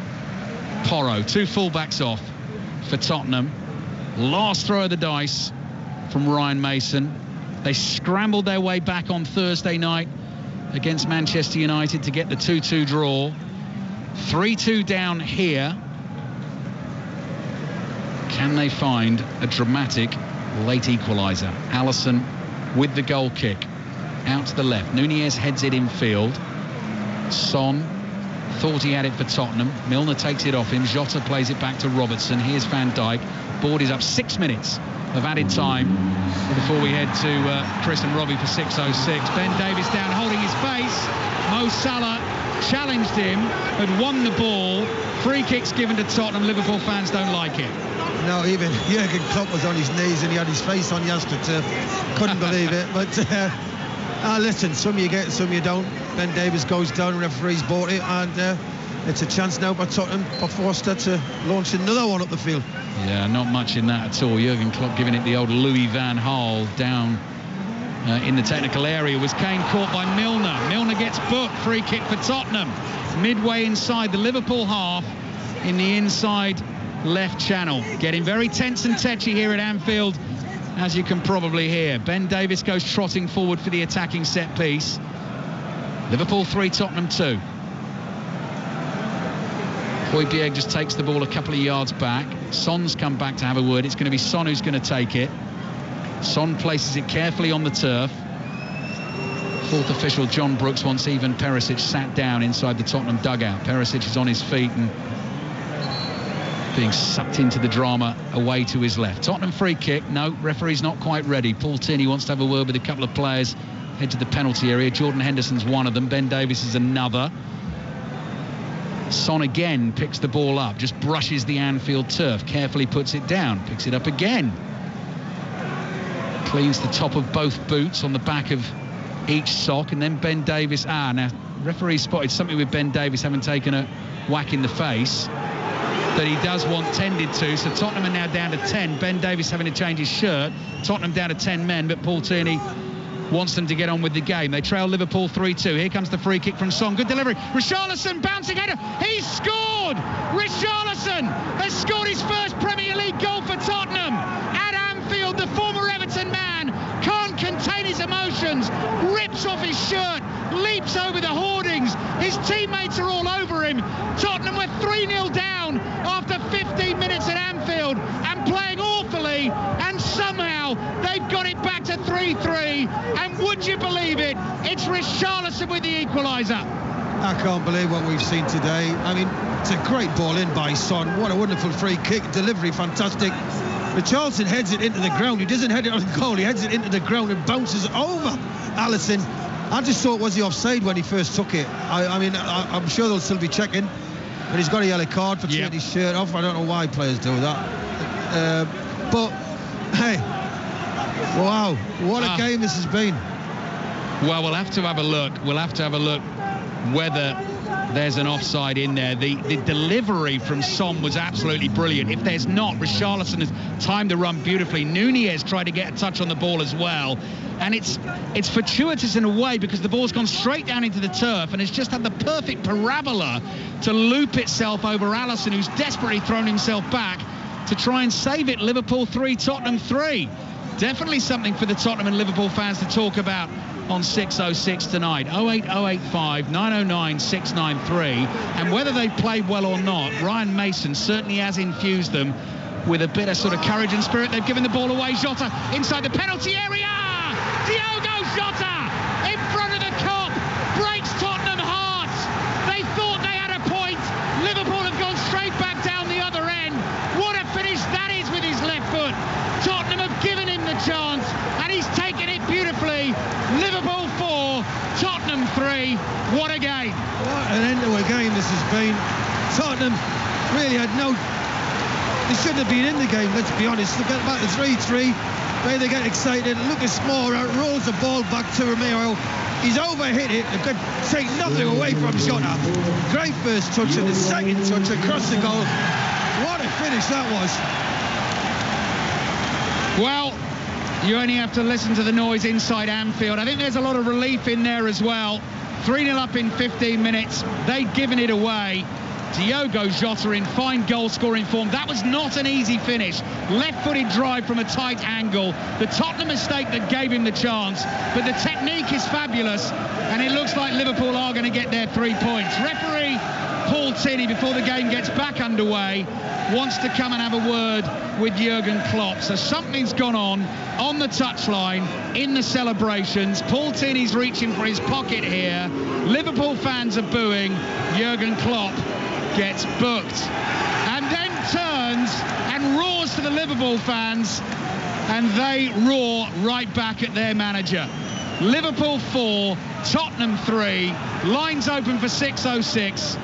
Porro, 2 fullbacks off for Tottenham. Last throw of the dice from Ryan Mason. They scrambled their way back on Thursday night against Manchester United to get the 2-2 draw. 3-2 down here. Can they find a dramatic late equaliser? Alisson with the goal kick out to the left. Nunez heads it in field. Son thought he had it for Tottenham. Milner takes it off him. Jota plays it back to Robertson. Here's Van Dijk. Board is up. 6 minutes of added time before we head to Chris and Robbie for 6:06. Ben Davies down holding his face. Mo Salah challenged him, had won the ball. Free kicks given to Tottenham. Liverpool fans don't like it. No, even Jurgen Klopp was on his knees and he had his face on the AstroTurf. Couldn't believe it. But listen, some you get, some you don't. Ben Davies goes down, referee's bought it, and it's a chance now by Tottenham, for Forster to launch another one up the field. Yeah, not much in that at all. Jurgen Klopp giving it the old Louis van Gaal down in the technical area. Was Kane caught by Milner. Milner gets booked. Free kick for Tottenham. Midway inside the Liverpool half in the inside left channel. Getting very tense and tetchy here at Anfield, as you can probably hear. Ben Davies goes trotting forward for the attacking set piece. Liverpool 3, Tottenham 2. Højbjerg just takes the ball a couple of yards back. Son's come back to have a word. It's going to be Son who's going to take it. Son places it carefully on the turf. Fourth official John Brooks wants even Perisic sat down inside the Tottenham dugout. Perisic is on his feet and being sucked into the drama away to his left. Tottenham free kick. No, referee's not quite ready. Paul Tierney wants to have a word with a couple of players. Head to the penalty area. Jordan Henderson's one of them. Ben Davies is another. Son again picks the ball up, just brushes the Anfield turf, carefully puts it down, picks it up again. Cleans the top of both boots on the back of each sock, and then Ben Davies. Now, referee spotted something with Ben Davies having taken a whack in the face that he does want tended to, so Tottenham are now down to 10. Ben Davies having to change his shirt. Tottenham down to 10 men, but Paul Tierney wants them to get on with the game. They trail Liverpool 3-2. Here comes the free kick from Son. Good delivery. Richarlison bouncing header. He's scored! Richarlison has scored his first Premier League goal for Tottenham at Anfield. The former Everton man can't contain his emotions. Rips off his shirt. Leaps over the hoardings. His teammates are all over him. Tottenham were 3-0 down after 15 minutes at Anfield and playing awfully, and somehow they've got it back to 3-3. And would you believe it? It's Richarlison with the equaliser. I can't believe what we've seen today. I mean, it's a great ball in by Son. What a wonderful free kick. Delivery fantastic. Richarlison heads it into the ground. He doesn't head it on goal. He heads it into the ground and bounces over Alisson. I just thought, was he offside when he first took it? I'm sure they'll still be checking. But he's got a yellow card for taking his shirt off. I don't know why players do that. But, hey, wow, what a game this has been. Well, we'll have to have a look. We'll have to have a look whether there's an offside in there. The delivery from Son was absolutely brilliant. If there's not, Richarlison has timed the run beautifully. Nunez tried to get a touch on the ball as well. And it's fortuitous in a way because the ball's gone straight down into the turf and it's just had the perfect parabola to loop itself over Alisson, who's desperately thrown himself back to try and save it. Liverpool 3, Tottenham 3. Definitely something for the Tottenham and Liverpool fans to talk about on 606 tonight. 08085 909 693. And whether they played well or not, Ryan Mason certainly has infused them with a bit of sort of courage and spirit. They've given the ball away. Jota inside the penalty area. Diogo Jota in front of the Kop breaks Tottenham hearts. They thought they had a point. Liverpool have gone straight back down the other end. What a finish that is with his left foot. Tottenham have given him the chance and he's taken it beautifully. Liverpool 4, Tottenham 3. What a game. What an end to a game this has been. Tottenham really had no... They shouldn't have been in the game, let's be honest. They get back to 3-3. They get excited. Lucas Moura rolls the ball back to Romero. He's overhit it. They could take nothing away from Jota. Great first touch and the second touch across the goal. What a finish that was. Well, you only have to listen to the noise inside Anfield. I think there's a lot of relief in there as well. 3-0 up in 15 minutes. They'd given it away. Diogo Jota in fine goal-scoring form. That was not an easy finish. Left-footed drive from a tight angle. The Tottenham mistake that gave him the chance. But the technique is fabulous. And it looks like Liverpool are going to get their 3 points. Referee Paul Tierney, before the game gets back underway, wants to come and have a word with Jurgen Klopp. So something's gone on the touchline, in the celebrations. Paul Tierney's reaching for his pocket here. Liverpool fans are booing. Jurgen Klopp gets booked and then turns and roars to the Liverpool fans, and they roar right back at their manager. Liverpool 4, Tottenham 3. Lines open for 606.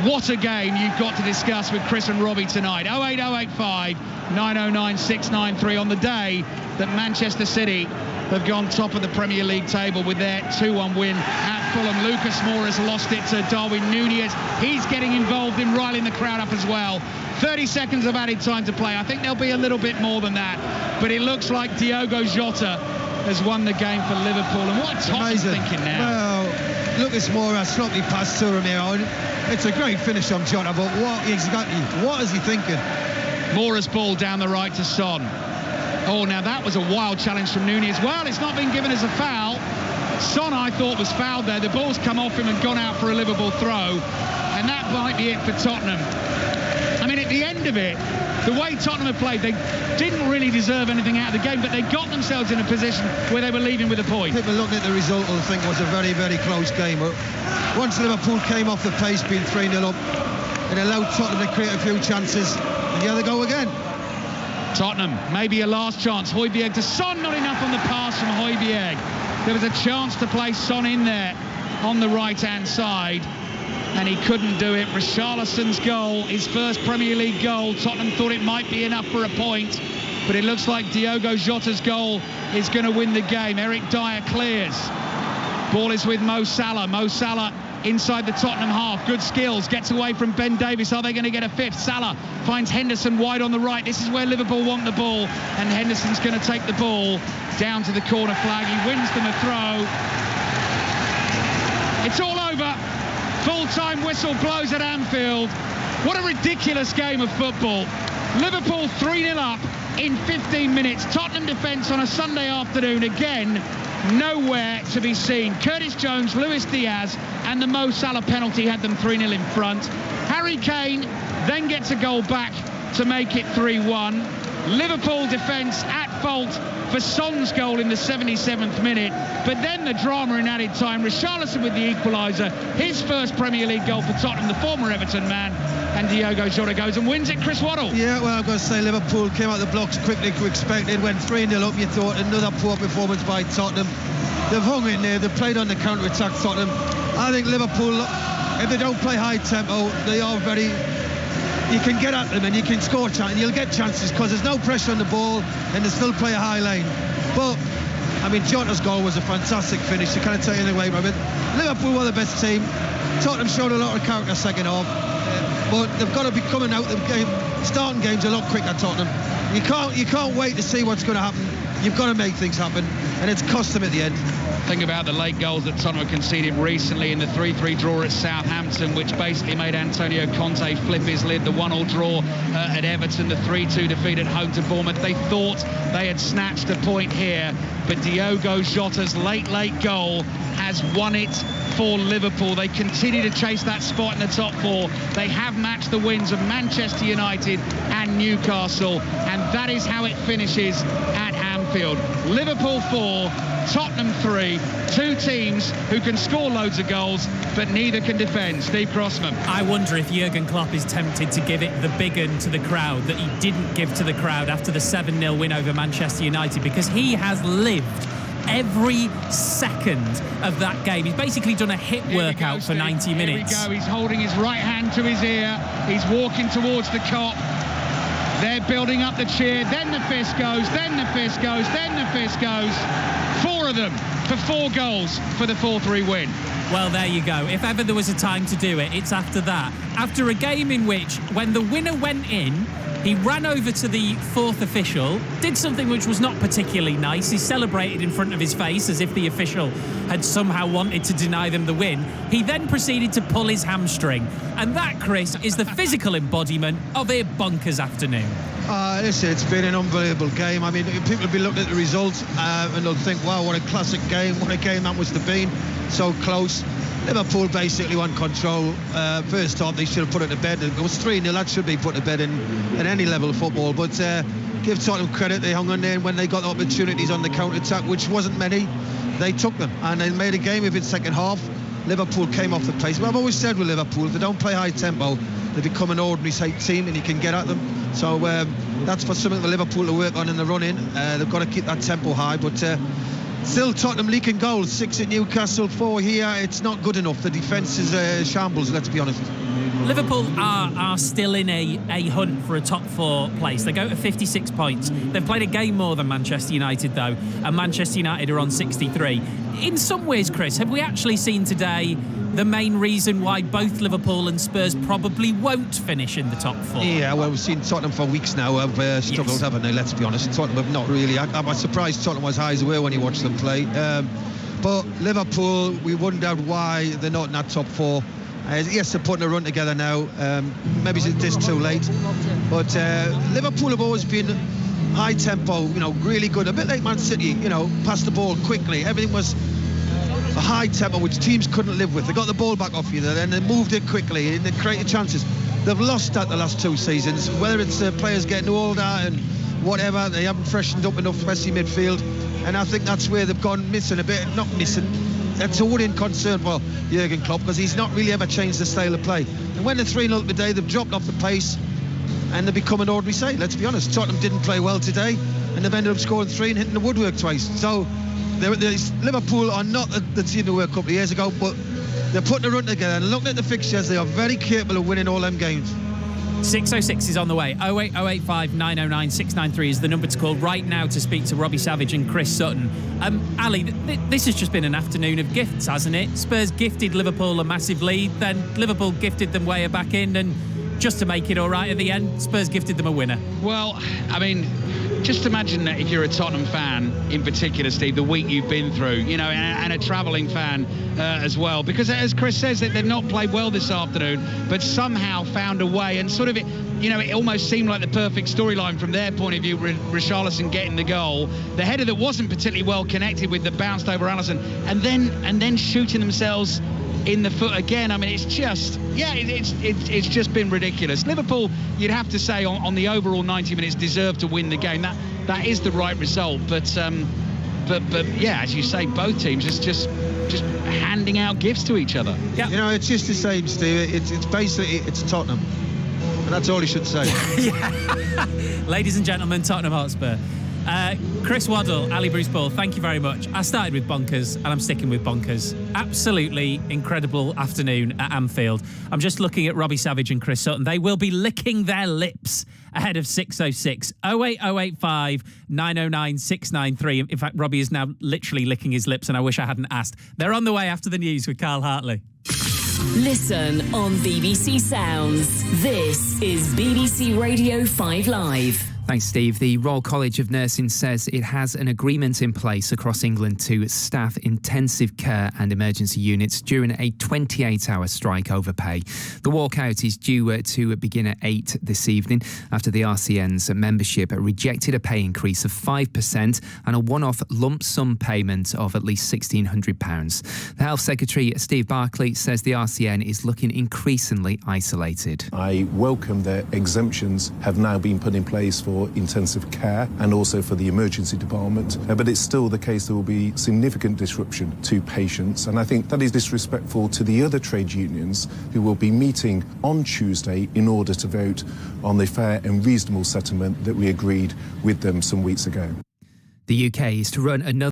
What a game you've got to discuss with Chris and Robbie tonight. 08085 909 693 on the day that Manchester City have gone top of the Premier League table with their 2-1 win at Fulham. Lucas Moura has lost it to Darwin Nunez. He's getting involved in riling the crowd up as well. 30 seconds of added time to play. I think there'll be a little bit more than that. But it looks like Diogo Jota has won the game for Liverpool. And what Tottenham's thinking now? Well, Lucas Moura sloppy pass to Romero. It's a great finish on Jota, but what is he thinking? Moura's ball down the right to Son. Oh, now that was a wild challenge from Nunez. Well, it's not been given as a foul. Son, I thought, was fouled there. The ball's come off him and gone out for a Liverpool throw. And that might be it for Tottenham. I mean, at the end of it, the way Tottenham have played, they didn't really deserve anything out of the game, but they got themselves in a position where they were leaving with a point. People looking at the result will think it was a very, very close game. But once Liverpool came off the pace, being 3-0 up, it allowed Tottenham to create a few chances. And here they go again. Tottenham, maybe a last chance. Højbjerg to Son, not enough on the pass from Højbjerg. There was a chance to play Son in there on the right-hand side, and he couldn't do it. Richarlison's goal, his first Premier League goal. Tottenham thought it might be enough for a point, but it looks like Diogo Jota's goal is going to win the game. Eric Dyer clears. Ball is with Mo Salah. Mo Salah inside the Tottenham half. Good skills. Gets away from Ben Davies. Are they going to get a fifth? Salah finds Henderson wide on the right. This is where Liverpool want the ball, and Henderson's going to take the ball down to the corner flag. He wins them a throw. It's all over. Full-time whistle blows at Anfield. What a ridiculous game of football. Liverpool 3-0 up in 15 minutes. Tottenham defence on a Sunday afternoon again. Nowhere to be seen. Curtis Jones, Luis Diaz and the Mo Salah penalty had them 3-0 in front. Harry Kane then gets a goal back to make it 3-1. Liverpool defence at fault for Son's goal in the 77th minute, but then the drama in added time. Richarlison with the equaliser, his first Premier League goal for Tottenham, the former Everton man, and Diogo Jota goes and wins it. Chris Waddle. Yeah, well, I've got to say Liverpool came out the blocks quickly to expected, went 3-0 up. You thought another poor performance by Tottenham. They've hung in there, they've played on the counter-attack, Tottenham. I think Liverpool, if they don't play high tempo, they are very... You can get at them and you can score chances, and you'll get chances because there's no pressure on the ball and they still play a high line. But, I mean, Jota's goal was a fantastic finish. You can't take anything away from it. Liverpool were the best team. Tottenham showed a lot of character second half. But they've got to be coming out the game, starting games a lot quicker, Tottenham. You can't wait to see what's going to happen. You've got to make things happen, and it's cost them at the end. Think about the late goals that Tottenham conceded recently in the 3-3 draw at Southampton, which basically made Antonio Conte flip his lid. The 1-1 draw at Everton, the 3-2 defeat at home to Bournemouth. They thought they had snatched a point here, but Diogo Jota's late goal has won it for Liverpool. They continue to chase that spot in the top four. They have matched the wins of Manchester United and Newcastle, and that is how it finishes at Anfield. Liverpool 4, Tottenham 3, two teams who can score loads of goals, but neither can defend. Steve Crossman. I wonder if Jurgen Klopp is tempted to give it the big un to the crowd that he didn't give to the crowd after the 7-0 win over Manchester United, because he has lived every second of that game. He's basically done a HIIT workout for 90 minutes. Here we go. He's holding his right hand to his ear. He's walking towards the cop. They're building up the cheer. Then the fist goes. Then the fist goes. Then the fist goes. 4 of them for 4 goals for the 4-3 win. Well, there you go. If ever there was a time to do it, it's after that. After a game in which, when the winner went in, he ran over to the 4th official, did something which was not particularly nice. He celebrated in front of his face as if the official had somehow wanted to deny them the win. He then proceeded to pull his hamstring. And that, Chris, is the physical embodiment of a bonkers afternoon. Listen, it's been an unbelievable game. I mean, people will be looking at the results and they'll think, wow, what a classic game, what a game that must have been. So close. Liverpool basically won control. First half, they should have put it to bed. It was 3-0, that should be put to bed in any level of football. But give Tottenham credit, they hung on there, and when they got opportunities on the counter-attack, which wasn't many, they took them. And they made a game of it second half. Liverpool came off the pace. Well, I've always said with Liverpool, if they don't play high tempo, they become an ordinary team and you can get at them. So that's for something for Liverpool to work on in the run-in. They've got to keep that tempo high, but still Tottenham leaking goals. 6 at Newcastle, 4 here. It's not good enough. The defence is shambles, let's be honest. Liverpool are still in a hunt for a top 4 place. They go to 56 points. They've played a game more than Manchester United, though, and Manchester United are on 63. In some ways, Chris, have we actually seen today the main reason why both Liverpool and Spurs probably won't finish in the top 4? Yeah, well, we've seen Tottenham for weeks now have struggled, haven't they? Let's be honest. Tottenham have not really. I'm surprised Tottenham was high as well when you watch them play. But Liverpool, we wondered why they're not in that top 4. Yes, they're putting a run together now. Maybe it's too late. But Liverpool have always been high tempo, really good. A bit like Man City, pass the ball quickly. Everything was a high tempo which teams couldn't live with. They got the ball back off you, then they moved it quickly and they created chances. They've lost that the last 2 seasons, whether it's players getting older and whatever. They haven't freshened up enough, especially midfield, and I think that's where they've gone missing a bit. Not missing, that's a worrying concern for Jurgen Klopp, because he's not really ever changed the style of play. And when they're 3-0 today, they've dropped off the pace and they've become an ordinary side. Let's be honest, Tottenham didn't play well today and they've ended up scoring 3 and hitting the woodwork twice. So Liverpool are not the team they were a couple of years ago, but they're putting a run together, and looking at the fixtures, they are very capable of winning all them games. 606 is on the way. 08085 909 693 is the number to call right now to speak to Robbie Savage and Chris Sutton. Ali, this has just been an afternoon of gifts, hasn't it? Spurs gifted Liverpool a massive lead, then Liverpool gifted them way back in, and just to make it all right at the end, Spurs gifted them a winner. Well, I mean, just imagine that if you're a Tottenham fan in particular, Steve, the week you've been through, and a travelling fan as well, because as Chris says, they've not played well this afternoon, but somehow found a way, and sort of it almost seemed like the perfect storyline from their point of view. Richarlison getting the goal, the header that wasn't particularly well connected with, that bounced over Alisson, and then shooting themselves in the foot again. I mean, it's just been ridiculous. Liverpool, you'd have to say, on the overall 90 minutes, deserved to win the game. that is the right result. But yeah, as you say, both teams just handing out gifts to each other. Yeah. You know, it's just the same, Steve. It's basically it's Tottenham, and that's all you should say. Ladies and gentlemen, Tottenham Hotspur. Chris Waddle, Ali Bruce Ball, thank you very much. I started with bonkers and I'm sticking with bonkers. Absolutely incredible afternoon at Anfield. I'm just looking at Robbie Savage and Chris Sutton. They will be licking their lips ahead of 6:06. 08085 909 693. In fact, Robbie is now literally licking his lips and I wish I hadn't asked. They're on the way after the news with Carl Hartley. Listen on BBC Sounds. This is BBC Radio 5 Live. Thanks, Steve. The Royal College of Nursing says it has an agreement in place across England to staff intensive care and emergency units during a 28-hour strike over pay. The walkout is due to begin at 8 this evening after the RCN's membership rejected a pay increase of 5% and a one-off lump sum payment of at least £1,600. The Health Secretary, Steve Barclay, says the RCN is looking increasingly isolated. I welcome that exemptions have now been put in place for intensive care and also for the emergency department, but it's still the case there will be significant disruption to patients, and I think that is disrespectful to the other trade unions who will be meeting on Tuesday in order to vote on the fair and reasonable settlement that we agreed with them some weeks ago. The UK is to run another